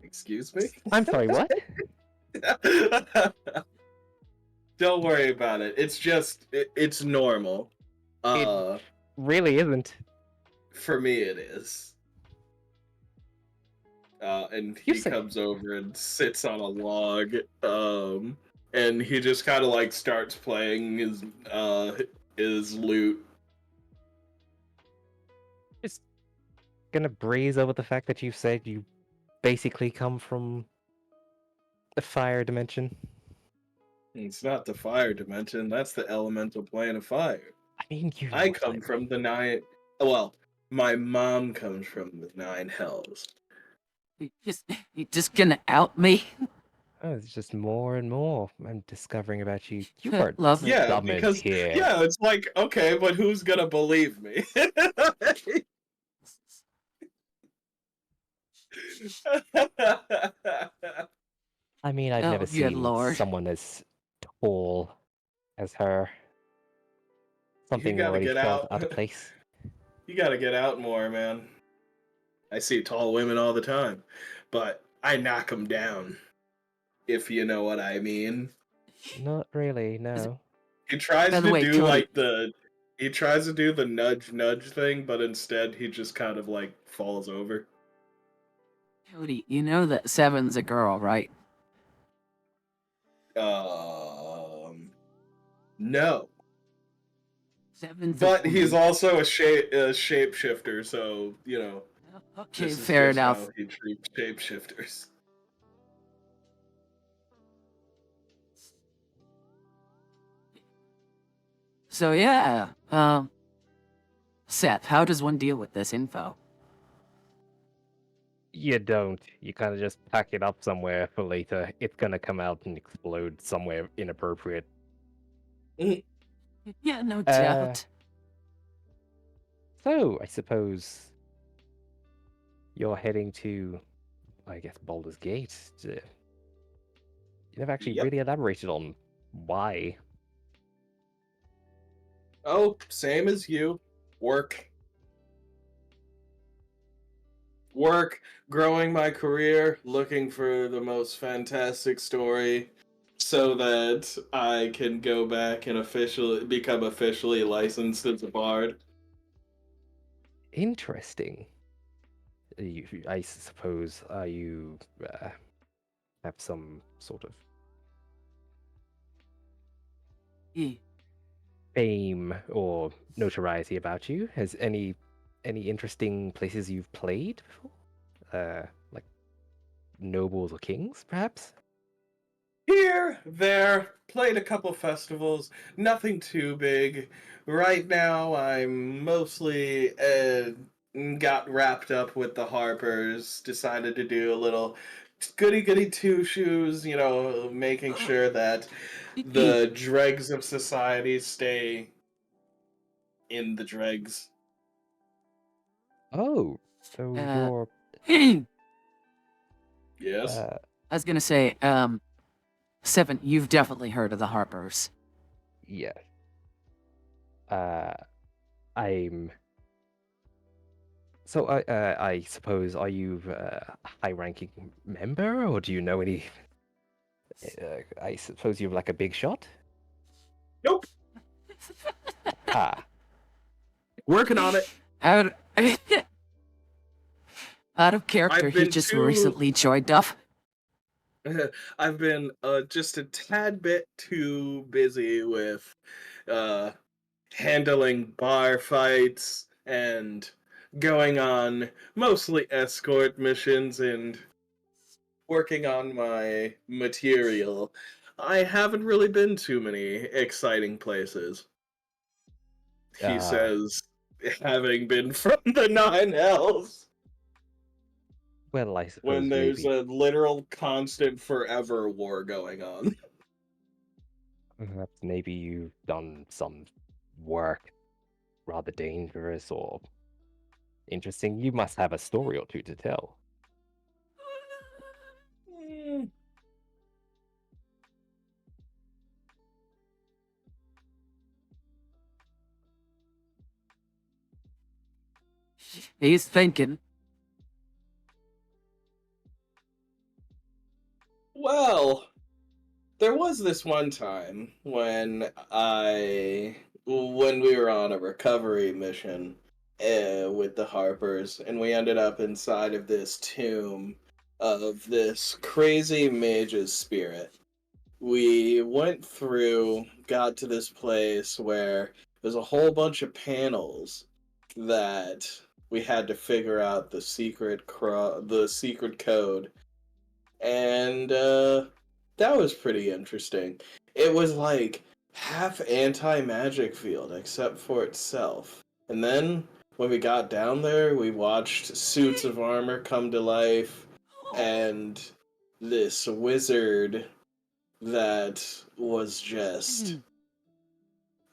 Excuse me? I'm sorry, what? Don't worry about it. It's normal. It Uh, really isn't. for me it is. And You he say. comes over and sits on a log. And he just kind of like starts playing his lute. Just gonna breeze over the fact that you said you basically come from the fire dimension. It's not the fire dimension. That's the elemental plane of fire. I mean, you know I what I come from mean. the nine. Well, my mom comes from the nine hells. You just gonna out me? Oh, it's just more and more I'm discovering about you. You are Love it. Yeah, summoned because here. it's like, okay, but who's gonna believe me? I mean, I've Oh, never good seen lord. someone as tall as her. You Something gotta already get felt out. out of place. You gotta get out more, man. I see tall women all the time, but I knock them down, if you know what I mean. Not really, no. He tries By the to way, do Cody, like he tries to do the nudge nudge thing, but instead he just kind of like falls over. Cody, you know that Seven's a girl, right? No, Seven's a but he's woman. also a shapeshifter, so you know Okay, this is fair just enough. how he treats shapeshifters. So yeah, Seth, how does one deal with this info? You don't. You kind of just pack it up somewhere for later. It's gonna come out and explode somewhere inappropriate. Yeah, no Uh, doubt. so I suppose you're heading to, I guess, Baldur's Gate. You never actually Yep. really elaborated on why. Oh, same as you. Work. Work, growing my career, looking for the most fantastic story so that I can go back and officially become officially licensed as a bard. Interesting. I suppose you have some sort of Eh, fame or notoriety about you. Has any interesting places you've played before? Like nobles or kings, perhaps? Here, there, played a couple festivals, nothing too big. Right now, I'm mostly got wrapped up with the Harpers, decided to do a little goody goody two shoes, you know, making sure that eh, the dregs of society stay in the dregs. Oh, so uh, you're I Yes. uh was gonna say, Seven, you've definitely heard of the Harpers. yeah. Uh I'm so I suppose are you a high-ranking member or do you know any I suppose you're like a big shot? Nope. Ah, Working on it. Out, out of character, I've he been just too. recently joined up. I've been just a tad bit too busy with uh, handling bar fights and going on mostly escort missions and working on my material. I haven't really been too many exciting places, he uh says, having been from the Nine Hells, well, I when suppose there's maybe a literal constant forever war going on. perhaps maybe you've done some work rather dangerous or interesting. You must have a story or two to tell. He's thinking. Well, there was this one time when we were on a recovery mission with the Harpers, and we ended up inside of this tomb of this crazy mage's spirit. We went through, got to this place where there's a whole bunch of panels that we had to figure out the secret code, and that was pretty interesting. It was like half anti-magic field except for itself. And then when we got down there, we watched suits of armor come to life and this wizard that was just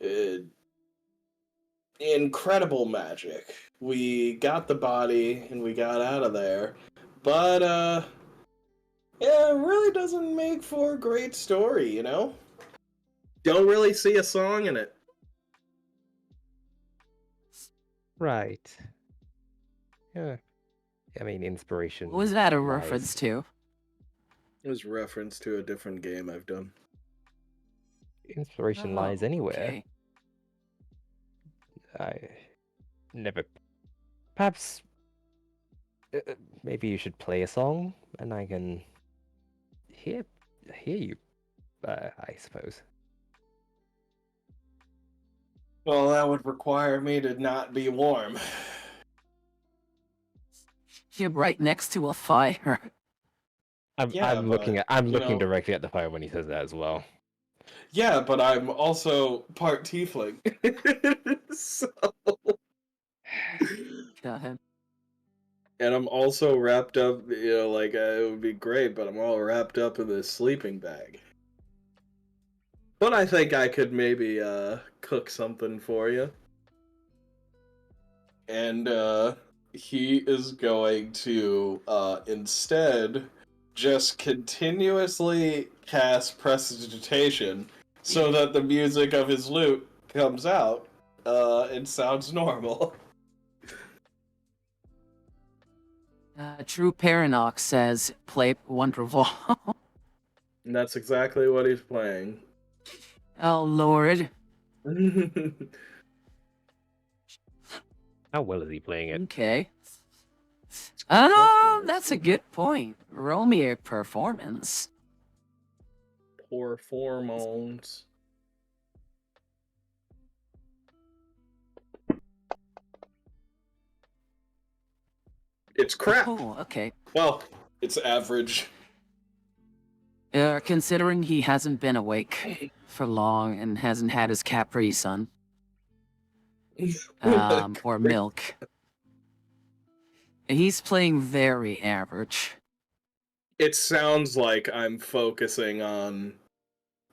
uh, incredible magic. We got the body and we got out of there, But yeah, it really doesn't make for a great story, you know? Don't really see a song in it. Right. Yeah. I mean, inspiration. What was that a lies. reference to? It was reference to a different game I've done. Inspiration lies Oh, anywhere. okay. I never. Perhaps. Maybe you should play a song, and I can hear you. I suppose. Well, that would require me to not be warm. You're right next to a fire. I'm looking know- directly at the fire when he says that as well. Yeah, but I'm also part tiefling. So... Go ahead. And I'm also wrapped up, like, it would be great, but I'm all wrapped up in this sleeping bag. But I think I could maybe, cook something for you. And, he is going to, instead, just continuously cast prestidigitation so that the music of his lute comes out, and sounds normal. True Paranox says, play Wonderful. And that's exactly what he's playing. Oh, Lord. How well is he playing it? Okay. Oh, that's a good point. Roll me a performance. Poor hormones. It's crap. Oh, okay. Well, it's average. Considering he hasn't been awake for long and hasn't had his Capri Sun, or milk, he's playing very average. It sounds like I'm focusing on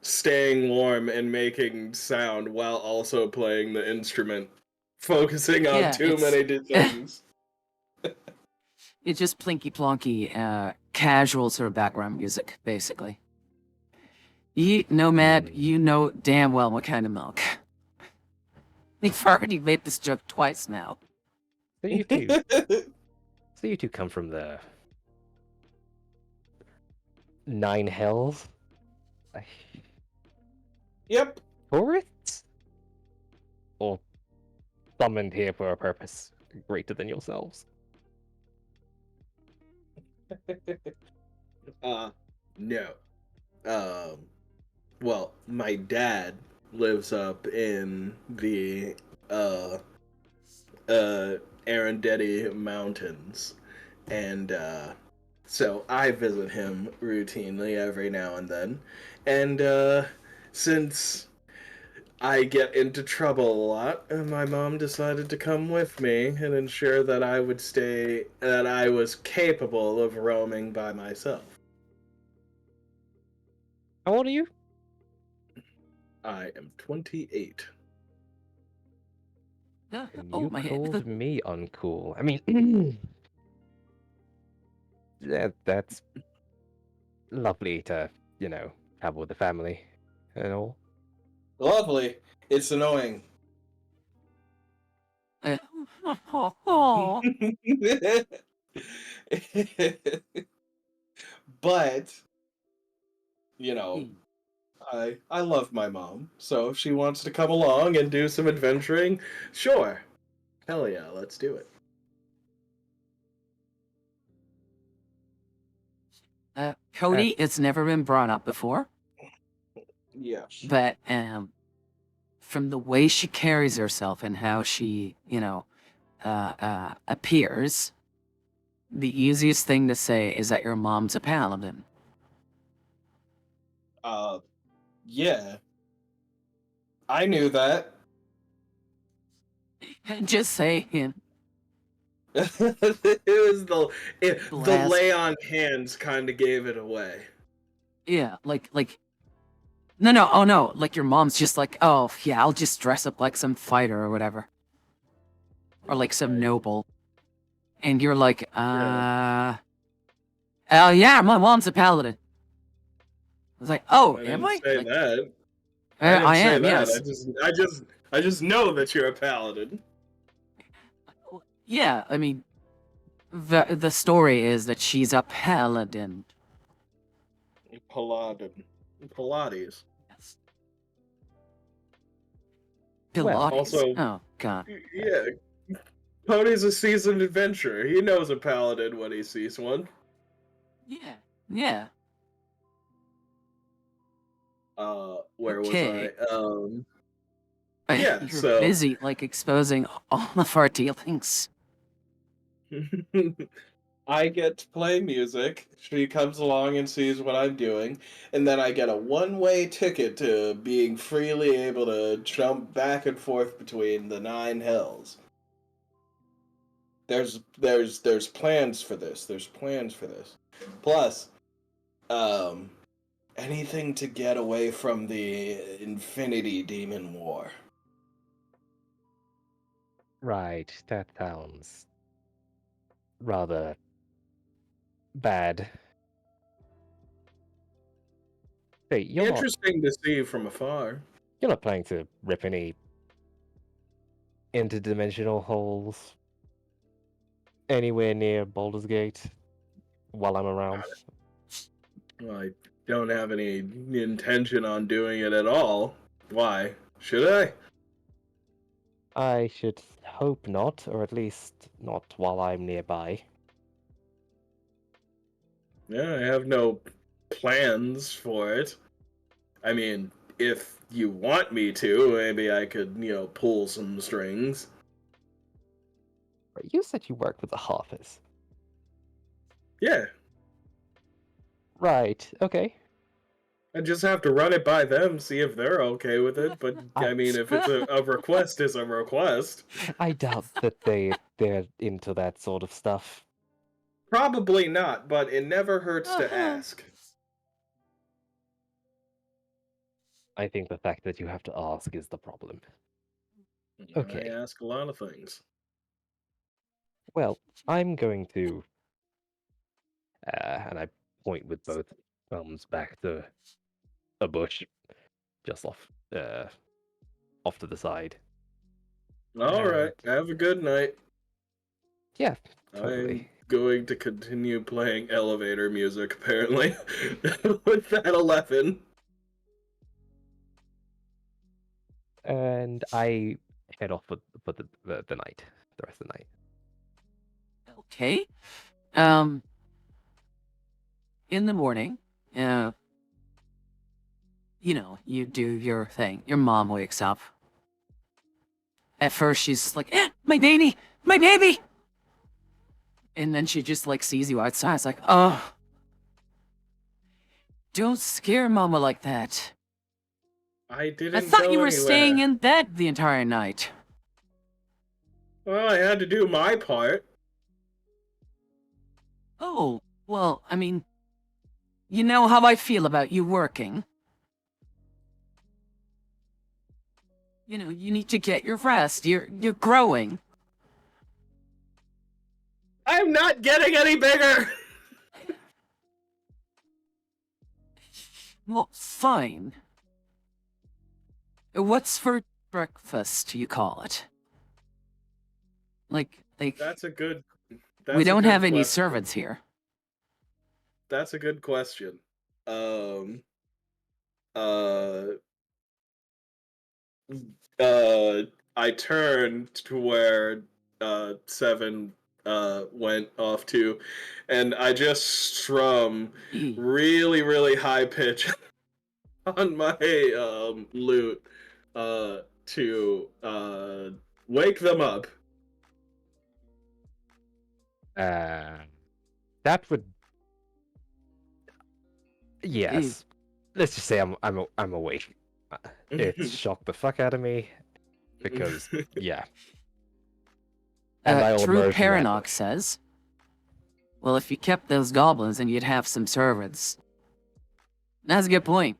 staying warm and making sound while also playing the instrument. Focusing on Yeah, too many things. It's just plinky plonky, casual sort of background music, basically. Nomad, you know damn well what kind of milk. You've already made this joke twice now. So you two come from the 9 hells? Yep. Tourists? Or summoned here for a purpose greater than yourselves? No. Well, my dad lives up in the, Arundeti Mountains. And, so I visit him routinely every now and then. And, since I get into trouble a lot, my mom decided to come with me and ensure that I was capable of roaming by myself. How old are you? I am 28. Yeah, And oh, you my called head. me uncool. I mean, that's lovely to, have with the family and all. Lovely. It's annoying. Oh, But, you know, I love my mom, so if she wants to come along and do some adventuring, sure. Hell yeah, let's do it. Cody, it's never been brought up before, Yeah. but from the way she carries herself and how she, appears, the easiest thing to say is that your mom's a paladin. Yeah. I knew that. Just saying. It was the Blast. lay on hands kind of gave it away. Yeah, no, oh no, like your mom's just like, oh yeah, I'll just dress up like some fighter or whatever. Or like some noble. And you're like, Yeah. Yeah, my mom's a paladin. I was like, oh, I am didn't I? say Like, that. I didn't I say am, that. yes. I just know that you're a paladin. Yeah, I mean, the story is that she's a paladin. Paladin. Pilates. Yes. Well, Pilates. Also, Oh god. yeah, Cody's a seasoned adventurer. He knows a paladin when he sees one. Yeah. Yeah. Where was I? Okay. Yeah, You're so busy, like, exposing all of our dealings. I get to play music. She comes along and sees what I'm doing, and then I get a one-way ticket to being freely able to jump back and forth between the nine hells. There's plans for this. There's plans for this. Plus, um, anything to get away from the Infinity Demon War. right. That sounds rather bad. Hey, Interesting to see from afar. you're not planning to rip any interdimensional holes anywhere near Baldur's Gate while I'm around. I don't have any intention on doing it at all. Why? Should I? I should hope not, or at least not while I'm nearby. Yeah, I have no plans for it. I mean, if you want me to, maybe I could, pull some strings. You said you worked with the Harpers. Yeah, Right, okay. I just have to run it by them, see if they're okay with it. But I mean, if it's a request, is a request. I doubt that they're into that sort of stuff. Probably not, but it never hurts to ask. I think the fact that you have to ask is the problem. Okay. I ask a lot of things. Well, I'm going to, and I point with both thumbs back to a bush just off to the side. All right, have a good night. Yeah, I'm totally. going to continue playing elevator music, apparently, with that 11. And I head off for the night, the rest of the night. Okay. In the morning, you do your thing. Your mom wakes up. At first, she's like, my baby! My baby! And then she just, like, sees you outside. It's like, oh. Don't scare mama like that. I didn't I thought go you were anywhere. staying in bed the entire night. Well, I had to do my part. Oh, well, I mean, you know how I feel about you working. You know, you need to get your rest. You're growing. I'm not getting any bigger! Well, fine. What's for breakfast, you call it? Like, That's a good... we don't have any question. servants here. That's a good question. Uh, I turned to where Seven went off to, and I just strum really, really high pitch on my lute to wake them up. That would, yes. Let's just say I'm awake. It's shocked the fuck out of me because yeah. And I will True emerge from that. Paranox says, well, if you kept those goblins, then you'd have some servants. That's a good point.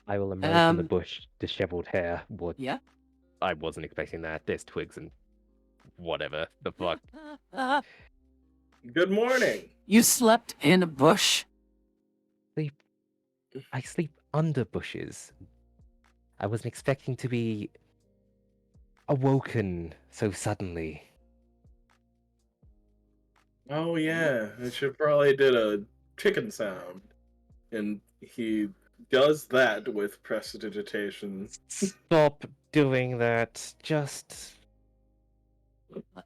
I will emerge from the bush, disheveled hair. What? Yeah? I wasn't expecting that. There's twigs and whatever the fuck. Good morning. You slept in a bush? I sleep under bushes. I wasn't expecting to be awoken so suddenly. Oh yeah, I should probably did a chicken sound, and he does that with prestidigitation. Stop doing that. Just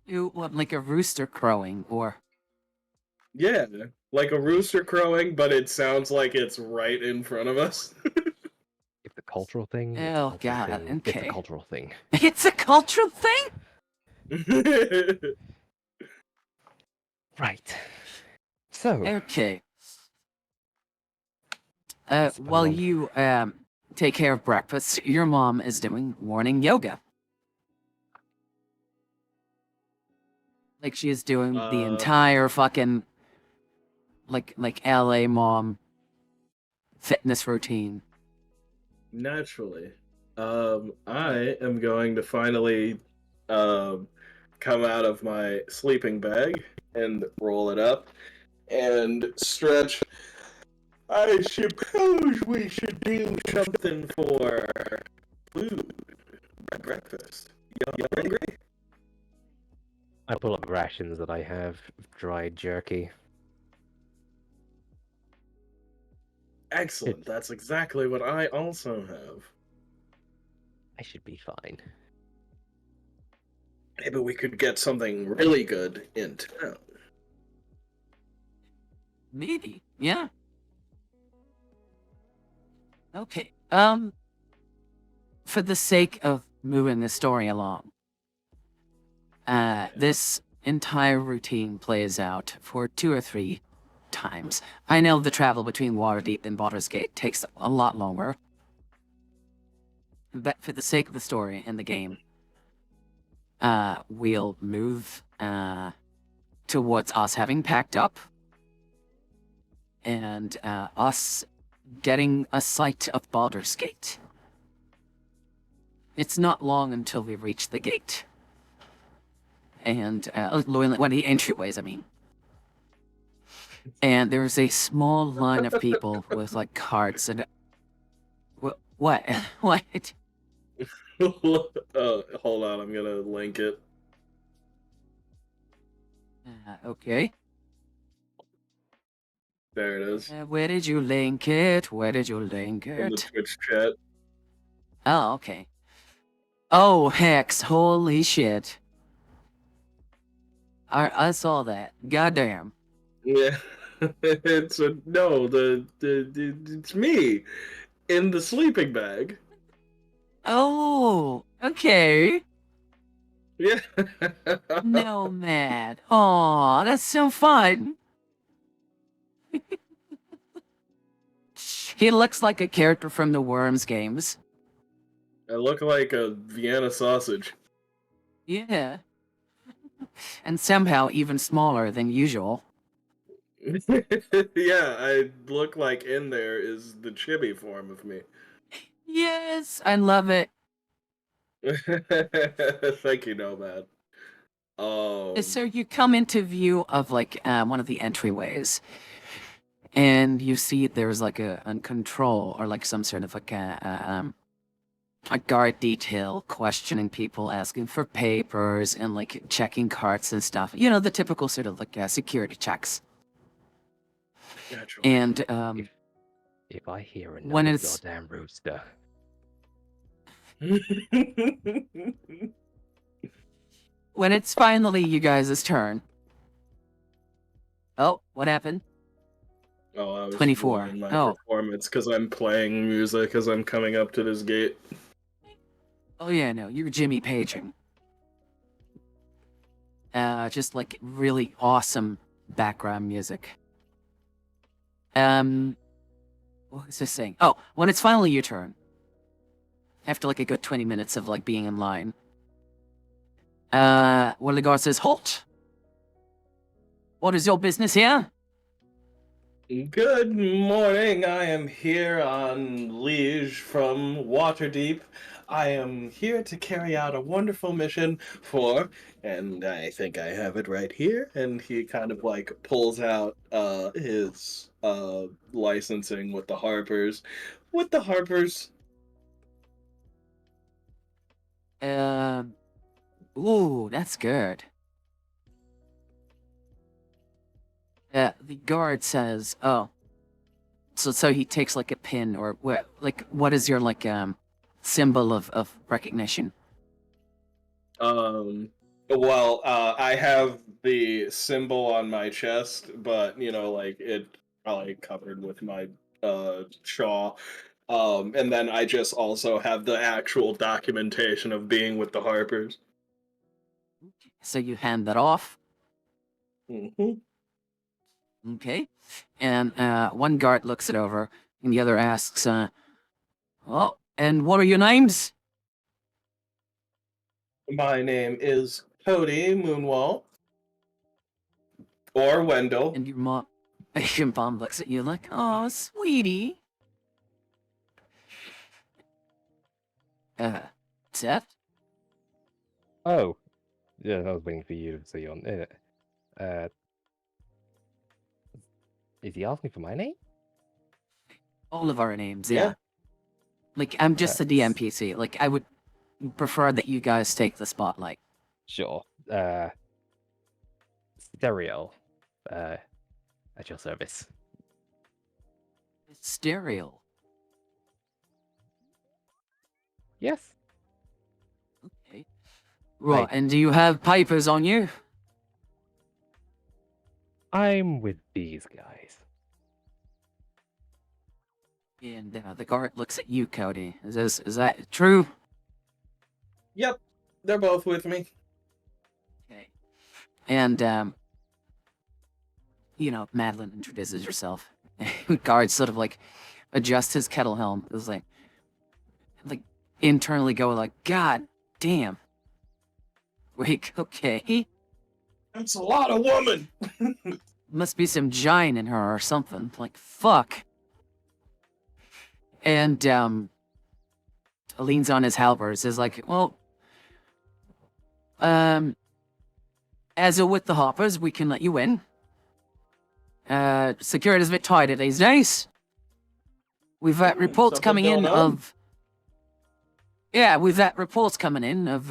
You what, like a rooster crowing, or Yeah, like a rooster crowing, but it sounds like it's right in front of us. it's a cultural thing. It's a oh cultural god, thing. It's a okay. cultural thing. It's a cultural thing? Right. So, Okay. what's going While on? you take care of breakfast, your mom is doing morning yoga. Like she is doing the uh, entire fucking like LA mom fitness routine. naturally. I am going to finally um come out of my sleeping bag and roll it up and stretch. I suppose we should do something for food, breakfast. Y'all hungry? I pull up rations that I have of dried jerky. Excellent. That's exactly what I also have. I should be fine. Maybe we could get something really good in town. Maybe, yeah. Okay. For the sake of moving the story along, this entire routine plays out for 2 or 3 times. I know the travel between Waterdeep and Baldur's Gate takes a lot longer, but for the sake of the story and the game, we'll move towards us having packed up and us getting a sight of Baldur's Gate. It's not long until we reach the gate. And, one of the entryways, I mean. And there's a small line of people with, like, carts and... What? What? Hold on, I'm gonna link it. Okay. There it is. Where did you link it? Where did you link In the it? Twitch chat. Oh, okay. Oh, Hex, holy shit. I saw that. Goddamn. Yeah. It's a no, it's me in the sleeping bag. Oh, okay. Yeah. No, Matt. Aw, that's so fun. He looks like a character from the Worms games. I look like a Vienna sausage. Yeah. And somehow even smaller than usual. Yeah, I look like in there is the chibi form of me. Yes, I love it. Thank you, Nomad. So you come into view of like one of the entryways, and you see there's like a control or like some sort of like a guard detail questioning people, asking for papers and like checking carts and stuff. You know, the typical sort of like security checks. Naturally. And If I hear when another it's goddamn rooster, when it's finally you guys' turn. Oh, what happened? Oh, I was 24. ruining my Oh. performance because I'm playing music as I'm coming up to this gate. Oh yeah, no, you're Jimmy paging. Just like really awesome background music. What was this saying? Oh, when it's finally your turn, after like a good 20 minutes of like being in line, one of the guards says, "Halt! What is your business here?" Good morning. I am here on Liege from Waterdeep. I am here to carry out a wonderful mission for, and I think I have it right here. And he kind of like pulls out his licensing with the Harpers. With the Harpers. Um, ooh, that's good. The guard says, "Oh, so he takes like a pin or what is your symbol of recognition?" Um, well, I have the symbol on my chest, but like it probably covered with my shawl. And then I just also have the actual documentation of being with the Harpers. So you hand that off, Hmm. okay? And one guard looks it over, and the other asks, "Oh, and what are your names?" My name is Cody Moonwall or Wendell. And your mom, your mom looks at you like, "Oh, sweetie." Uh, Seth? Oh, yeah, I was waiting for you to say on it. Is he asking for my name? All of our names, Yeah. yeah. Like, I'm just a That's- DMPC. Like, I would prefer that you guys take the spotlight. Sure. Stereo. At your service. Stereo. Yes. Okay. Right, and do you have papers on you? I'm with these guys. And the guard looks at you, Cody. Is that true? Yep, they're both with me. Okay. And Madeline introduces herself. Guard sort of like adjusts his kettle helm. It was like internally go like, God damn. Wait, okay. That's a lot of woman. Must be some giant in her or something. Like, fuck. And leans on his halberd, is like, well, as a with the hoppers, we can let you in. Security's a bit tighter these days. We've had reports Something coming in going on? of... Yeah, we've had reports coming in of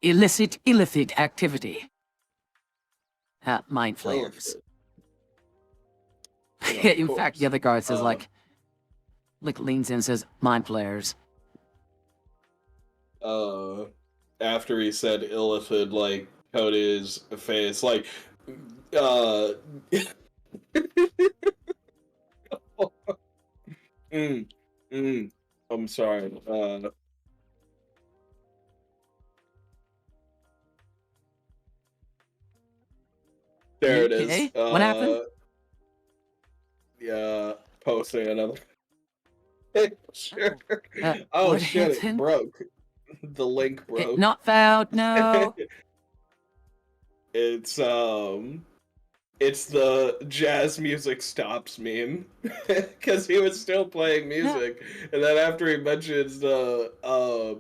illicit activity. Mind flayers. Yeah, of In fact, the course. other guard says leans in and says, mind flayers. After he said illithid, like Cody's face, like, uh, mm, I'm sorry. There it is. Okay, what happened? Yeah, posting another picture. Oh What shit, it happened? broke. The link broke. Not found, no. It's the jazz music stops meme because he was still playing music, and then after he mentions the uh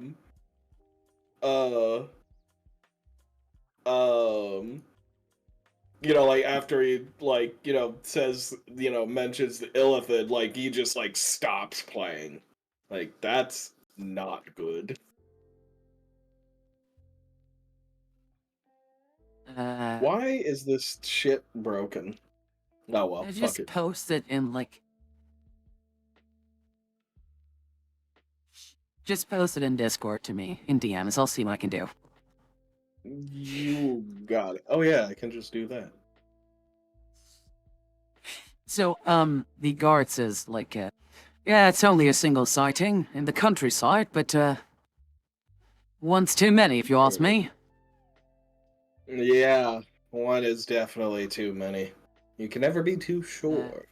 like after he says mentions the illithid, like he just like stops playing. Like that's not good. Why is this shit broken? Oh well, I fuck just it. posted in just post it in Discord to me in DMs. I'll see what I can do. You got it. Oh yeah, I can just do that. So, the guard says, yeah, it's only a single sighting in the countryside, but, one's too many, if you ask me. Yeah, one is definitely too many. You can never be too sure.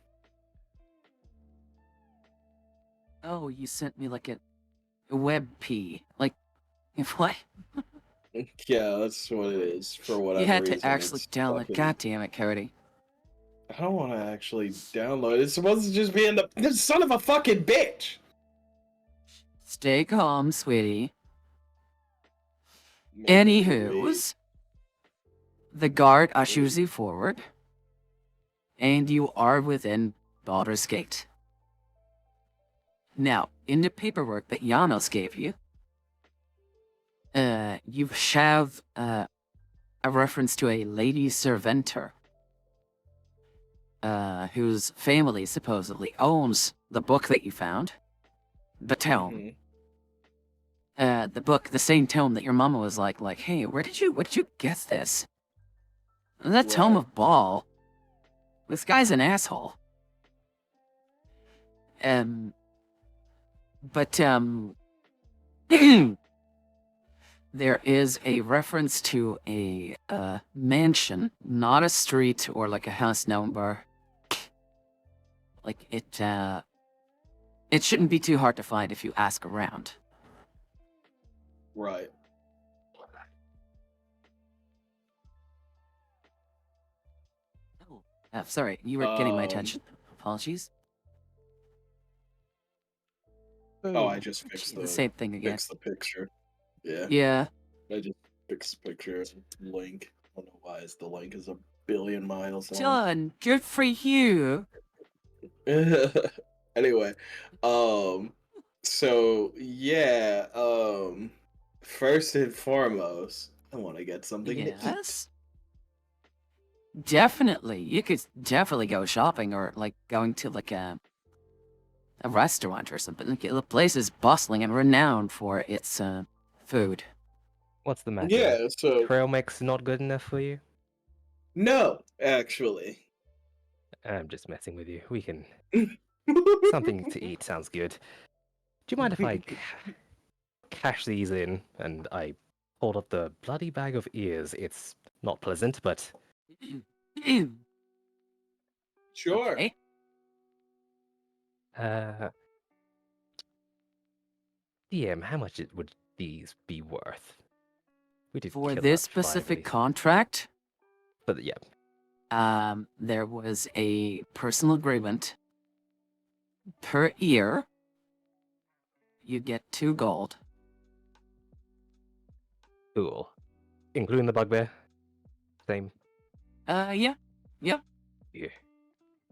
Oh, you sent me, a web P. What? Yeah, that's what it is, for whatever You had reason. to actually It's tell it. fucking- God damn it, Cody. I don't want to actually download it. It's supposed to just be in the. This son of a fucking bitch! Stay calm, sweetie. Wait. Anywho's, the guard ushers you forward, and you are within Baldur's Gate. Now, in the paperwork that Janos gave you, you have a reference to a lady serventer, whose family supposedly owns the book that you found, the tome. The book, the same tome that your mama was like, hey, where'd you get this? And that tome Right. of Ball. This guy's an asshole. But there is a reference to a mansion, not a street or like a house number. Like it shouldn't be too hard to find if you ask around. Right. Sorry, you were getting my attention. Apologies. Oh, I just fixed the same thing again. Fixed the picture. Yeah. Yeah. I just fixed the picture. Link. I don't know why the link is a billion miles long. Done. Good for you. Anyway, so yeah, first and foremost, I want to get something to eat. Yes. Definitely. You could definitely go shopping or like going to like a restaurant or something. Like, the place is bustling and renowned for its food. What's the matter? Yeah, so Trail mix not good enough for you? no, actually. I'm just messing with you. We can. Something to eat sounds good. Do you mind if I cash these in and I hold up the bloody bag of ears? It's not pleasant, but Sure. Okay. DM, how much would these be worth? We did For kill this about 5 of specific these, contract, but yeah, there was a personal agreement. Per ear, you get 2 gold. cool. Including the bugbear. Same. Yeah. Yeah.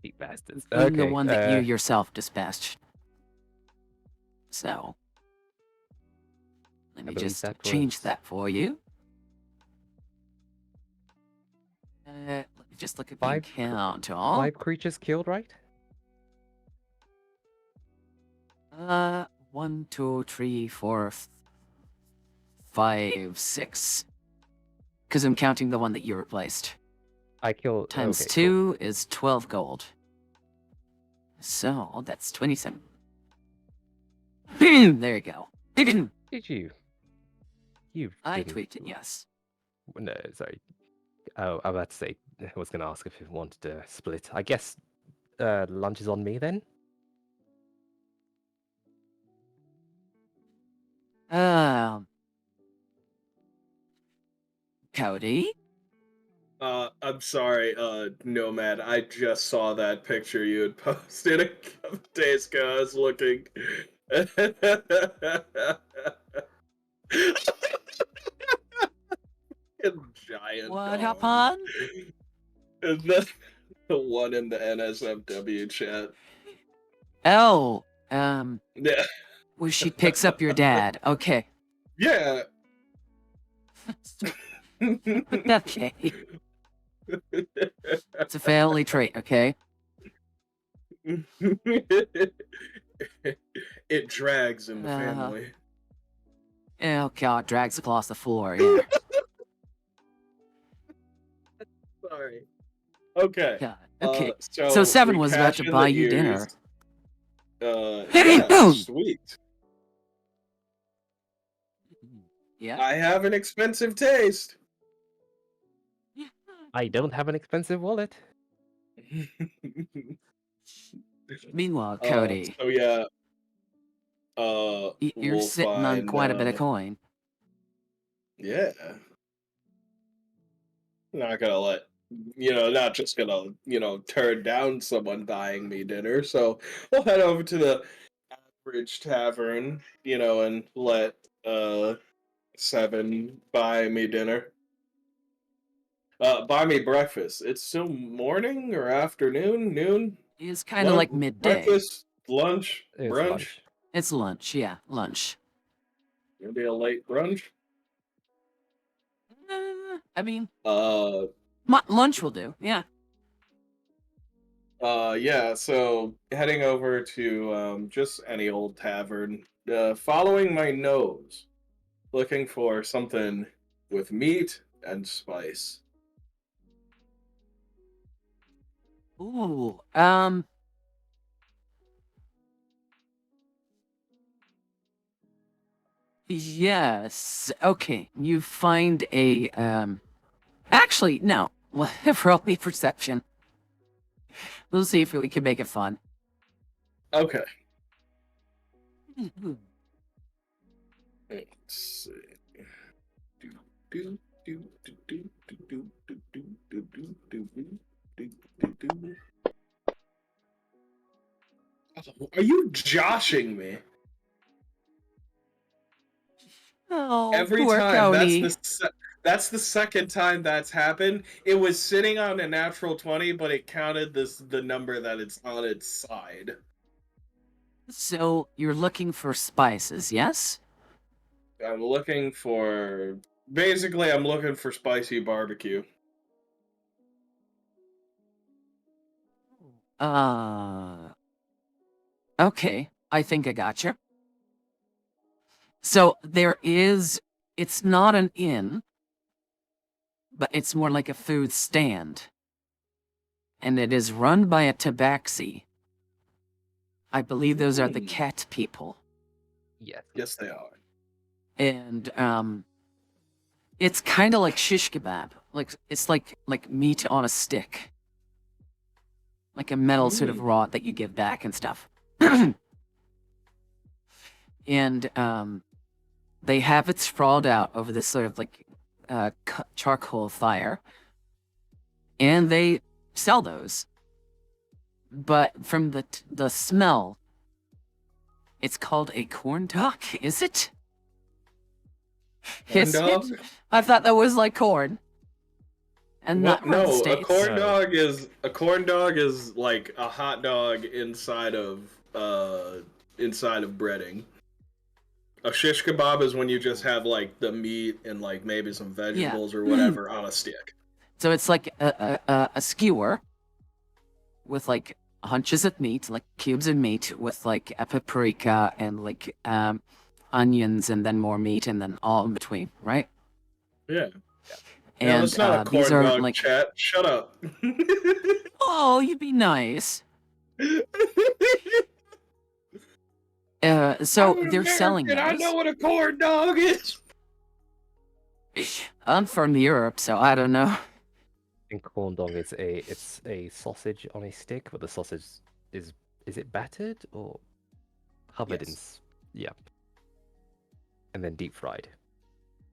Cheap bastards. Including Okay. the one that you yourself dispatched. So, let me believe just that change was- that for you. Let me just look at the 5 account, all. 5 creatures killed, right? 1, 2, 3, 4, 5, 6. Because I'm counting the one that you replaced. I killed. Times okay, 2 is 12 gold. So, that's 27. There you go. Cool. Did you? You. I didn't- tweaked it, yes. No, sorry. Oh, I was about to say. I was going to ask if you wanted to split. I guess lunch is on me then. Cody? I'm sorry, Nomad. I just saw that picture you had posted a couple days ago. I was looking. Giant What dog. happened? Is that the one in the NSFW chat? Oh, Yeah. well, she picks up your dad. Okay. Yeah. Okay. It's a family trait, okay? It drags in the Uh-huh. family. Oh, God, drags across the floor, yeah. Sorry. Okay. God. Okay. So So 7 we was about cash to in buy the you dinner. ears. Yeah, sweet. Yeah. I have an expensive taste. I don't have an expensive wallet. Meanwhile, Cody, So yeah. you're We'll sitting on find, quite a bit of coin. Yeah. Not gonna let not just gonna, turn down someone buying me dinner. So we'll head over to the average tavern, and let Seven buy me dinner. Buy me breakfast. It's still morning or afternoon, noon, It's kind of like midday. breakfast, lunch, It's brunch. lunch. It's lunch, yeah, lunch. Maybe a late brunch. I mean, Uh, lunch will do, yeah. yeah. So heading over to just any old tavern. Following my nose, looking for something with meat and spice. Ooh, yes. Okay, you find a, actually, no. Roll me perception. We'll see if we can make it fun. Okay. Let's see. Do, do, do, do, do, do, do, do, do, do, do, do, do, do. Are you joshing me? Oh, Every poor time. Cody. That's the second time that's happened. It was sitting on a natural 20, but it counted the number that it's on its side. So, you're looking for spices, yes? I'm looking for basically I'm looking for spicy barbecue. Okay, I think I gotcha. So, it's not an inn, but it's more like a food stand. And it is run by a tabaxi. I believe those are the cat people. Yes. Yes, they are. And it's kind of like shish kebab. Like it's like meat on a stick. Like a metal sort of rod that you give back and stuff. And they have it sprawled out over this sort of like charcoal fire. And they sell those. But from the smell, it's called a corn dog, is it? Corn Is dog? it? I thought that was like corn. And not No, a States. corn dog is like a hot dog inside of breading. A shish kebab is when you just have like the meat and like maybe some vegetables or whatever on a stick. So it's like a skewer with like hunches of meat, like cubes of meat with like a paprika and like onions and then more meat and then all in between, right? Yeah. Yeah, And that's not a these corn are dog like, chat. Shut up. oh, you'd be nice. So I'm they're selling American, I those. know what a corn dog is. I'm from Europe, so I don't know. In corn dog, it's a sausage on a stick, but the sausage is it battered or covered Yes. yeah, and then deep fried.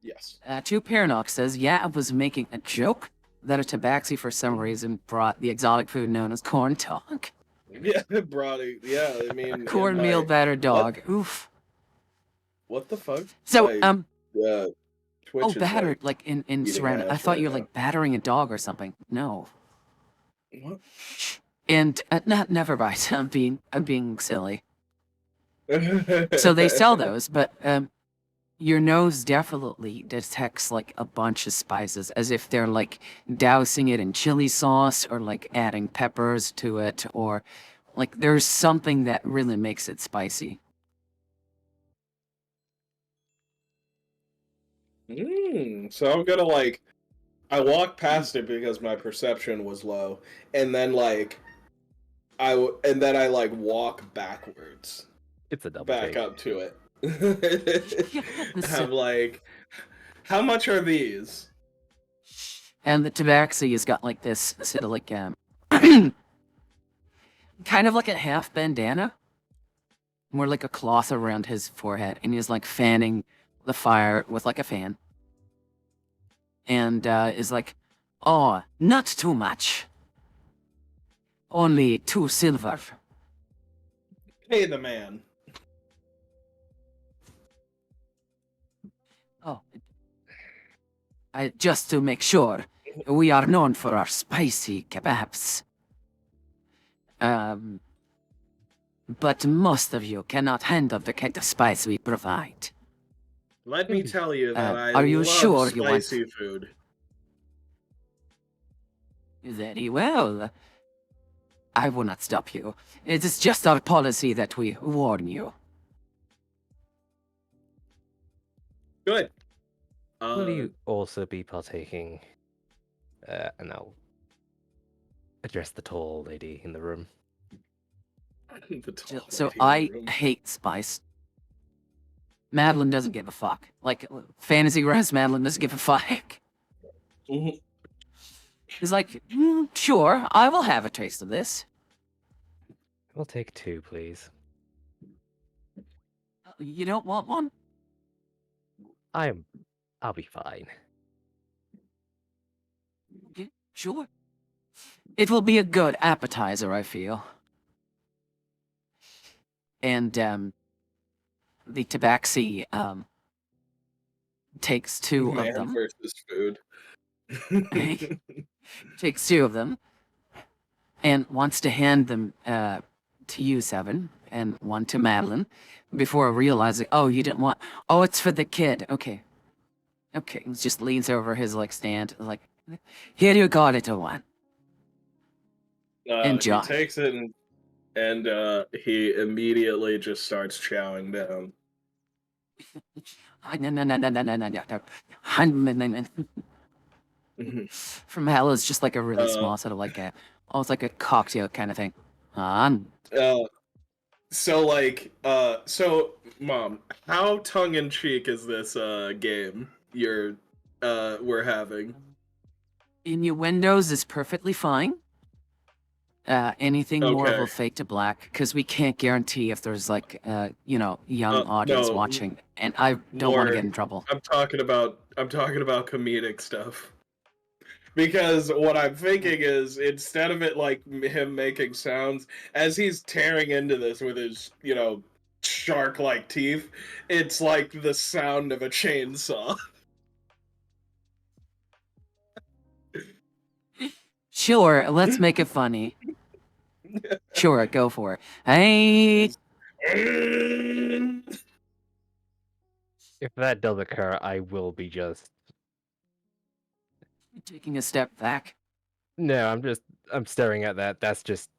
Yes. Two Paranox says, yeah, I was making a joke that a tabaxi for some reason brought the exotic food known as corn dog. Yeah, brought it. Yeah, I mean, Cornmeal battered dog. Oof. What the fuck? So, Twitch oh, is battered, like in eating surround. I ass thought right you were now. like battering a dog or something. No. What? And never mind. I'm being silly. So they sell those, but your nose definitely detects like a bunch of spices, as if they're like dousing it in chili sauce or like adding peppers to it, or like there's something that really makes it spicy. So I'm gonna like, I walk past it because my perception was low, and then like, I like walk backwards, It's a double back take. up to it. I'm like, how much are these? And the tabaxi has got like this sort of like kind of like a half bandana, more like a cloth around his forehead, and he's like fanning the fire with like a fan, and is like, Oh, not too much. Only 2 silver. Pay the man. Oh. Just to make sure, we are known for our spicy kebabs. But most of you cannot handle the kind of spice we provide. Let me tell you that I Are you love sure you want- spicy food. Very well. I will not stop you. It is just our policy that we warn you. Good. Will you also be partaking? And I'll address the tall lady in the room. the tall So lady in I the room. hate spice. Madeline doesn't give a fuck. Like, fantasy wise, Madeline doesn't give a fuck. Mhm. He's like, sure, I will have a taste of this. We'll take 2, please. You don't want one? I'll be fine. Yeah, sure. It will be a good appetizer, I feel. And, the tabaxi, takes 2 of Man them. versus food. Takes 2 of them. And wants to hand them, to you, Seven, and one to Madeline, before realizing, oh, you didn't want... Oh, it's for the kid. Okay. Okay, he just leans over his, like, stand, like, here you go, little one. Enjoy. He takes it and he immediately just starts chowing down. From hell is just like a really Uh, small sort of like a, almost like a cocktail kind of thing. So Mom, how tongue in cheek is this game we're having? Innuendos is perfectly fine. Anything more Okay. will fade to black because we can't guarantee if there's like young audience No, watching, and I don't want to get in trouble. I'm talking about comedic stuff. Because what I'm thinking is, instead of it like him making sounds as he's tearing into this with his, shark-like teeth, it's like the sound of a chainsaw. Sure, let's make it funny. Sure, go for it. Hey, If that does occur, I will be just... taking a step back. No, I'm staring at that. That's just...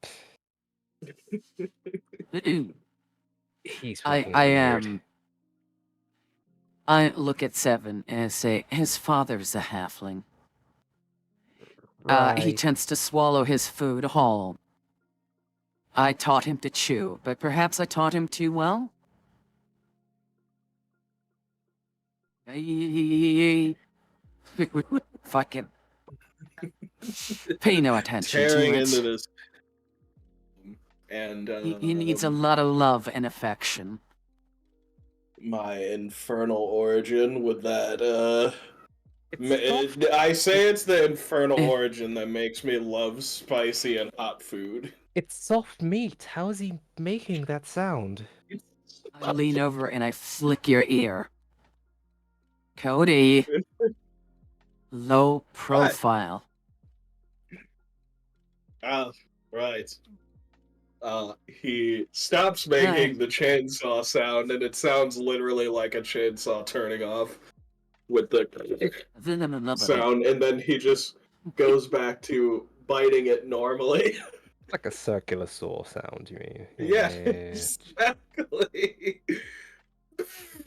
He's fucking I weird. I look at Seven and say, his father's a halfling. He Right. tends to swallow his food whole. I taught him to chew, but perhaps I taught him too well? Fucking pay no attention Tearing to into it. this, and He needs a lot of love and affection. my infernal origin with that. It's I say it's the infernal origin that makes me love spicy and hot food. It's soft meat. How is he making that sound? I lean over and I flick your ear. Cody. Low profile. Right. He stops making the chainsaw sound, and it sounds literally like a chainsaw turning off with the sound, and then he just goes back to biting it normally. Like a circular saw sound, you mean? Yeah, exactly.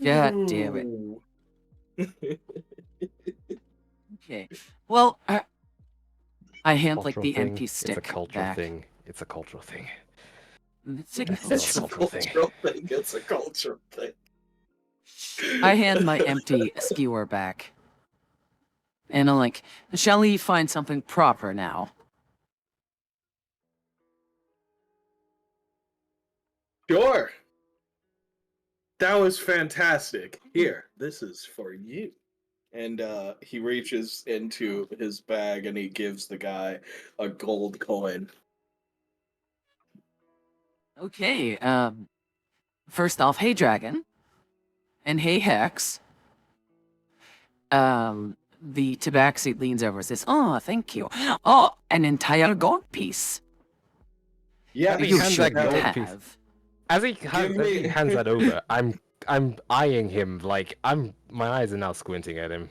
God damn it. Okay. Well, I hand like the empty stick It's a cultural back. thing. It's a cultural thing. It's a It's a cultural cultural thing. It's a cultural thing. I hand my empty skewer back. And I'm like, shall we find something proper now? Sure. That was fantastic. Here, this is for you. and he reaches into his bag and he gives the guy a gold coin. Okay, first off, hey Dragon, and hey Hex. The tabaxi leans over and says, "Oh, thank you. Oh, an entire gold piece. Yeah, He You hands should that gold piece. have." As he hands that over, I'm eyeing him like my eyes are now squinting at him.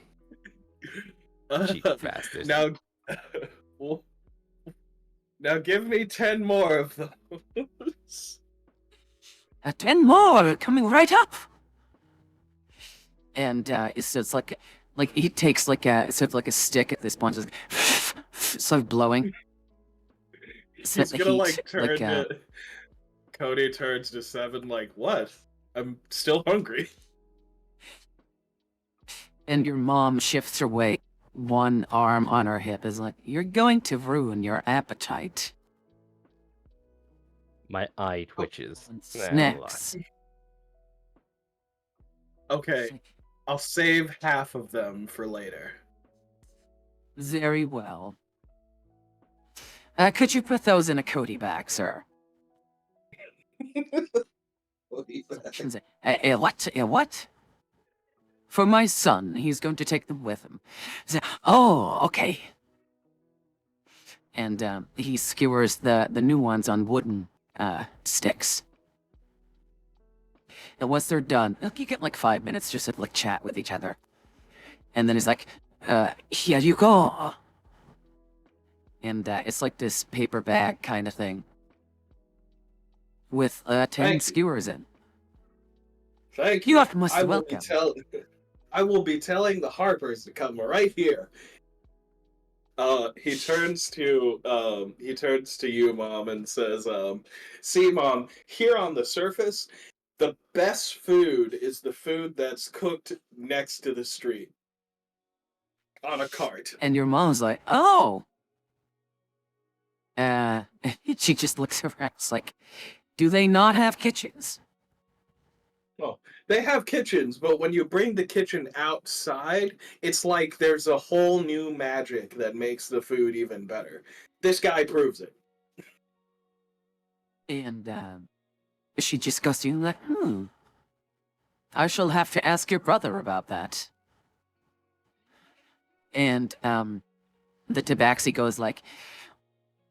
Cheap bastard. Now, now give me 10 more of those. 10 more coming right up. And it's like he takes like a sort of like a stick at this point, just sort of blowing. So He's the gonna heat, like turn like, to Cody turns to Seven like, what? I'm still hungry. and your mom shifts her weight, one arm on her hip, is like, "You're going to ruin your appetite." My eye twitches. And Nah, snacks. Okay, I'll save half of them for later. Very well. Could you put those in a Cody bag, sir? He's like, what? What? For my son. He's going to take them with him. He's like, oh, okay. And he skewers the new ones on wooden sticks. And once they're done, you get like 5 minutes just to like chat with each other. And then he's like, here you go. And it's like this paper bag kind of thing. With 10 Thank you. skewers in. Thank You you. are most welcome. I will be telling the Harpers to come right here. He turns to you, Mom, and says, "See, Mom, here on the surface, the best food is the food that's cooked next to the street on a cart." And your mom's like, oh. She just looks around. It's like, do they not have kitchens? Well, they have kitchens, but when you bring the kitchen outside, it's like there's a whole new magic that makes the food even better. This guy proves it. And she just goes to you like, I shall have to ask your brother about that. And the tabaxi goes like,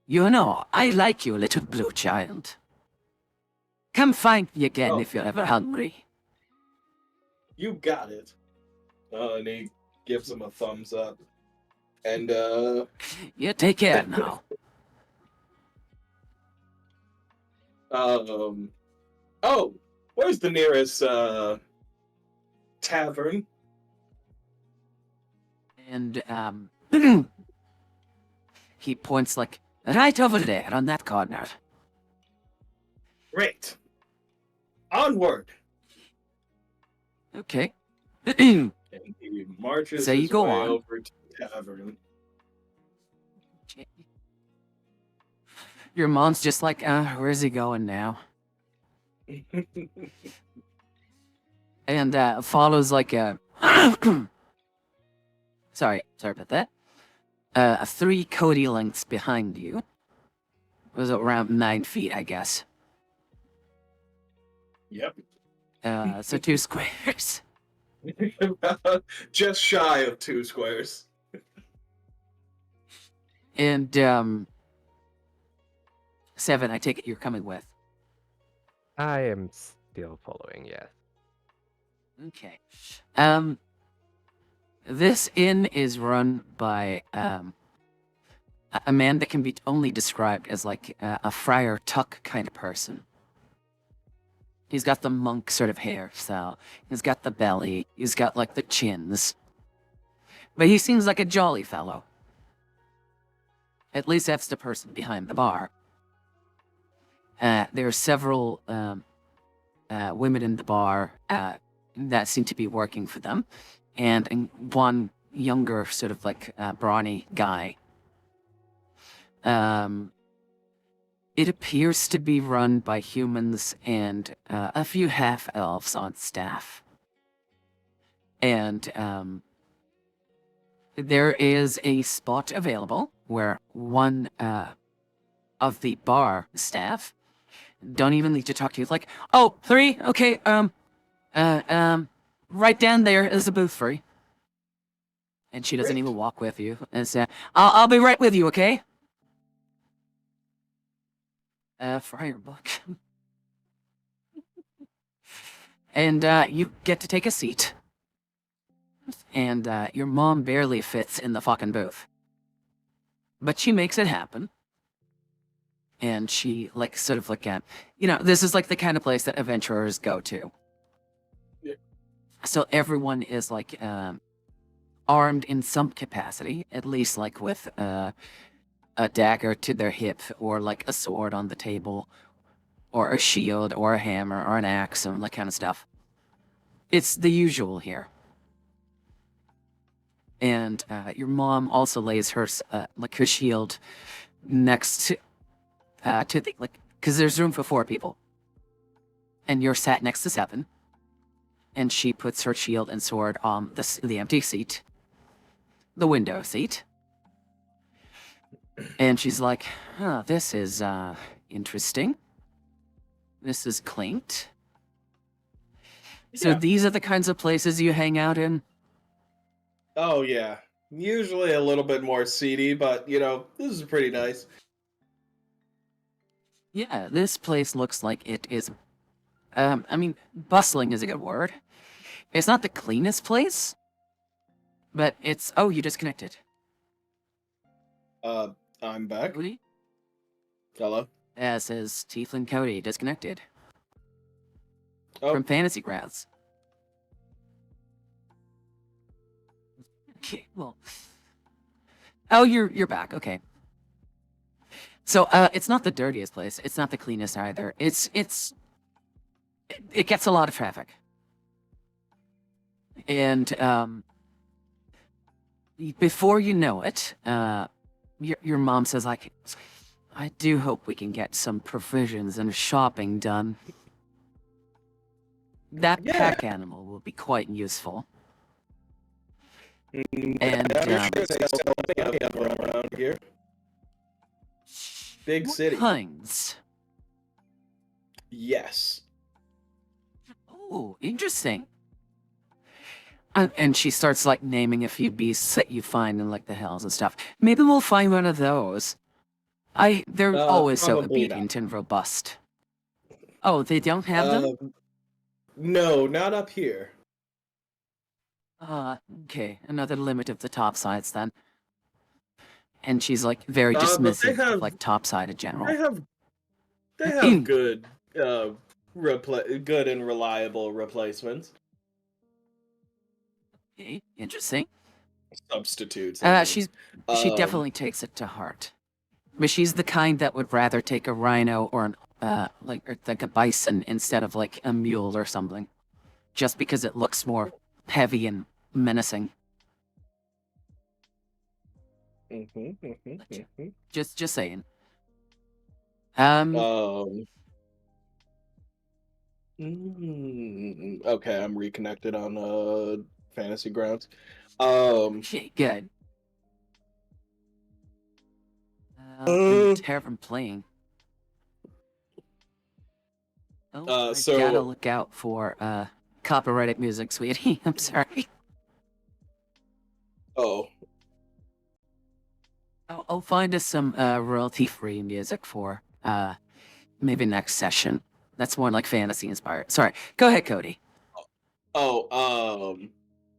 you know, I like you, little blue child. Come find me again if you're ever hungry. You got it. And he gives him a thumbs up. And, You take care now. Oh, where's the nearest, tavern? And, he points like, right over there on that corner. Great. Onward. Okay. And he marches So you his go way on. over to the tavern. Your mom's just like, where's he going now? And follows like a sorry about that. 3 Cody lengths behind you. It was around 9 feet, I guess. Yep. So 2 squares. Just shy of 2 squares. And 7, I take it you're coming with. I am still following, yes. Okay. This inn is run by a man that can be only described as like a Friar Tuck kind of person. He's got the monk sort of hairstyle. He's got the belly. He's got like the chins. But he seems like a jolly fellow. At least that's the person behind the bar. There are several women in the bar that seem to be working for them. And one younger sort of like brawny guy. It appears to be run by humans and a few half-elves on staff. And There is a spot available where one of the bar staff don't even need to talk to you. It's like, oh, 3, okay, right down there is a booth for you. And she doesn't Great. even walk with you. And say, I'll be right with you, okay? Friar book. And you get to take a seat. And your mom barely fits in the fucking booth. But she makes it happen. And she, like, sort of like, this is like the kind of place that adventurers go to. Yeah. So everyone is like armed in some capacity, at least like with a dagger to their hip, or like a sword on the table, or a shield, or a hammer, or an axe, and that kind of stuff. It's the usual here. And your mom also lays her her shield next to the, like, because there's room for 4 people, and you're sat next to 7. And she puts her shield and sword on the empty seat, the window seat. And she's like, huh, this is interesting. This is quaint. So Yeah. these are the kinds of places you hang out in? Oh yeah. Usually a little bit more seedy, but this is pretty nice. Yeah, this place looks like it is, I mean, bustling is a good word. It's not the cleanest place, but it's, oh, you disconnected. I'm back. Cody? Hello. Says Tiefling Cody, disconnected. Oh, From Fantasy Grounds. Okay, well. Oh, you're back, okay. So, it's not the dirtiest place. It's not the cleanest either. It gets a lot of traffic. And, before you know it, your mom says, like, I do hope we can get some provisions and shopping done. That Yeah. pack animal will be quite useful. And, I'm sure they sell plenty of them around here. Big what city. kinds? Yes. Oh, interesting. And she starts, like, naming a few beasts that you find in, like, the hills and stuff. Maybe we'll find one of those. They're always so Probably not. obedient and robust. Oh, they don't have them? No, not up here. Okay, another limit of the topsides then. And she's, like, very But they dismissive have of, like, topside in general. they have good good and reliable replacements. Okay, interesting. Substitutes. I mean. She definitely takes it to heart. But she's the kind that would rather take a rhino or an like a bison instead of like a mule or something, just because it looks more heavy and menacing. Just saying. Okay, I'm reconnected on Fantasy Grounds. Okay, good. Tavern playing. Oh, I so- gotta look out for copyrighted music, sweetie. I'm sorry. Oh, I'll find us some royalty-free music for maybe next session. That's more like fantasy inspired. Sorry, go ahead, Cody.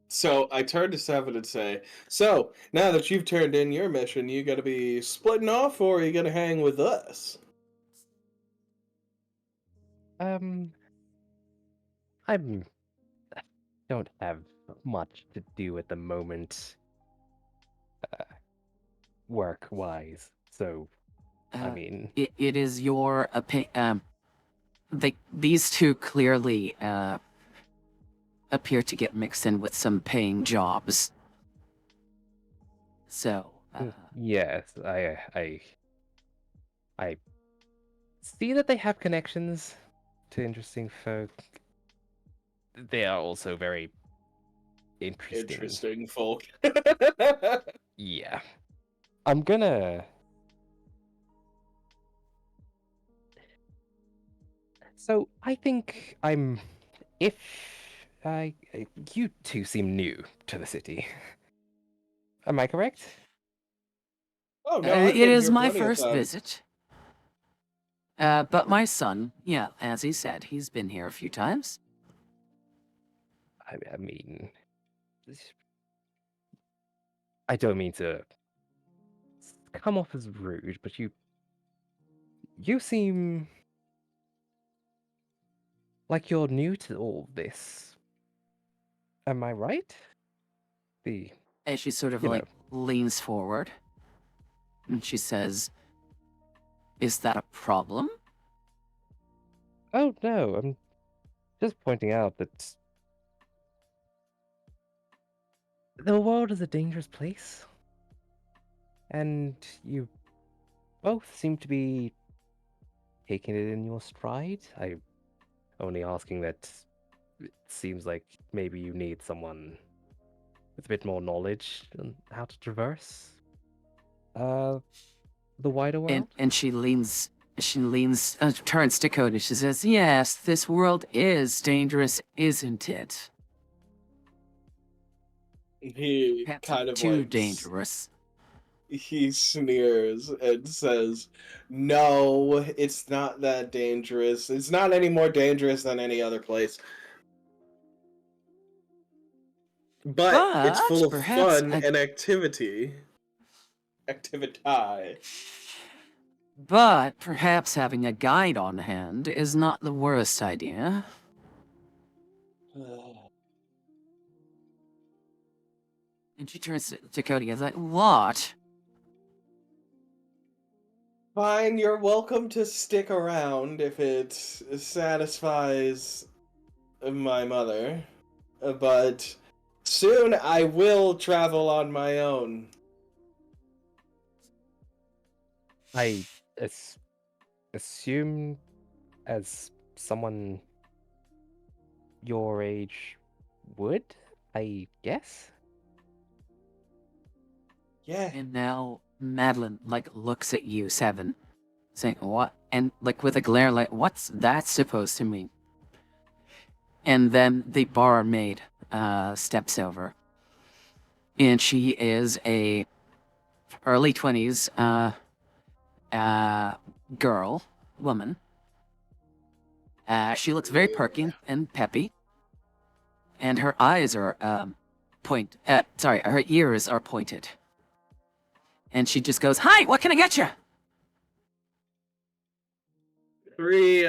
So I turn to Seven and say, so now that you've turned in your mission, you gonna be splitting off, or are you gonna hang with us? Don't have much to do at the moment, work-wise. So, I mean, It is your opinion. These two clearly appear to get mixed in with some paying jobs. So, yes, I see that they have connections to interesting folk. They are also very Interesting folk. Yeah. I'm gonna. So I think I'm. If I, you two seem new to the city. Am I correct? Oh no, I've It been is here my plenty of first times. visit. But my son, yeah, as he said, he's been here a few times. I mean, I don't mean to come off as rude, but you seem like you're new to all this. Am I right? The And she sort of you know. like leans forward and she says, "Is that a problem?" Oh no, I'm just pointing out that the world is a dangerous place, and you both seem to be taking it in your stride. I'm only asking that it seems like maybe you need someone with a bit more knowledge on how to traverse uh the wider world. And she turns to Cody. She says, "Yes, this world is dangerous, isn't it? He Perhaps a kind bit of too like dangerous." he sneers and says, "No, it's not that dangerous. It's not any more dangerous than any other place. But it's But full of perhaps fun a and activity. Activity." but perhaps having a guide on hand is not the worst idea. And she turns to Cody and is like, "What?" Fine, you're welcome to stick around if it satisfies my mother. But soon I will travel on my own. I as- assume as someone your age would, I guess. Yeah. And now Madeline like looks at you, Seven, saying, "What?" And like with a glare, like, "What's that supposed to mean?" And then the barmaid steps over, and she is a early 20s woman. She looks very perky and peppy, and her eyes are her ears are pointed. And she just goes, "Hi, what can I get you?" Three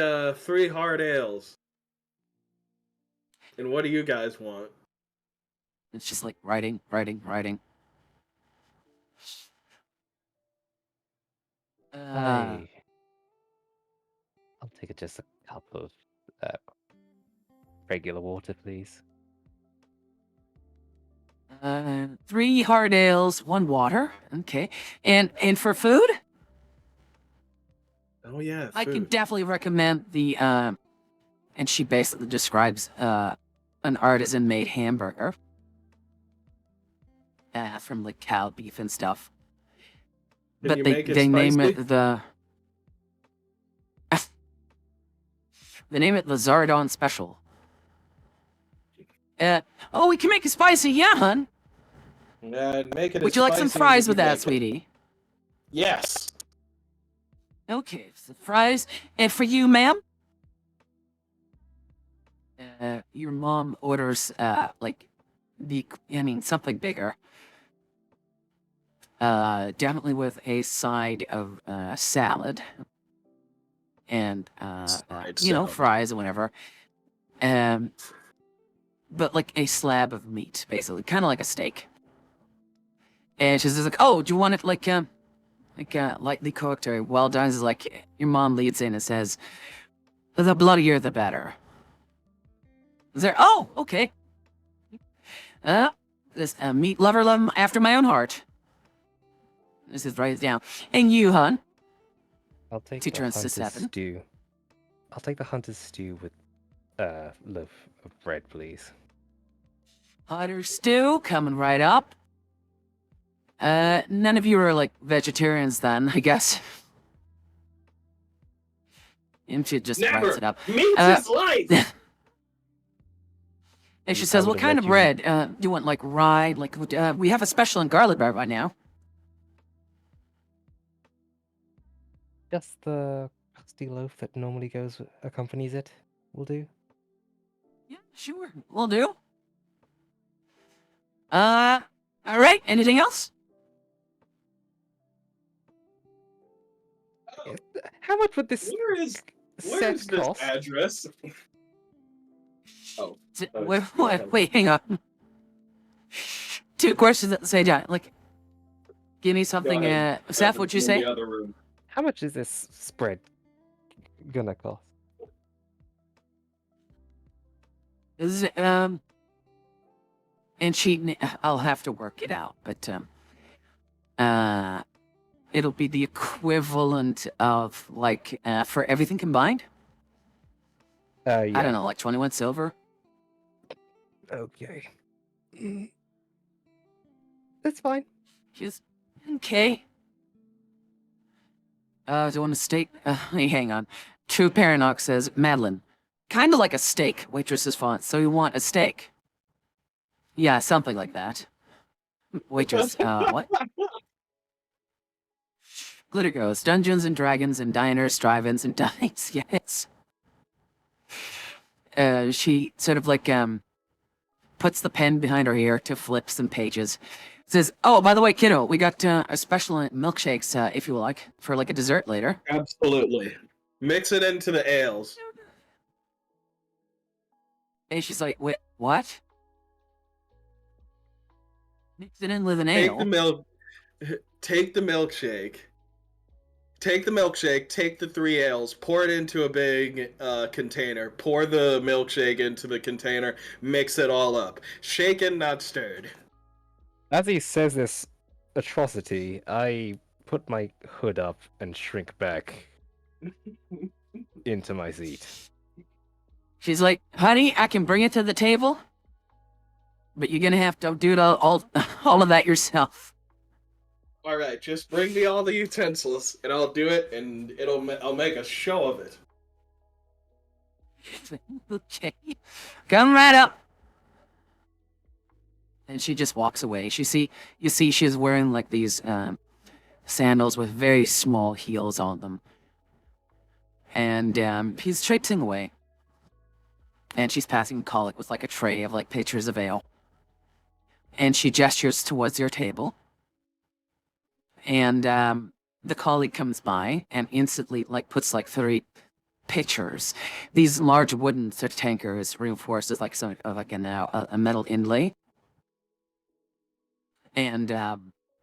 hard ales. And what do you guys want? It's just like writing. Uh, I I'll take just a cup of uh, regular water, please. 3 hard ales, 1 water. Okay. And for food, Oh yeah, I can food. definitely recommend the and she basically describes an artisan made hamburger from like cow beef and stuff. Can But you they make it they name spicy? it the they name it the Zardon Special. Oh, we can make it spicy, yeah, hun. Make it Would as you like some spicy as fries you with can that, make it. sweetie? Yes. Okay, some fries. And for you, ma'am? Your mom orders, something bigger. Definitely with a side of salad and Side salad. fries or whatever. Um, but like a slab of meat, basically, kind of like a steak. And she's just like, "Oh, do you want it lightly cooked or well done?" Is like your mom leads in and says, "The bloodier, the better." Is there? Oh, okay. This meat lover after my own heart. This is write it down. And you, hun? I'll take She the turns to hunter's Seven. stew. I'll take the hunter's stew with loaf of bread, please. Otter stew coming right up. None of you are like vegetarians then, I guess. Imchi just writes Never. it up. Meat is life. And she I says, would "What have kind let of you- bread? Do you want like rye? Like we have a special in garlic bread right now." Just the crusty loaf that normally accompanies it will do. Yeah, sure, we'll do. All right. Anything else? How much would this Where is set this cost? address? Oh, Wait, go ahead. wait, hang on. Two questions at the same time. Like, give me something. Go ahead. Seth, what'd you In say? the other room. How much is this spread gonna cost? Is and I'll have to work it out, but it'll be the equivalent of like for everything combined. Yeah. I don't know, like 21 silver. Okay. That's fine. Just okay. Do you want a steak? Hey, hang on. True Paranox says, Madeline, kind of like a steak. Waitress's font. So you want a steak? Yeah, something like that. Waitress, what? Glitter goes, Dungeons and Dragons and diners, drive-ins and dines. Yes. She sort of like puts the pen behind her ear to flip some pages. Says, "Oh, by the way, kiddo, we got a special milkshakes if you like for like a dessert later." Absolutely. Mix it into the ales. And she's like, "Wait, what?" Mix it in with an Take ale. the milk. Take the milkshake. Take the milkshake. Take the 3 ales. Pour it into a big container. Pour the milkshake into the container. Mix it all up. Shaken, not stirred. As he says this atrocity, I put my hood up and shrink back into my seat. She's like, "Honey, I can bring it to the table, but you're gonna have to do it all of that yourself." All right, just bring me all the utensils, and I'll do it, and I'll make a show of it. Okay, come right up. And she just walks away. You see she's wearing like these sandals with very small heels on them. And he's traipsing away. And she's passing Colic with like a tray of like pitchers of ale. And she gestures towards your table. And the colleague comes by and instantly like puts like 3 pitchers. These large wooden sort of tankers reinforced with like some like a metal inlay. And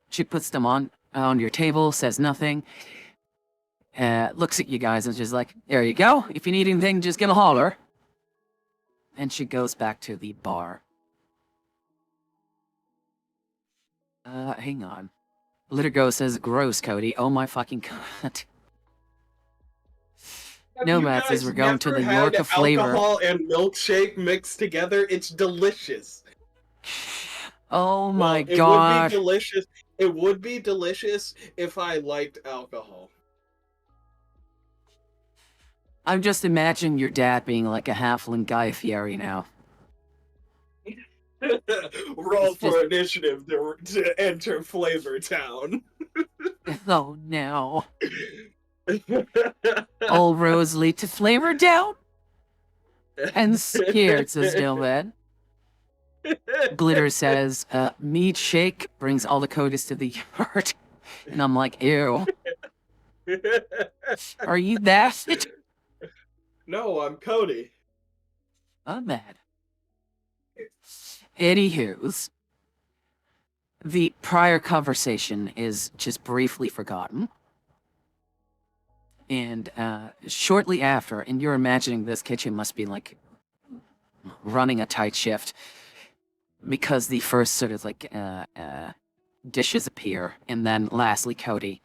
she puts them on your table, says nothing, looks at you guys and she's like, "There you go. If you need anything, just give a holler." And she goes back to the bar. Hang on. Liturgo says, "Gross, Cody. Oh my fucking god." Nomad says, "We're going to the York of Flavor." Alcohol and milkshake mixed together. It's delicious. Oh my Well, god. It would be delicious. It would be delicious if I liked alcohol. I'm just imagining your dad being like a halfling Guy Fieri now. Roll It's for initiative to enter Flavor Town. Oh no. Old Rose lead to Flavor Down? And scared, says Nomad. Glitter says, "Mead shake brings all the Codis to the yard." And I'm like, ew. Are you that? No, I'm Cody. I'm mad. Anywho's, the prior conversation is just briefly forgotten. And shortly after, and you're imagining this kitchen must be like running a tight shift because the first sort of like dishes appear, and then lastly, Cody,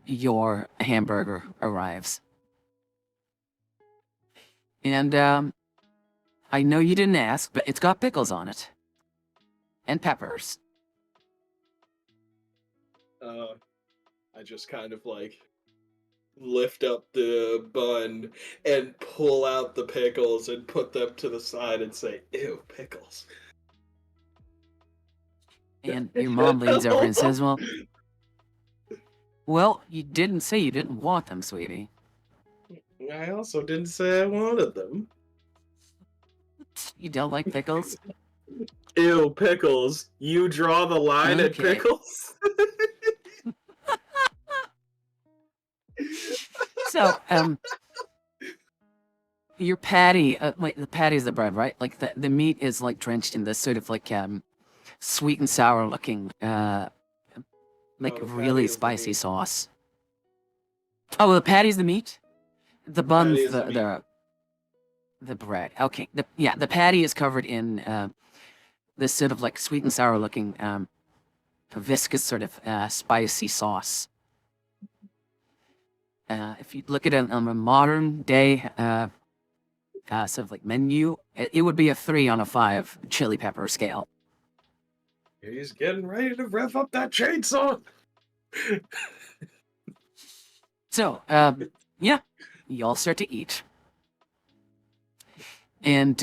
your hamburger arrives. And I know you didn't ask, but it's got pickles on it. and peppers. I just kind of like lift up the bun and pull out the pickles and put them to the side and say, "Ew, pickles." And your mom leans over and says, well, you didn't say you didn't want them, sweetie. I also didn't say I wanted them. You don't like pickles? Ew, pickles. You draw the line at Okay. pickles? So, your patty, wait, the patty's the bread, right? Like the meat is like drenched in this sort of like sweet and sour looking, like No, the really patty is the spicy meat. sauce. Oh, the patty's the meat. The bun's Patty is the meat. the bread. Okay, the patty is covered in this sort of like sweet and sour looking, viscous sort of spicy sauce. If you look at it on a modern day sort of like menu, it would be a 3 on a 5 chili pepper scale. He's getting ready to rev up that chainsaw. So, yeah, you all start to eat. And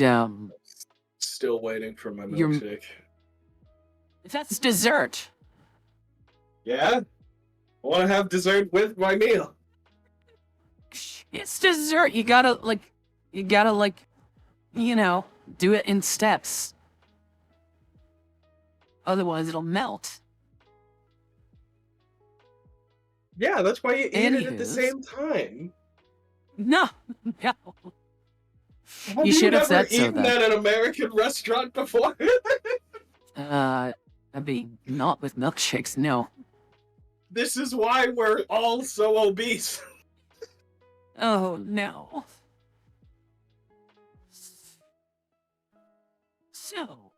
Still waiting for my You're- milkshake. that's dessert. Yeah? I want to have dessert with my meal. It's dessert. You gotta like, you know, do it in steps. Otherwise, it'll melt. Yeah, that's why you eat it at the Anywho's. same time. No, no. Have You should have never said so, eaten then. at an American restaurant before? I mean, not with milkshakes, no. This is why we're all so obese. Oh, no. So,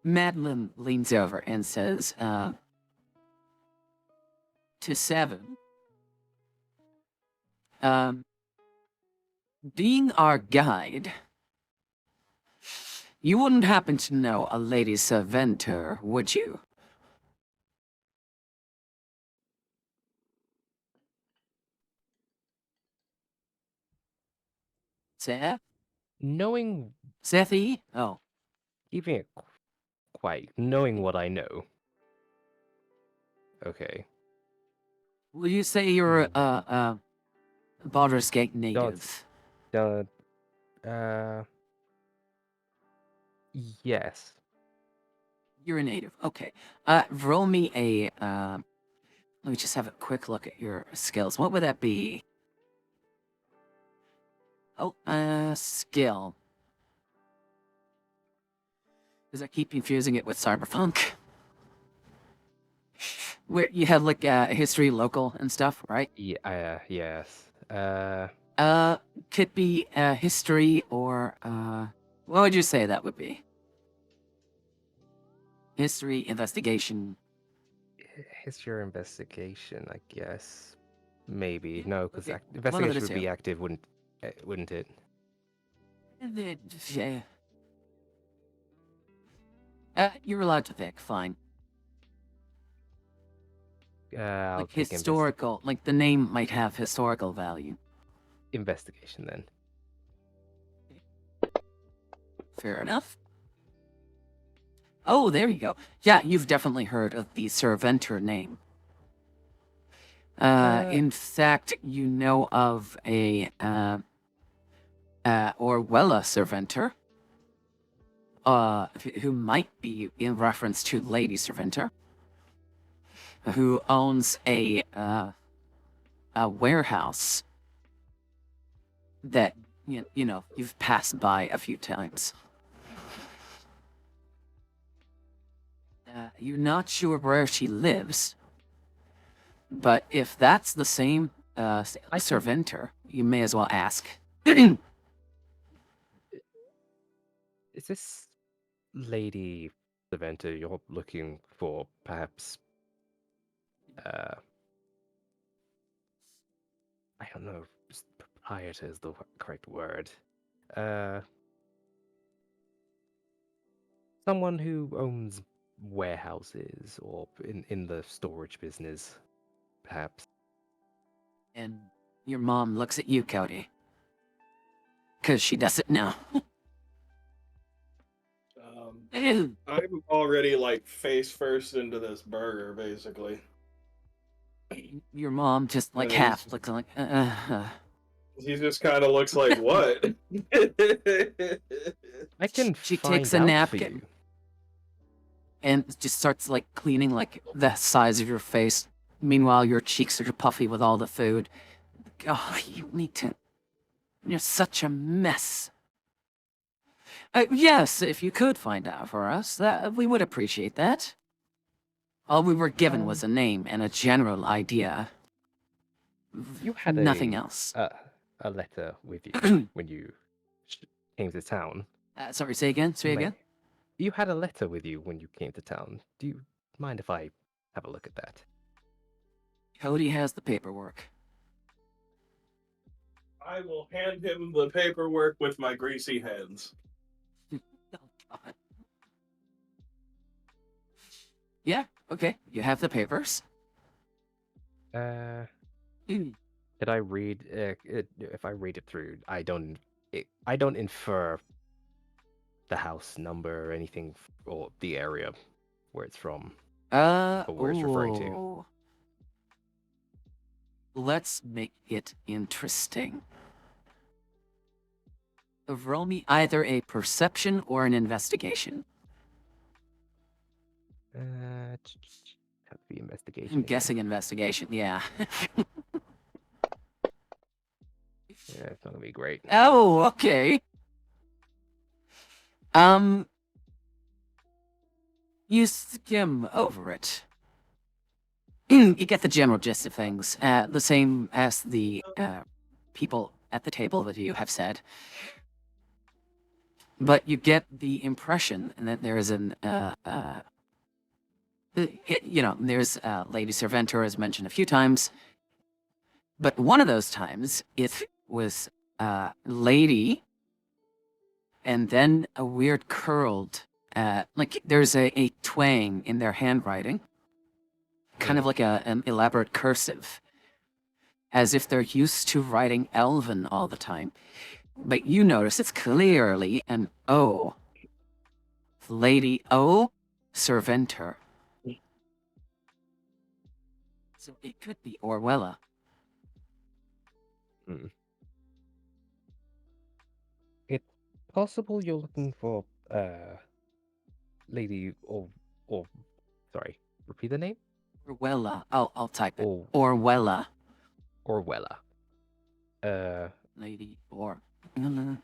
Madeline leans over and says, to Seven, being our guide, you wouldn't happen to know a lady Serventer, would you? Seth? Knowing, Sethy? Oh. keeping it quiet, knowing what I know. Okay. Will you say you're a Baldur's Gate native? Uh, yes. You're a native. Okay. Roll me a, let me just have a quick look at your skills. What would that be? Oh, skill. Because I keep confusing it with cyberpunk. Where you have like history, local, and stuff, right? Yeah, yes. Could be history or what would you say that would be? History, investigation. History or investigation, I guess. Maybe. No, because Okay, one of the investigation would two. be active, wouldn't it? You're allowed to pick. Fine. I'll Like take historical. Like the name might have historical value. investigation then. Fair enough. Oh, there you go. Yeah, you've definitely heard of the Serventer name. In fact, you know of a Orwella Serventer, who might be in reference to Lady Serventer, who owns a warehouse that you know you've passed by a few times. You're not sure where she lives, but if that's the same Serventer, you may as well ask. Is this Lady Leventa you're looking for, perhaps? I don't know. If proprietor is the correct word. Someone who owns warehouses or in the storage business, perhaps. And your mom looks at you, Cody. Because she does it now. I'm already like face first into this burger, basically. Your mom just like And half looks like, he just kind of looks like, what? I can She find takes a out for napkin. you. And just starts like cleaning like the sides of your face. Meanwhile, your cheeks are puffy with all the food. Oh, you need to. You're such a mess. Yes, if you could find out for us, that we would appreciate that. All we were given was a name and a general idea. You had Nothing else. a letter with you when you came to town. Sorry, say again? Say again? You had a letter with you when you came to town. Do you mind if I have a look at that? Cody has the paperwork. I will hand him the paperwork with my greasy hands. Oh, God. Yeah, okay. You have the papers. Did I read if I read it through, I don't infer the house number or anything or the area where it's from or where it's referring to. Ooh. Let's make it interesting. Roll me either a perception or an investigation. Have to be investigation. I'm again. guessing investigation, yeah. Yeah, it's not gonna be great. Oh, okay. You skim over it. You get the general gist of things, the same as the people at the table that you have said. But you get the impression that there is an, there's Lady Serventor as mentioned a few times. But one of those times, it was lady, and then a weird curled, like there's a twang in their handwriting. Kind of like an elaborate cursive. As if they're used to writing Elven all the time. But you notice it's clearly an O. Lady O. Serventor. So it could be Orwella. It's possible you're looking for Lady or sorry, repeat the name? Orwella. I'll type it. Oh. Orwella. Orwella. Lady Orwella.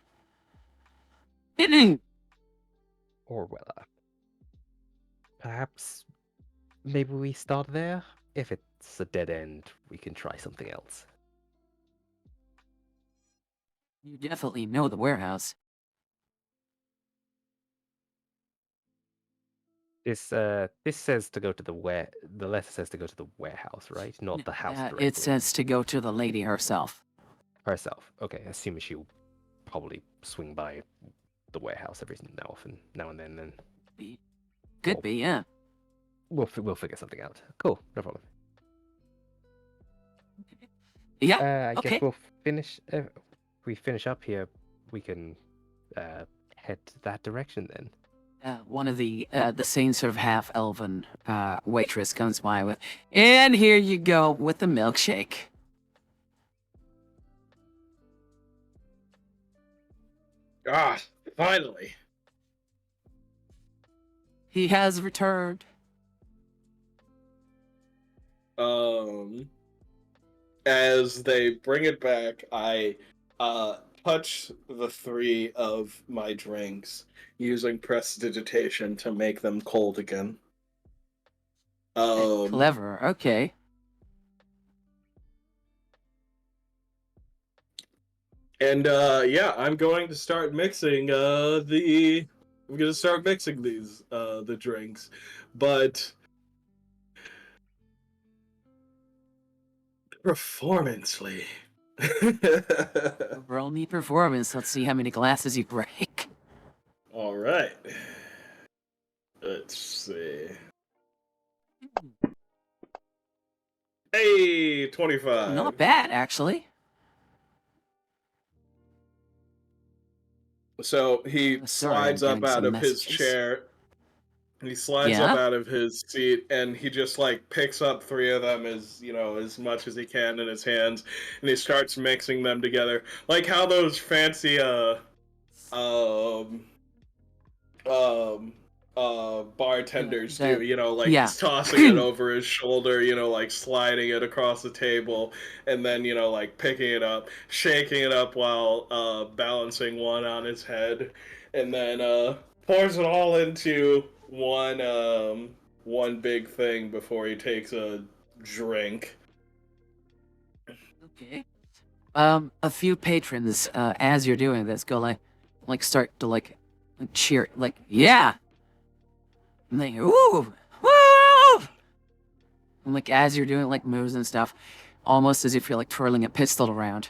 Orwella. Perhaps maybe we start there? If it's a dead end, we can try something else. You definitely know the warehouse. This says to go to the letter says to go to the warehouse, right? Not the house directly. It says to go to the lady herself. Herself. Okay, assuming she'll probably swing by the warehouse every now and then. Then Could be, yeah. We'll figure something out. Cool, no problem. Yeah. I okay. guess we'll finish. If we finish up here, we can head that direction then. One of the same sort of half-elven waitress comes by with, and here you go with the milkshake. Ah, finally. He has returned. As they bring it back, I touch the 3 of my drinks using prestidigitation to make them cold again. Clever. Okay. And yeah, I'm going to start mixing the drinks, but performancely. Roll me performance. Let's see how many glasses you break. All right. Let's see. Hey, 25. Not bad, actually. So he Sorry, I'm slides up getting out some of his messages. chair. He slides up Yeah? out of his seat and he just like picks up three of them as much as he can in his hands, and he starts mixing them together. Like how those fancy um um bartenders do, like Yeah. tossing it over his shoulder, like sliding it across the table, and then like picking it up, shaking it up while balancing one on his head, and then pours it all into one big thing before he takes a drink. Okay. A few patrons, as you're doing this, go like start to cheer, like, yeah! And they, woo! Woo! And like, as you're doing like moves and stuff, almost as if you're like twirling a pistol around.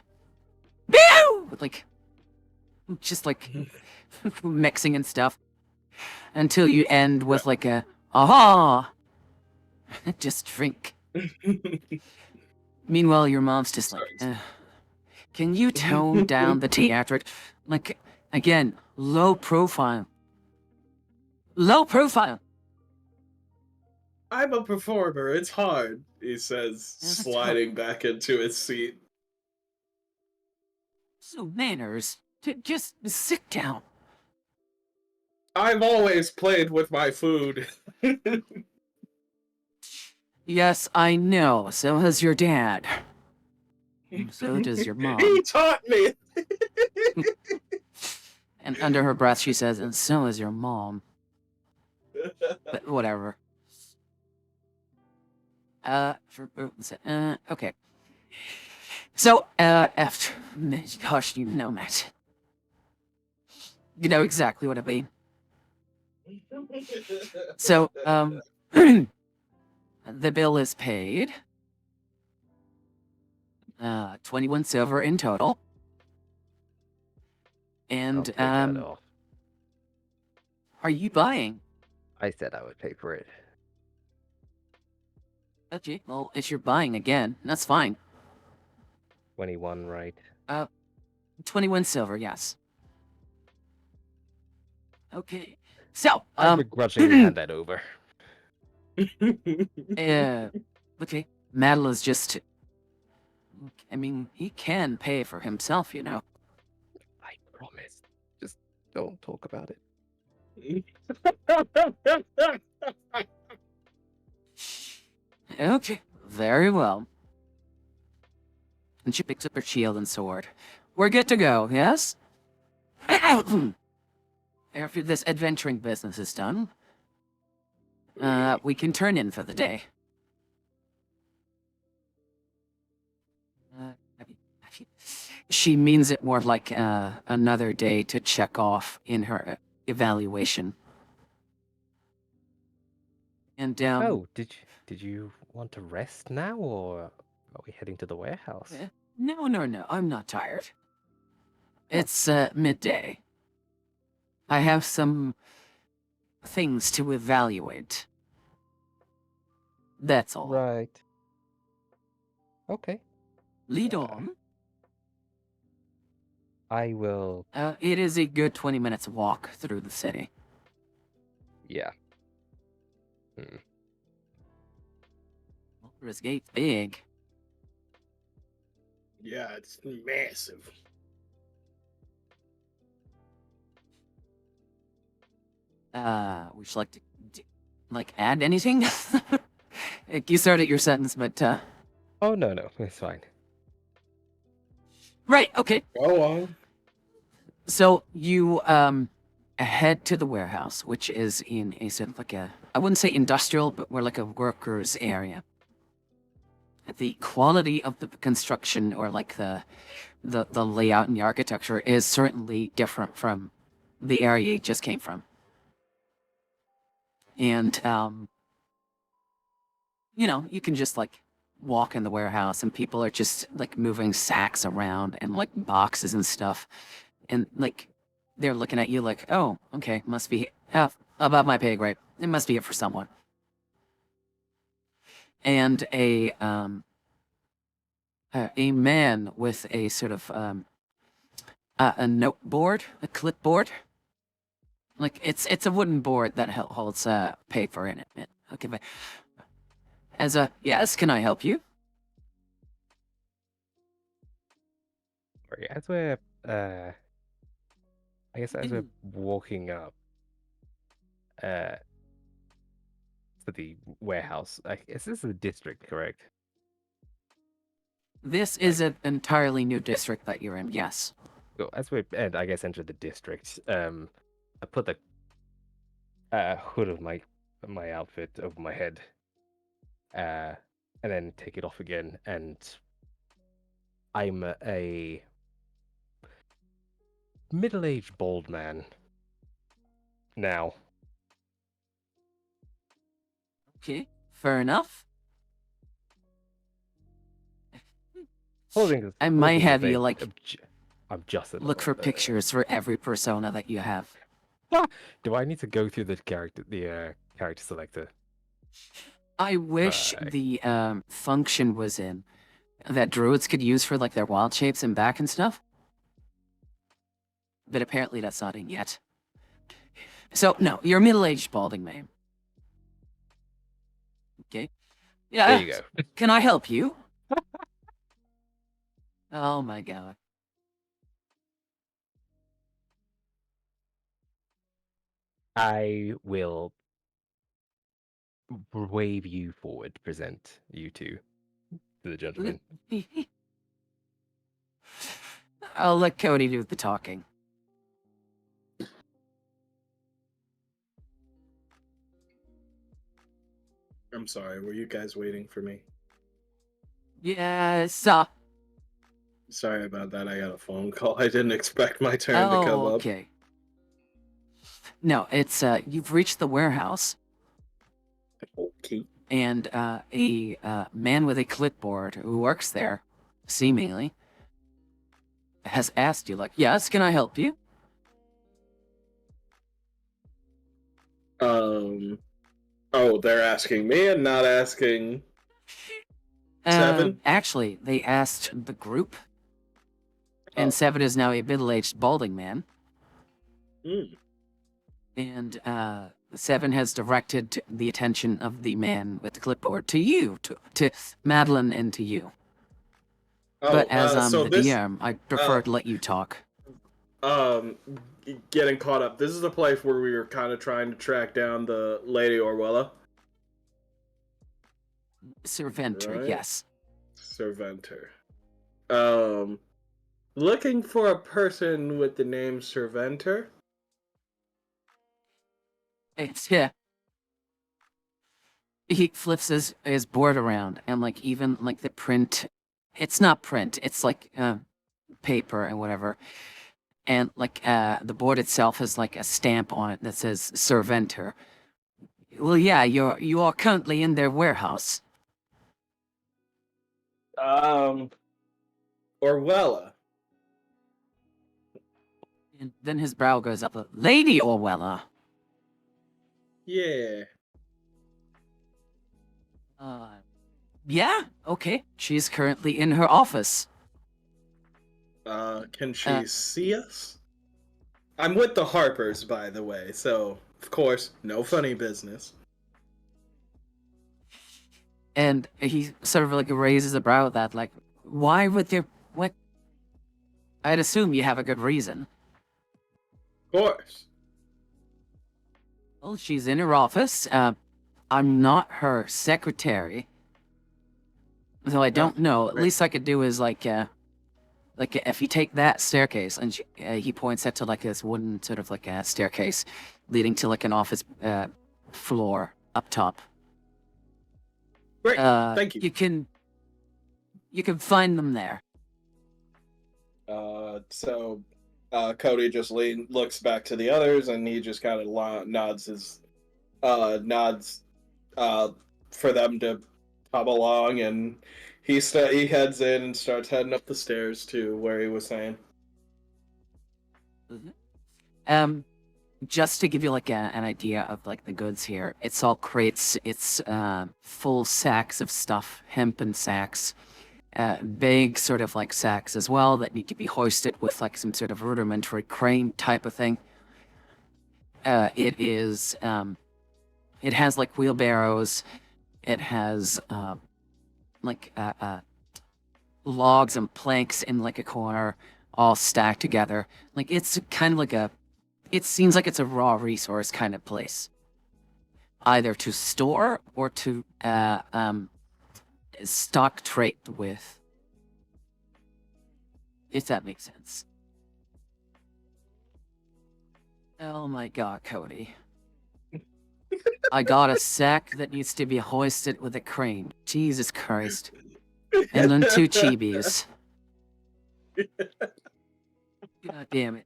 Pew! With like, just like mixing and stuff. Until you end with like a, aha! Just drink. Meanwhile, your mom's just like, can you tone down the theatric? Like, again, low profile. Low profile. I'm a performer. It's hard, he says, Yeah, that's sliding back into his seat. So manners. Just sit down. I've always played with my food. Yes, I know. So has your dad. So does your mom. He taught me. And under her breath, she says, and so is your mom. But whatever. Okay. So, after, gosh, you know, Matt. You know exactly what I mean. So, the bill is paid. 21 silver in total. I'll And, take that off. are you buying? I said I would pay for it. Okay, well, if you're buying again, that's fine. 21, right? 21 silver, yes. Okay. So, I begrudgingly hand that over. okay. Madeline's just... I mean, he can pay for himself, you know. I promise. Just don't talk about it. Okay, very well. And she picks up her shield and sword. We're good to go, yes? After this adventuring business is done, we can turn in for the day. She means it more like another day to check off in her evaluation. And Oh, did you want to rest now, or are we heading to the warehouse? No, I'm not tired. It's midday. I have some things to evaluate. That's all. Right. Okay. Lead on. I will. It is a good 20 minutes walk through the city. Yeah. Baldur's Gate's big. Yeah, it's massive. Would you like to, add anything? You started your sentence, but, Oh, no, it's fine. Right, okay. Go on. So, you, head to the warehouse, which is in a sort of like I wouldn't say industrial, but more like a worker's area. The quality of the construction, or like the layout and the architecture, is certainly different from the area you just came from. And, you know, you can just like walk in the warehouse and people are just like moving sacks around and like boxes and stuff. And like, they're looking at you like, oh, okay, must be above my pay grade. It must be it for someone. And a man with a sort of a noteboard, a clipboard. Like it's a wooden board that holds paper in it. Okay, but as a yes, can I help you? Sorry, as we're I guess as we're walking up to the warehouse, this is the district, correct? This is an entirely new district that you're in. Yes. So as we I guess enter the district, I put the hood of my outfit over my head, and then take it off again, and I'm a middle-aged bald man now. Okay, fair enough. Holding I might holding have a you vape, like I'm just look for pictures for every persona that you have. Do I need to go through the character selector? I wish Right. the function was in that druids could use for like their wild shapes and back and stuff. But apparently that's not in yet. So no, you're a middle-aged balding man. Okay. Yeah. There you go. Can I help you? Oh my god. I will wave you forward, present you to the gentleman. I'll let Cody do the talking. I'm sorry, were you guys waiting for me? Yes. Sorry about that, I got a phone call. I didn't expect my turn to come up. Okay. No, it's you've reached the warehouse, Okay. and a man with a clipboard who works there, seemingly, has asked you, like, yes, can I help you? Oh, they're asking me and not asking Seven? Actually, they asked the group, and Oh. Seven is now a middle-aged balding man. Hmm. And Seven has directed the attention of the man with the clipboard to you, to Madeline, and to you. But as I'm so the this, DM, I prefer to let you talk. Getting caught up. This is the place where we were kind of trying to track down the Lady Orwella. Serventer, Right. yes. Serventer. Looking for a person with the name Serventer. It's yeah. He flips his board around, and like even like the print, it's not print. It's like paper and whatever. And like the board itself has like a stamp on it that says Serventer. Well, yeah, you are currently in their warehouse. Orwella. And then his brow goes up. Lady Orwella. Yeah. Yeah, okay. She's currently in her office. Can she see us? I'm with the Harpers, by the way, so of course, no funny business. And he sort of like raises a brow at that, like, why would there, what? I'd assume you have a good reason. Of course. Well, she's in her office. I'm not her secretary. Though I don't know. At right. least I could do is like if you take that staircase, and he points that to like this wooden sort of like a staircase leading to like an office floor up top. Great. Thank you. You can find them there. So Cody just looks back to the others, and he just kind of nods for them to come along, and he heads in and starts heading up the stairs to where he was saying. just to give you like an idea of like the goods here, it's all crates. It's full sacks of stuff, hempen sacks, big sort of like sacks as well that need to be hoisted with like some sort of rudimentary crane type of thing. It is. It has like wheelbarrows. It has like logs and planks in like a corner, all stacked together. Like it's kind of like a. It seems like it's a raw resource kind of place, either to store or to stock trade with. If that makes sense. Oh my god, Cody. I got a sack that needs to be hoisted with a crane. Jesus Christ. And then 2 chibis. God damn it.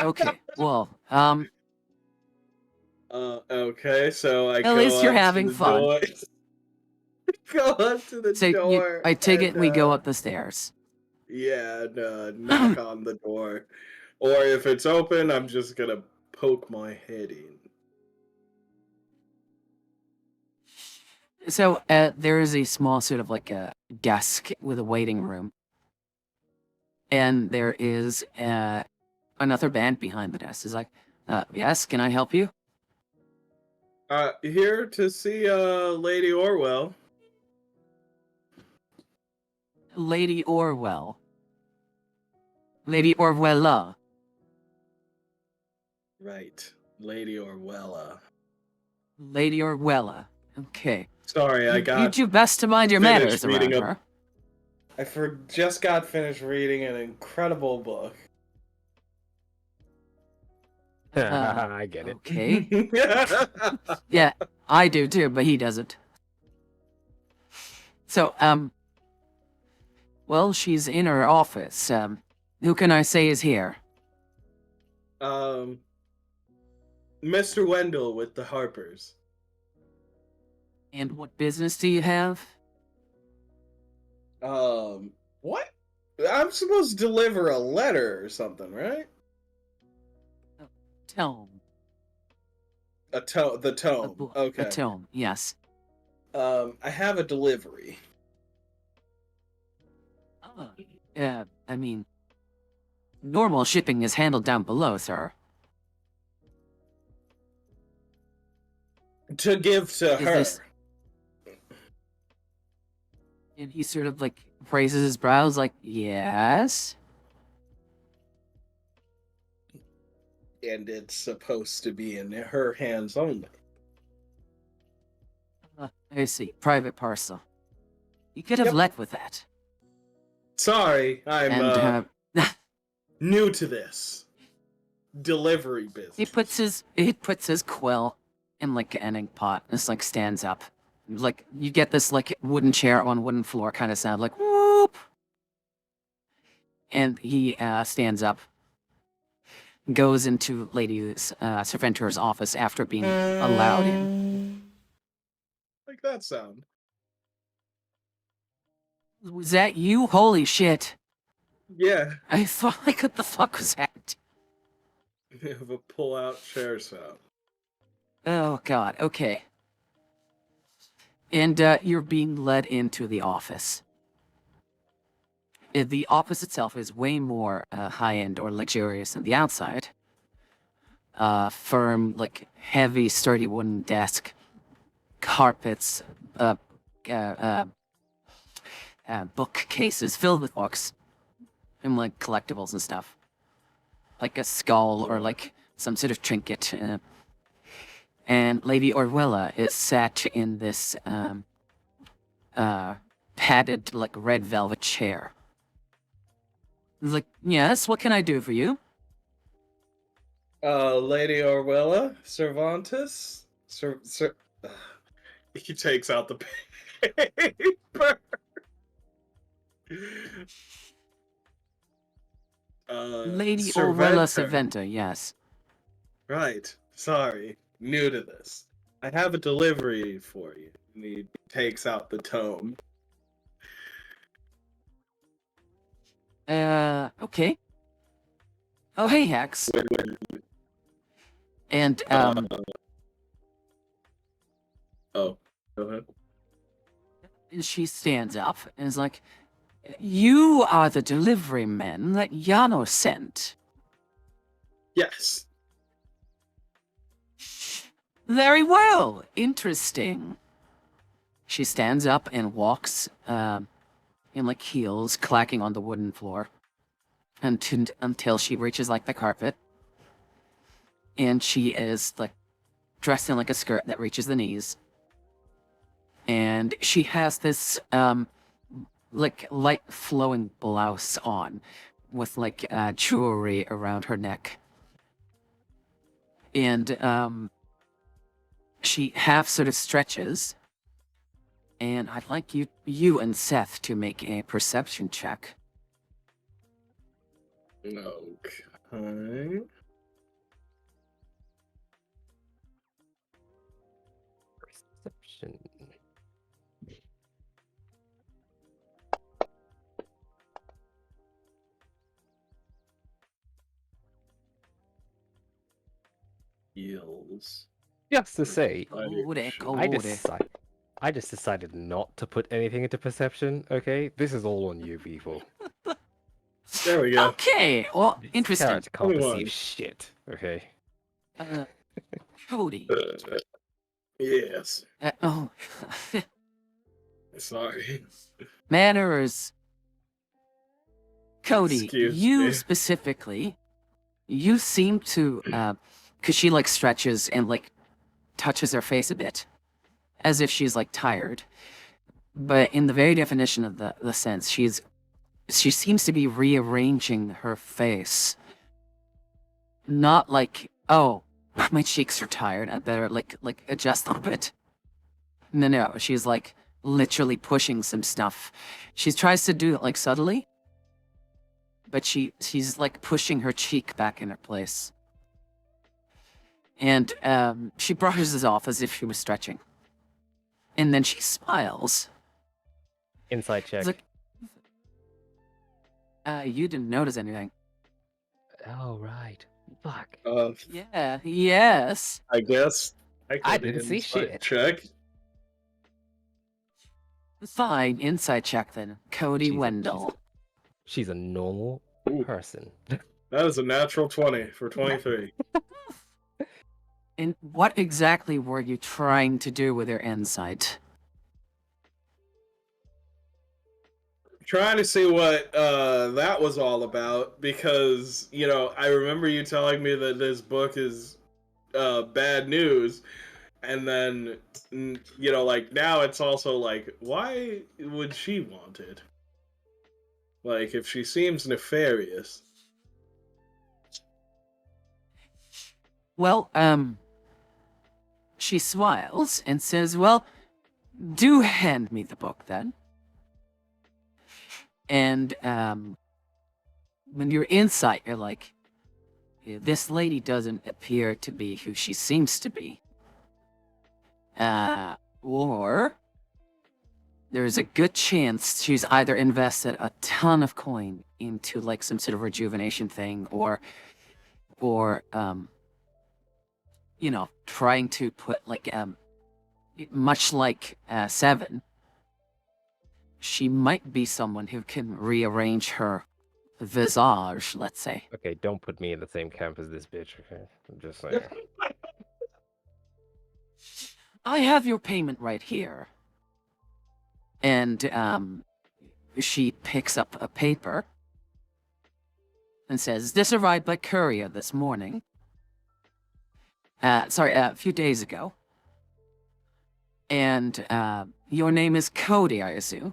Okay, well, Okay, so I at go least you're up to having the fun. door. Go up to the So door. I take it and, we go up the stairs. Yeah, and knock on the door. Or if it's open, I'm just gonna poke my head in. So there is a small sort of like a desk with a waiting room. And there is another band behind the desk. It's like, yes, can I help you? Here to see Lady Orwell. Lady Orwell. Lady Orwella. Right, Lady Orwella. Lady Orwella. Okay. Sorry, I You got do best to mind your finished manners around reading her. just got finished reading an incredible book. I get it. Okay. Yeah, I do too, but he doesn't. So, well, she's in her office. Who can I say is here? Mr. Wendell with the Harpers. And what business do you have? What? I'm supposed to deliver a letter or something, right? Tome. The tome. Okay. A tome, yes. I have a delivery. I mean, normal shipping is handled down below, sir. To give to Is her. this- And he sort of like raises his brows, like, yes. And it's supposed to be in her hands only. I see. Private parcel. You could have Yep. led with that. Sorry, I'm And new to this delivery business. he puts his quill in like an ink pot. And just like stands up. Like you get this like wooden chair on wooden floor kind of sound, like whoop. And he stands up, goes into Lady Serventor's office after being allowed in. Like that sound. Was that you? Holy shit! Yeah. I thought like, what the fuck was that? You have a pull-out chair sound. Oh god. Okay. And you're being led into the office. The office itself is way more high-end or luxurious than the outside. Firm, like, heavy, sturdy wooden desk, carpets, bookcases filled with books, and, like, collectibles and stuff. Like a skull or, like, some sort of trinket. And Lady Orwella is sat in this padded, like, red velvet chair. He's like, yes, what can I do for you? Lady Orwella, Cervantes? He takes out the paper. Lady Orwella Cerventer. Saventa, yes. Right. Sorry. New to this. I have a delivery for you. And he takes out the tome. Okay. Oh, hey, Hex. And, Oh, go ahead. she stands up and is like, you are the delivery men that Yano sent. Yes. Very well. Interesting. She stands up and walks, in like heels, clacking on the wooden floor, until she reaches like the carpet. And she is like dressed in like a skirt that reaches the knees. And she has this, like light flowing blouse on with like jewelry around her neck. And she half sort of stretches. And I'd like you and Seth to make a perception check. Okay. Perception. Heels. Just to say, I just decided not to put anything into perception. Okay, this is all on you people. There we go. Okay, well, This interesting. character can't 21. perceive shit. Okay. Cody. Yes. Oh, Sorry. manners. Cody, Excuse you me. specifically, you seem to, because she like stretches and like touches her face a bit, as if she's like tired. But in the very definition of the sense, she seems to be rearranging her face. Not like, oh, my cheeks are tired, I better like adjust a little bit. No, she's like literally pushing some stuff. She tries to do it like subtly, but she's like pushing her cheek back in her place. And she brushes it off as if she was stretching. And then she smiles. Insight check. It's like, you didn't notice anything. Oh right. Fuck. Yeah, yes. I guess I didn't see shit. Check. Fine, inside check then. Cody Wendell. She's a normal Ooh. person. That is a natural 20 for 23. And what exactly were you trying to do with your insight? Trying to see what that was all about because, you know, I remember you telling me that this book is bad news. And then, you know, like, now it's also like, why would she want it? Like, if she seems nefarious. Well, she smiles and says, well, do hand me the book then. And, when you're inside, you're like, this lady doesn't appear to be who she seems to be. Or there's a good chance she's either invested a ton of coin into like some sort of rejuvenation thing or you know, trying to put like much like Seven, she might be someone who can rearrange her visage, let's say. Okay, don't put me in the same camp as this bitch, okay? I'm just saying. I have your payment right here. And she picks up a paper and says, this arrived by courier this morning. Sorry, a few days ago. And your name is Cody, I assume.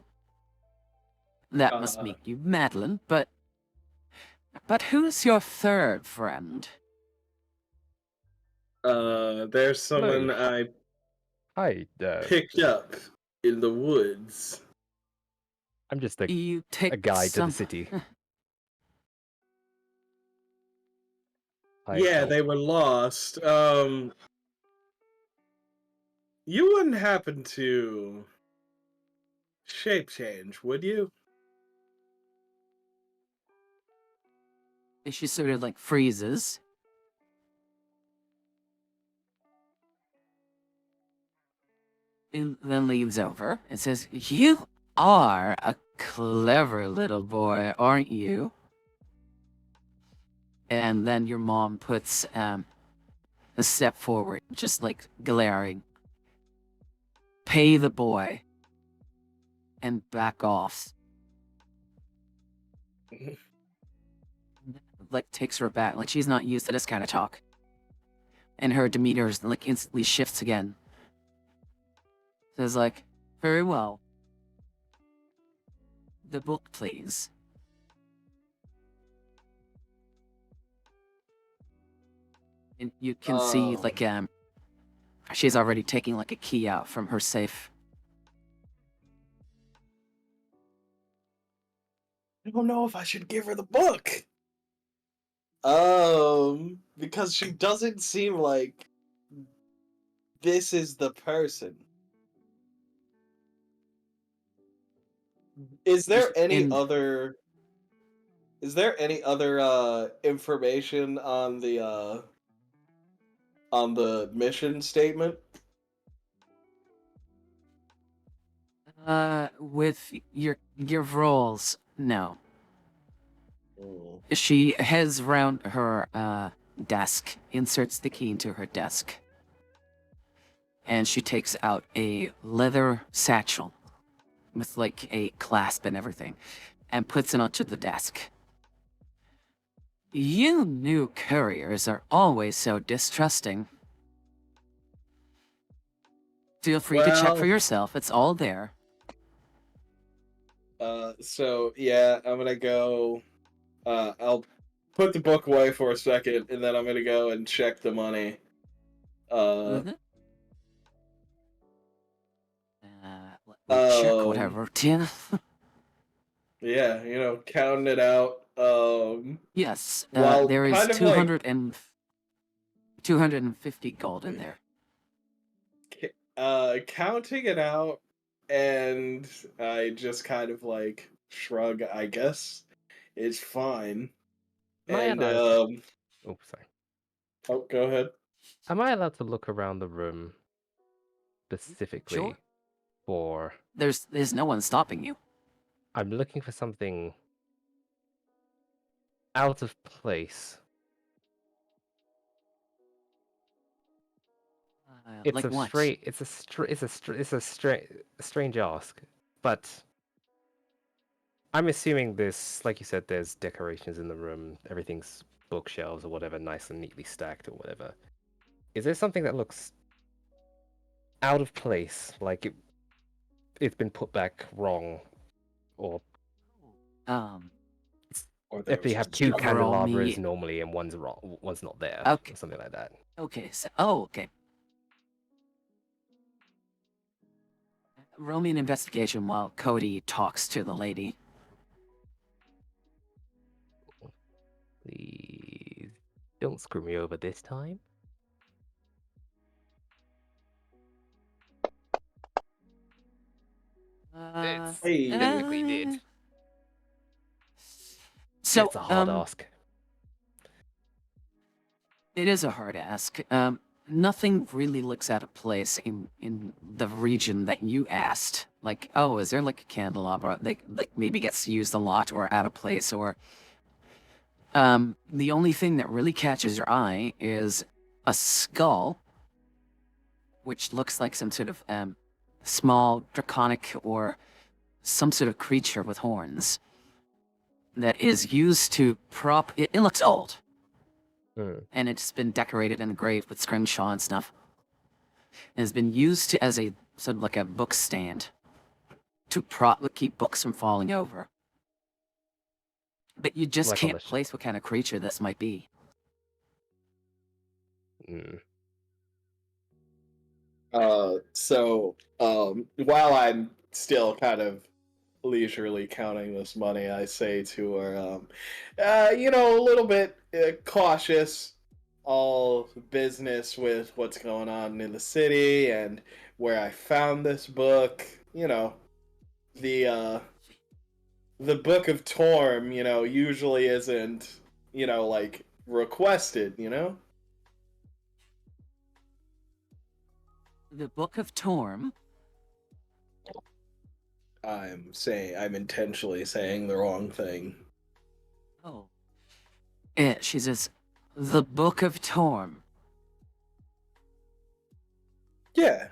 That must make you Madeline, but who's your third friend? There's someone I picked up in the woods. I'm just a take guide to the city. Yeah, they were lost. You wouldn't happen to shape change, would you? And she sort of like freezes. And then leans over and says, "You are a clever little boy, aren't you?" And then your mom puts a step forward, just like glaring. "Pay the boy and back off." Like takes her back, like she's not used to this kind of talk. And her demeanor is like instantly shifts again. Says like, "Very well. The book, please." And you can see like she's already taking like a key out from her safe. I don't know if I should give her the book. Because she doesn't seem like this is the person. Is there any In- other information on the mission statement? With your rolls, no. Mm. She heads round her desk, inserts the key into her desk, and she takes out a leather satchel with like a clasp and everything, and puts it onto the desk. "You new couriers are always so distrusting. Feel free to check for yourself. It's all there." So yeah, I'm gonna go. I'll put the book away for a second, and then I'm gonna go and check the money. Mhm. Let me check whatever. Tin. Yeah, counting it out. Yes, While there is kind of like 250 gold in there. counting it out, and I just kind of like shrug. I guess it's fine. Am I And allowed? Oh, sorry. oh, go ahead. Am I allowed to look around the room specifically Sure. for? There's no one stopping you. I'm looking for something out of place. It's Like a what? straight. It's a strange ask, but I'm assuming this, like you said, there's decorations in the room. Everything's bookshelves or whatever, nice and neatly stacked or whatever. Is there something that looks out of place, like it's been put back wrong, or Um, Or if they have two you can roll candelabras me. normally and one's wrong, one's not there, Okay. or something like that? Okay. Okay. Roll me an investigation while Cody talks to the lady. Please don't screw me over this time. It's Hey. technically did. So, It's a hard ask. It is a hard ask. Nothing really looks out of place in the region that you asked. Like, oh, is there like a candelabra that like maybe gets used a lot or out of place? Or the only thing that really catches your eye is a skull, which looks like some sort of small draconic or some sort of creature with horns that is used to prop. It looks old. And it's been decorated and engraved with scrimshaw and stuff. And has been used as a sort of like a book stand to keep books from falling over. But you just Like on can't the place what kind of creature this might be. While I'm still kind of leisurely counting this money, I say to her, a little bit cautious, all business with what's going on in the city and where I found this book. The the Book of Torm, usually isn't, like requested, you know? The Book of Torm. I'm intentionally saying the wrong thing. Oh. She says, the Book of Torm. Yeah,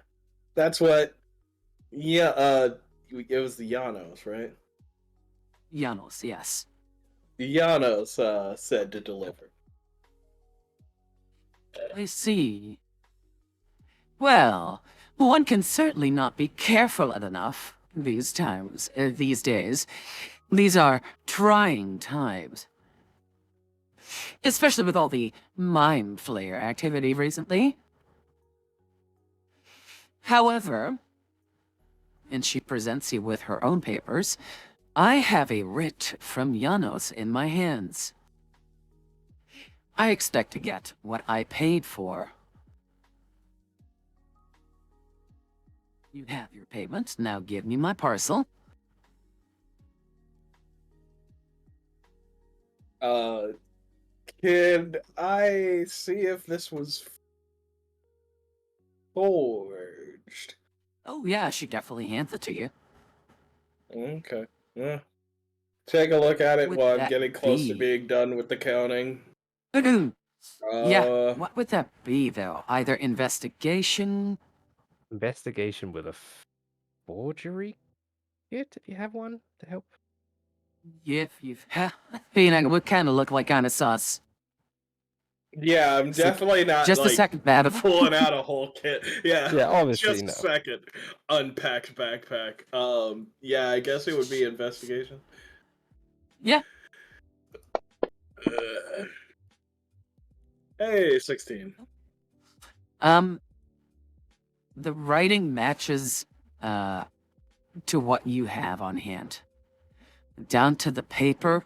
that's what. Yeah, it was the Janos, right? Janos, yes. The Janos said to deliver. I see. Well, one can certainly not be careful enough these times, these days. These are trying times. Especially with all the Mind Flayer activity recently. However, and she presents you with her own papers, I have a writ from Janos in my hands. I expect to get what I paid for. You have your payment, now give me my parcel. Can I see if this was forged? Oh yeah, she definitely hands it to you. Okay. Yeah. Take a look at it Would while I'm that getting close to be? being done with the counting. Yeah, Uh, what would that be though? Either investigation? Investigation with a forgery kit? You have one to help? If you've being it would kind of look like kind of sus. yeah, I'm It's like, definitely not just a like second, Babbitt. pulling out a whole kit. Yeah, Yeah, obviously just a no. second. Unpacked backpack. Yeah, I guess it would be investigation. Yeah. Hey, 16. The writing matches to what you have on hand. Down to the paper,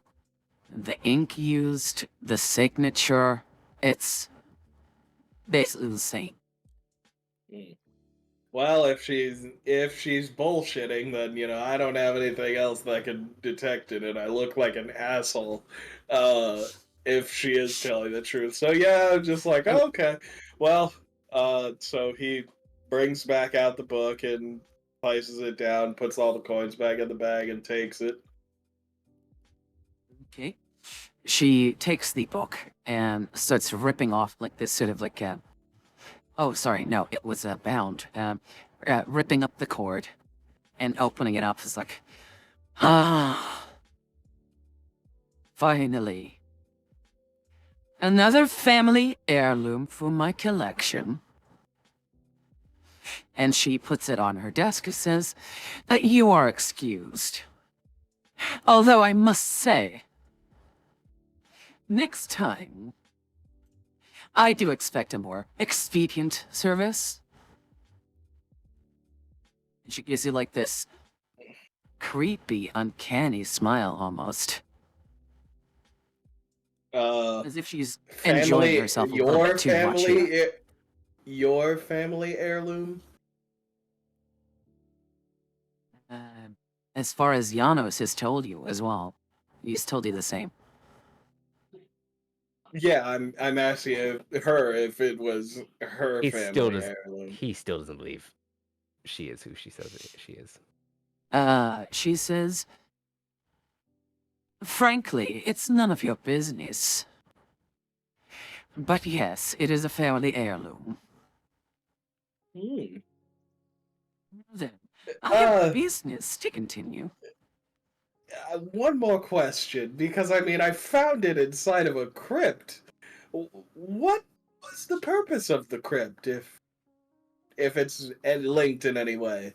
the ink used, the signature, it's basically the same. Well, if she's bullshitting, then I don't have anything else that can detect it, and I look like an asshole. If she is telling the truth, so yeah, I'm just like, oh, okay, well, so he brings back out the book and places it down, puts all the coins back in the bag, and takes it. Okay. She takes the book and starts ripping off like this sort of like oh, sorry, no, it was bound. Ripping up the cord and opening it up is like, ah, finally. Another family heirloom for my collection. And she puts it on her desk and says that you are excused. Although I must say, next time, I do expect a more expedient service. And she gives you like this creepy, uncanny smile almost. As if she's enjoying herself a little bit too much here. Your family heirloom? As far as Janos has told you as well. He's told you the same. Yeah, I'm asking her if it was her He still family does. heirloom. He still doesn't believe she is who she says she is. She says, frankly, it's none of your business. But yes, it is a family heirloom. Then, I have business to continue. One more question, because I found it inside of a crypt. What was the purpose of the crypt, if it's linked in any way?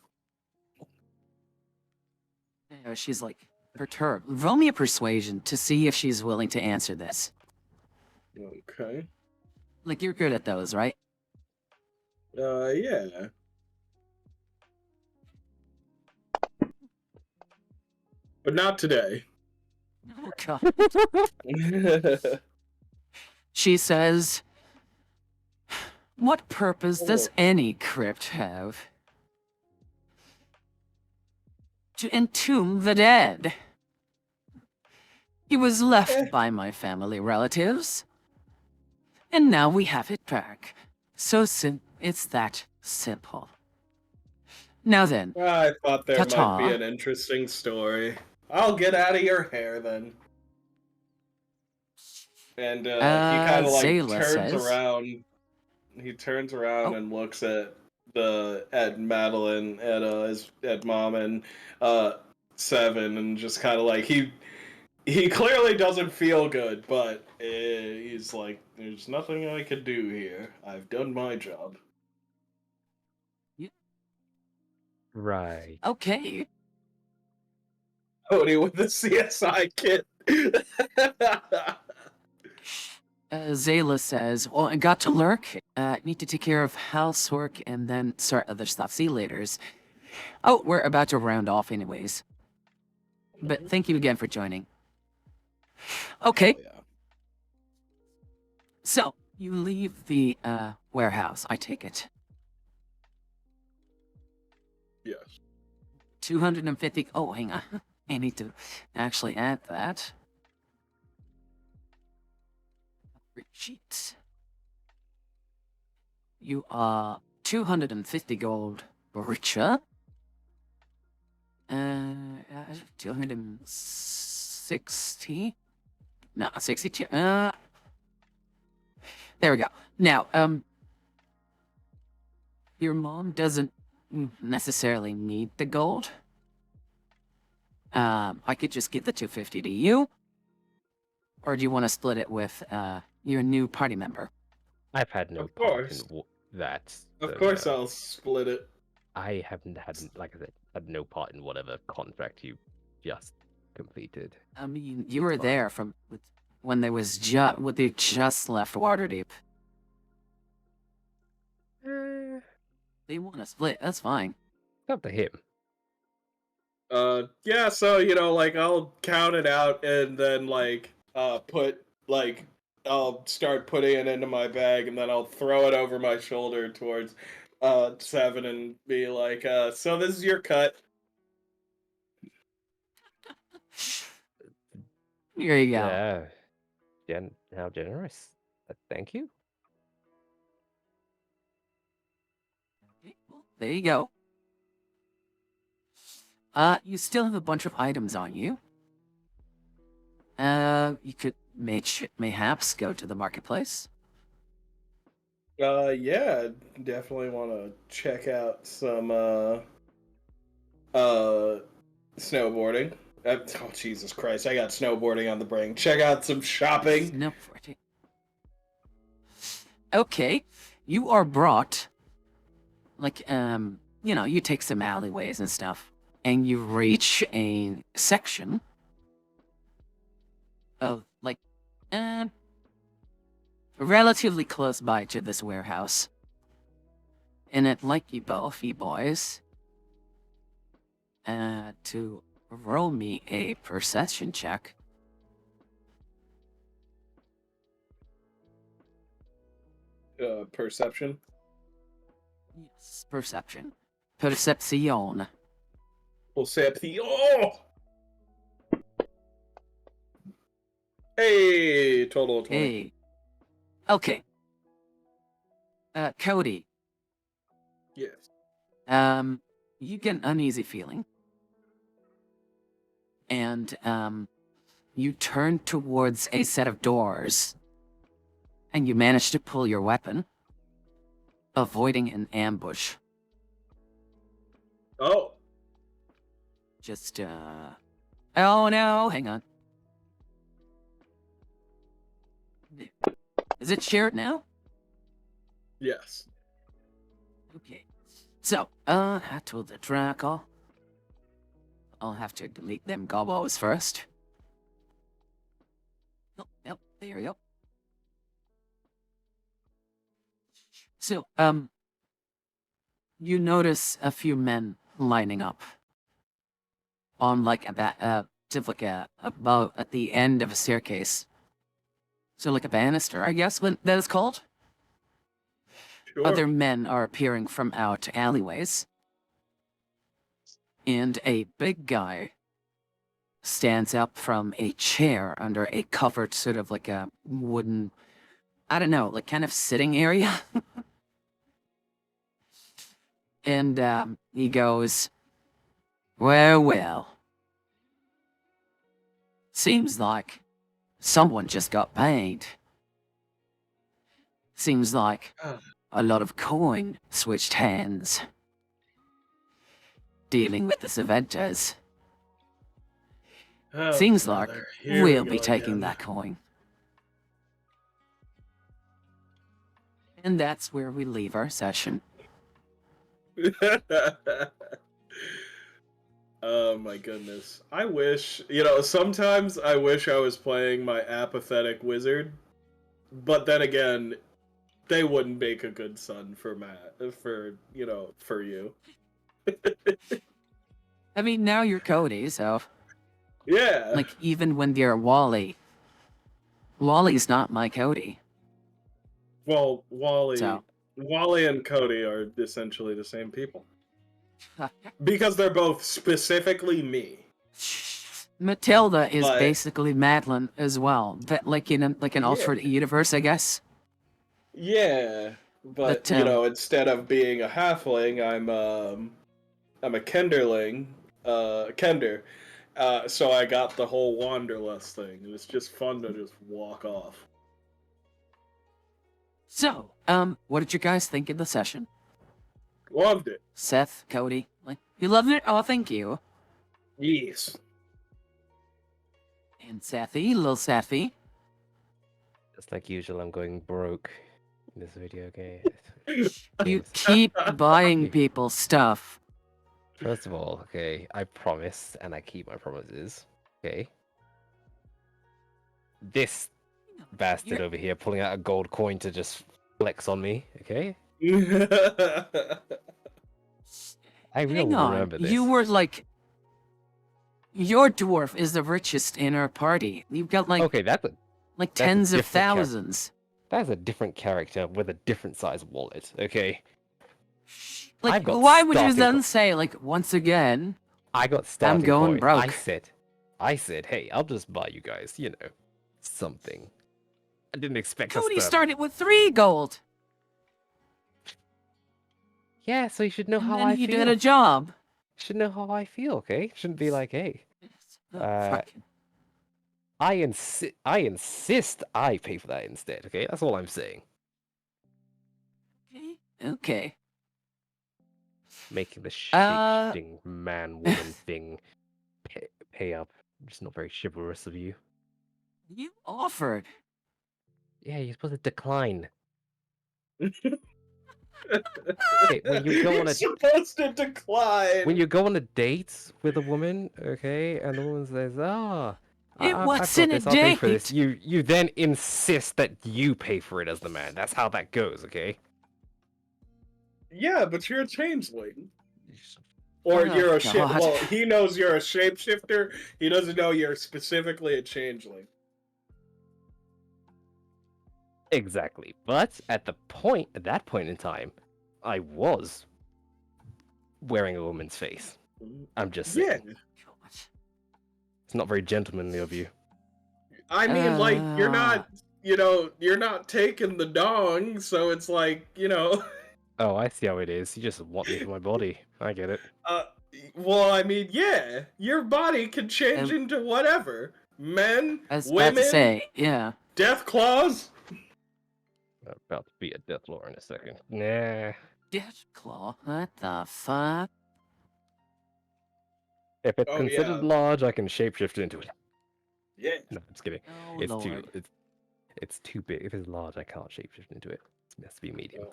She's like perturbed. Roll me a persuasion to see if she's willing to answer this. Okay. Like, you're good at those, right? Yeah. But not today. Oh, God. She says, what purpose does any crypt have? To entomb the dead. He was left by my family relatives. And now we have it back. It's that simple. Now then, I thought there might be ta-ta. an interesting story. I'll get out of your hair then. And he kind of like Zayla turns says. around. He turns around Oh. and looks at Madeline, at Mom and Seven, and just kind of like he clearly doesn't feel good, but he's like, "There's nothing I can do here. I've done my job." Right. Okay. Cody with the CSI kit. Zayla says, well, I got to lurk. Need to take care of housework and then start other stuff. See you laters. Oh, we're about to round off anyways. But thank you again for joining. Okay. Oh, yeah. So, you leave the warehouse, I take it. Yes. 250. Oh, hang on. I need to actually add that. Sheets. You are 250 gold richer. 260. No, 62. There we go. Now, your mom doesn't necessarily need the gold. I could just give the 250 to you. Or do you want to split it with your new party member? I've had no Of part in course. that. Of so course, no. I'll split it. I haven't had, like I said, had no part in whatever contract you just completed. I mean, you were fine. there from when they was when they just left Waterdeep. They want to split. That's fine. It's up to him. Yeah, so, like, I'll count it out and then, like, I'll start putting it into my bag and then I'll throw it over my shoulder towards, Seven and be like, so this is your cut. Here you go. How generous. Thank you. Okay, well, there you go. You still have a bunch of items on you. You could mayhaps go to the marketplace. Yeah, definitely want to check out some, snowboarding. Oh, Jesus Christ, I got snowboarding on the brain. Check out some shopping. Snowboarding. Okay, you are brought, like, you take some alleyways and stuff, and you reach a section of, like, relatively close by to this warehouse. And I'd like you both, you boys, to roll me a perception check. Perception. Yes, perception. Perception. Perception. Oh! Hey, total of 20. Hey. Okay. Cody. Yes. You get an uneasy feeling. And, you turn towards a set of doors. And you manage to pull your weapon, avoiding an ambush. Oh. Just, oh no, hang on. Is it shared now? Yes. Okay. So, I told the Draco. I'll have to delete them gobos first. Oh, yep, there we go. So, you notice a few men lining up on like about at the end of a staircase. So like a banister, I guess what that is called. Sure. Other men are appearing from out alleyways. And a big guy stands up from a chair under a covered sort of like a wooden, I don't know, like kind of sitting area. And he goes, well. Seems like someone just got paid. Seems like a lot of coin switched hands. Dealing with the Saventers. Oh, Seems like brother. Here we'll we be go taking again. that coin. And that's where we leave our session. Oh my goodness. I wish, sometimes I wish I was playing my apathetic wizard, but then again, they wouldn't make a good son for Matt, for you. I mean, now you're Cody, so, Yeah. like, even when you're Wally, Wally's not my Cody. Well, Wally So. and Cody are essentially the same people. Because they're both specifically me. Matilda is But- basically Madeline as well. That, like in an Yeah. alternate universe, I guess. Yeah, but But, instead of being a halfling, I'm a Kenderling, Kender. So I got the whole wanderlust thing. It was just fun to just walk off. So, what did you guys think of the session? Loved it. Seth, Cody, like, you loved it? Oh, thank you. Yes. And Sethy, little Sethy. Just like usual, I'm going broke in this video game. You keep buying people stuff. First of all, okay, I promise, and I keep my promises. Okay. This bastard You're- over here pulling out a gold coin to just flex on me. Okay. I will Hang on, remember this. you were like... Your dwarf is the richest in our party. You've got like Okay, that's a tens of different character. thousands. that's a different character with a different size wallet. Okay. Like, I've got why would you starting then po- say, like, once again, I got starting going point. broke. I said, hey, I'll just buy you guys, something. I didn't expect Cody us to... started with 3 gold, Yeah, so you should know and how then I he feel. did a job. Should know how I feel, okay? Shouldn't be like, hey, Oh, Uh, fucking- I insist I pay for that instead, okay? That's all I'm saying. Okay. Making the Uh, shape-shifting man-woman thing pay up. Just not very chivalrous of you. You offered. Yeah, you're supposed to decline. Okay, when you go on a supposed to decline. when you go on a date with a woman, okay, and the woman says, What's I've in got a this, I'll pay for this. date? You then insist that you pay for it as the man. That's how that goes, okay? Yeah, but you're a changeling. Or Oh, you're a shape. God. Well, he knows you're a shapeshifter. He doesn't know you're specifically a changeling. Exactly. But at that point in time, I was wearing a woman's face. I'm just saying. Yeah. It's not very gentlemanly of you. I mean, like, you're not, you're not taking the dong, so it's like, Oh, I see how it is. You just want me for my body. I get it. well, I mean, yeah, your body can change into whatever. Men, I was about to women, say, yeah. death claws. I'm about to be a death lord in a second. Nah. Death Claw? What the fuck? If it's Oh, considered yeah. large, I can shapeshift into it. Yeah. No, I'm just kidding. Oh, It's Lord. it's too big. If it's large, I can't shapeshift into it. It has to be medium.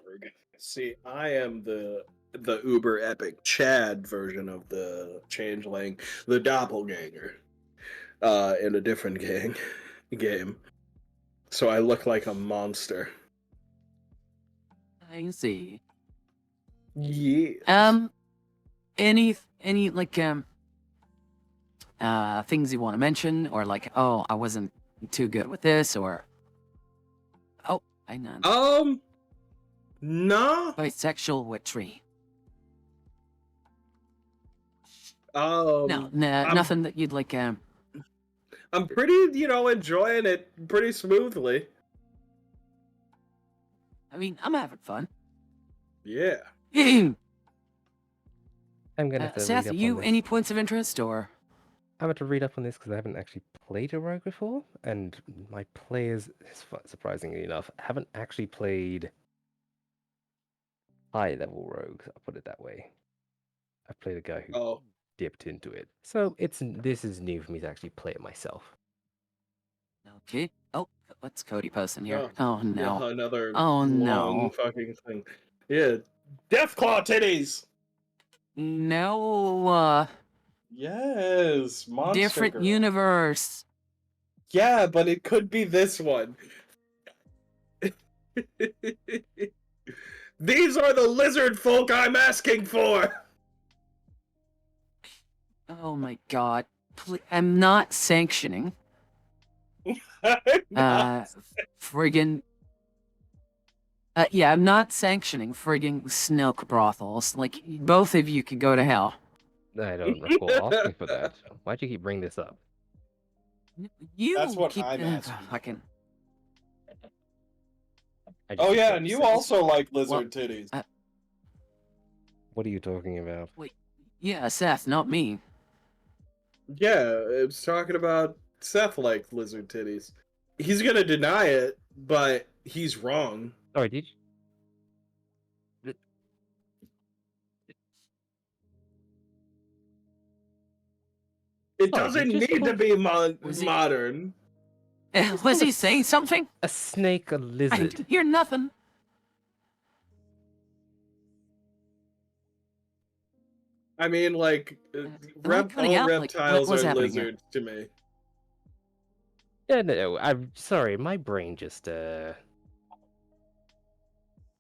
See, I am the uber epic Chad version of the changeling, the doppelganger, in a different game. So I look like a monster. I see. Yeah. Any like things you want to mention, or like, oh, I wasn't too good with this, or oh, I know. Nah. Bisexual witchery. No, No, nothing that you'd like I'm pretty, enjoying it pretty smoothly. I mean, I'm having fun. Yeah. I'm gonna have to Seth, read up you on this. any points of interest or? I'm going to read up on this because I haven't actually played a rogue before, and my players, surprisingly enough, haven't actually played high-level rogues. I'll put it that way. I've played a guy who Oh. dipped into it, so this is new for me to actually play it myself. Okay. Oh, what's Cody posting here? Oh, Oh no. Yeah, another Oh long no. fucking thing. Yeah. Deathclaw titties! No, Yes, Monster different Girl. universe. Yeah, but it could be this one. These are the lizard folk I'm asking for! Oh my god. I'm not sanctioning. Friggin'. Yeah, I'm not sanctioning friggin' snilk brothels. Like, both of you could go to hell. I don't recall asking for that. Why'd you keep bringing this up? You That's what keep. I'm asking. Fucking. I just Oh yeah, prefer and to you say- also like lizard titties. What are you talking about? Yeah, Seth, not me. Yeah, it was talking about Seth like lizard titties. He's gonna deny it, but he's wrong. Sorry, did you? It Sorry, doesn't did you need just to be Was he- modern. Was he saying something? A snake, a I lizard. didn't hear nothing. I mean, like, Am I cutting all out? Like, reptiles what's are happening here? lizards to me. Yeah, no, I'm sorry, my brain just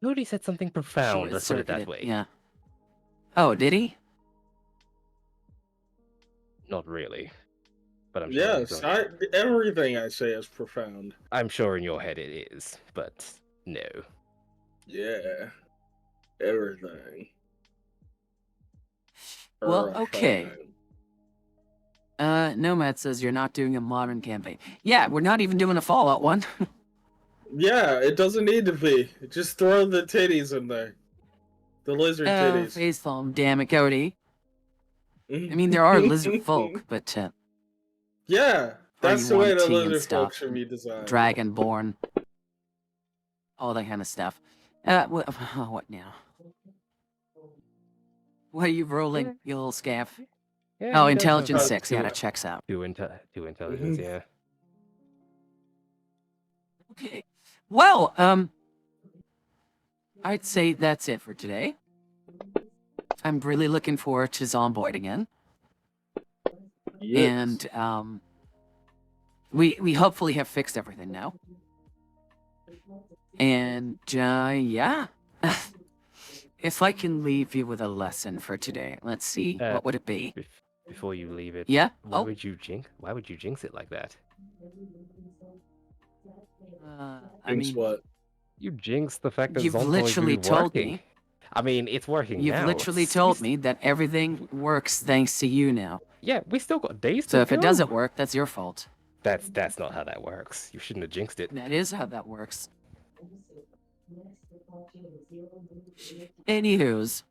Cody said something profound, let's put it that Short-circuited, way. Yeah. Oh, did he? Not really. But I'm sure Yes, everything I say is profound. I'm sure in your head it is, but no. Yeah, everything. Well, okay. Nomad says you're not doing a modern campaign. Yeah, we're not even doing a Fallout one. Yeah, it doesn't need to be. Just throw the titties in there. The lizard titties. Face foam, damn it, Cody. I mean, there are lizard folk, but Yeah, that's the 31 way the T and lizard folk stuff, should be designed. dragonborn, all that kind of stuff. What now? What are you rolling, you little scaff? Yeah, Oh, he does have intelligence about 6. Yeah, that checks out. two intelligence, yeah. Okay. Well, I'd say that's it for today. I'm really looking forward to Zomboid again. Yes. And we hopefully have fixed everything now. And yeah. If I can leave you with a lesson for today, let's see, what would it be? Before you leave it, Yeah? Why Oh. would you jinx it like that? I Jinx mean, what? You jinx the fact that You've Zontoid literally is told working. me. I mean, it's working You've now. literally It's- told me that everything works thanks to you now. Yeah, we still got days So to if it go. doesn't work, that's your fault. That's not how that works. You shouldn't have jinxed it. That is how that works. Anywho's,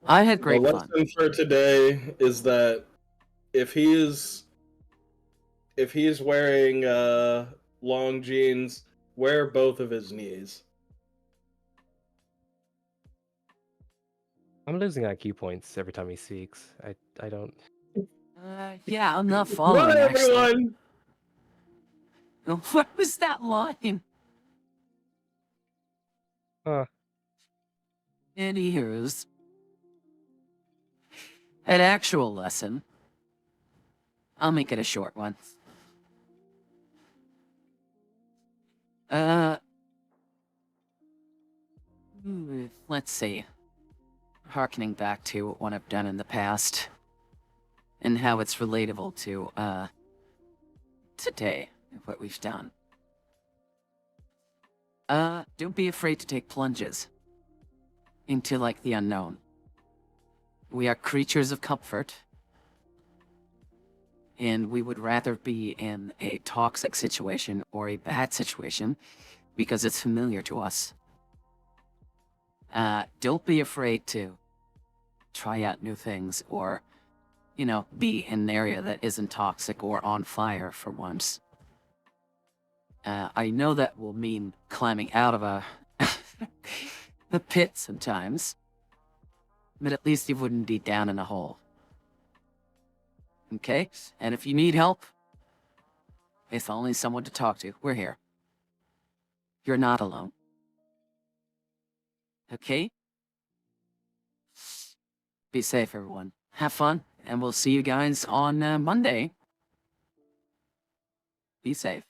I had great the fun. lesson for today is that if he's wearing long jeans, wear both of his knees. I'm losing IQ points every time he speaks. I don't. Yeah, I'm not following, Not actually. everyone. What was that line? Anywho's, an actual lesson. I'll make it a short one. Let's see. Harkening back to what I've done in the past, and how it's relatable to, today, what we've done. Don't be afraid to take plunges into, like, the unknown. We are creatures of comfort. And we would rather be in a toxic situation or a bad situation because it's familiar to us. Don't be afraid to try out new things or, you know, be in an area that isn't toxic or on fire for once. I know that will mean climbing out of a pit sometimes, but at least you wouldn't be down in a hole. Okay? And if you need help, if only someone to talk to, we're here. You're not alone. Okay? Be safe, everyone. Have fun, and we'll see you guys on Monday. Be safe.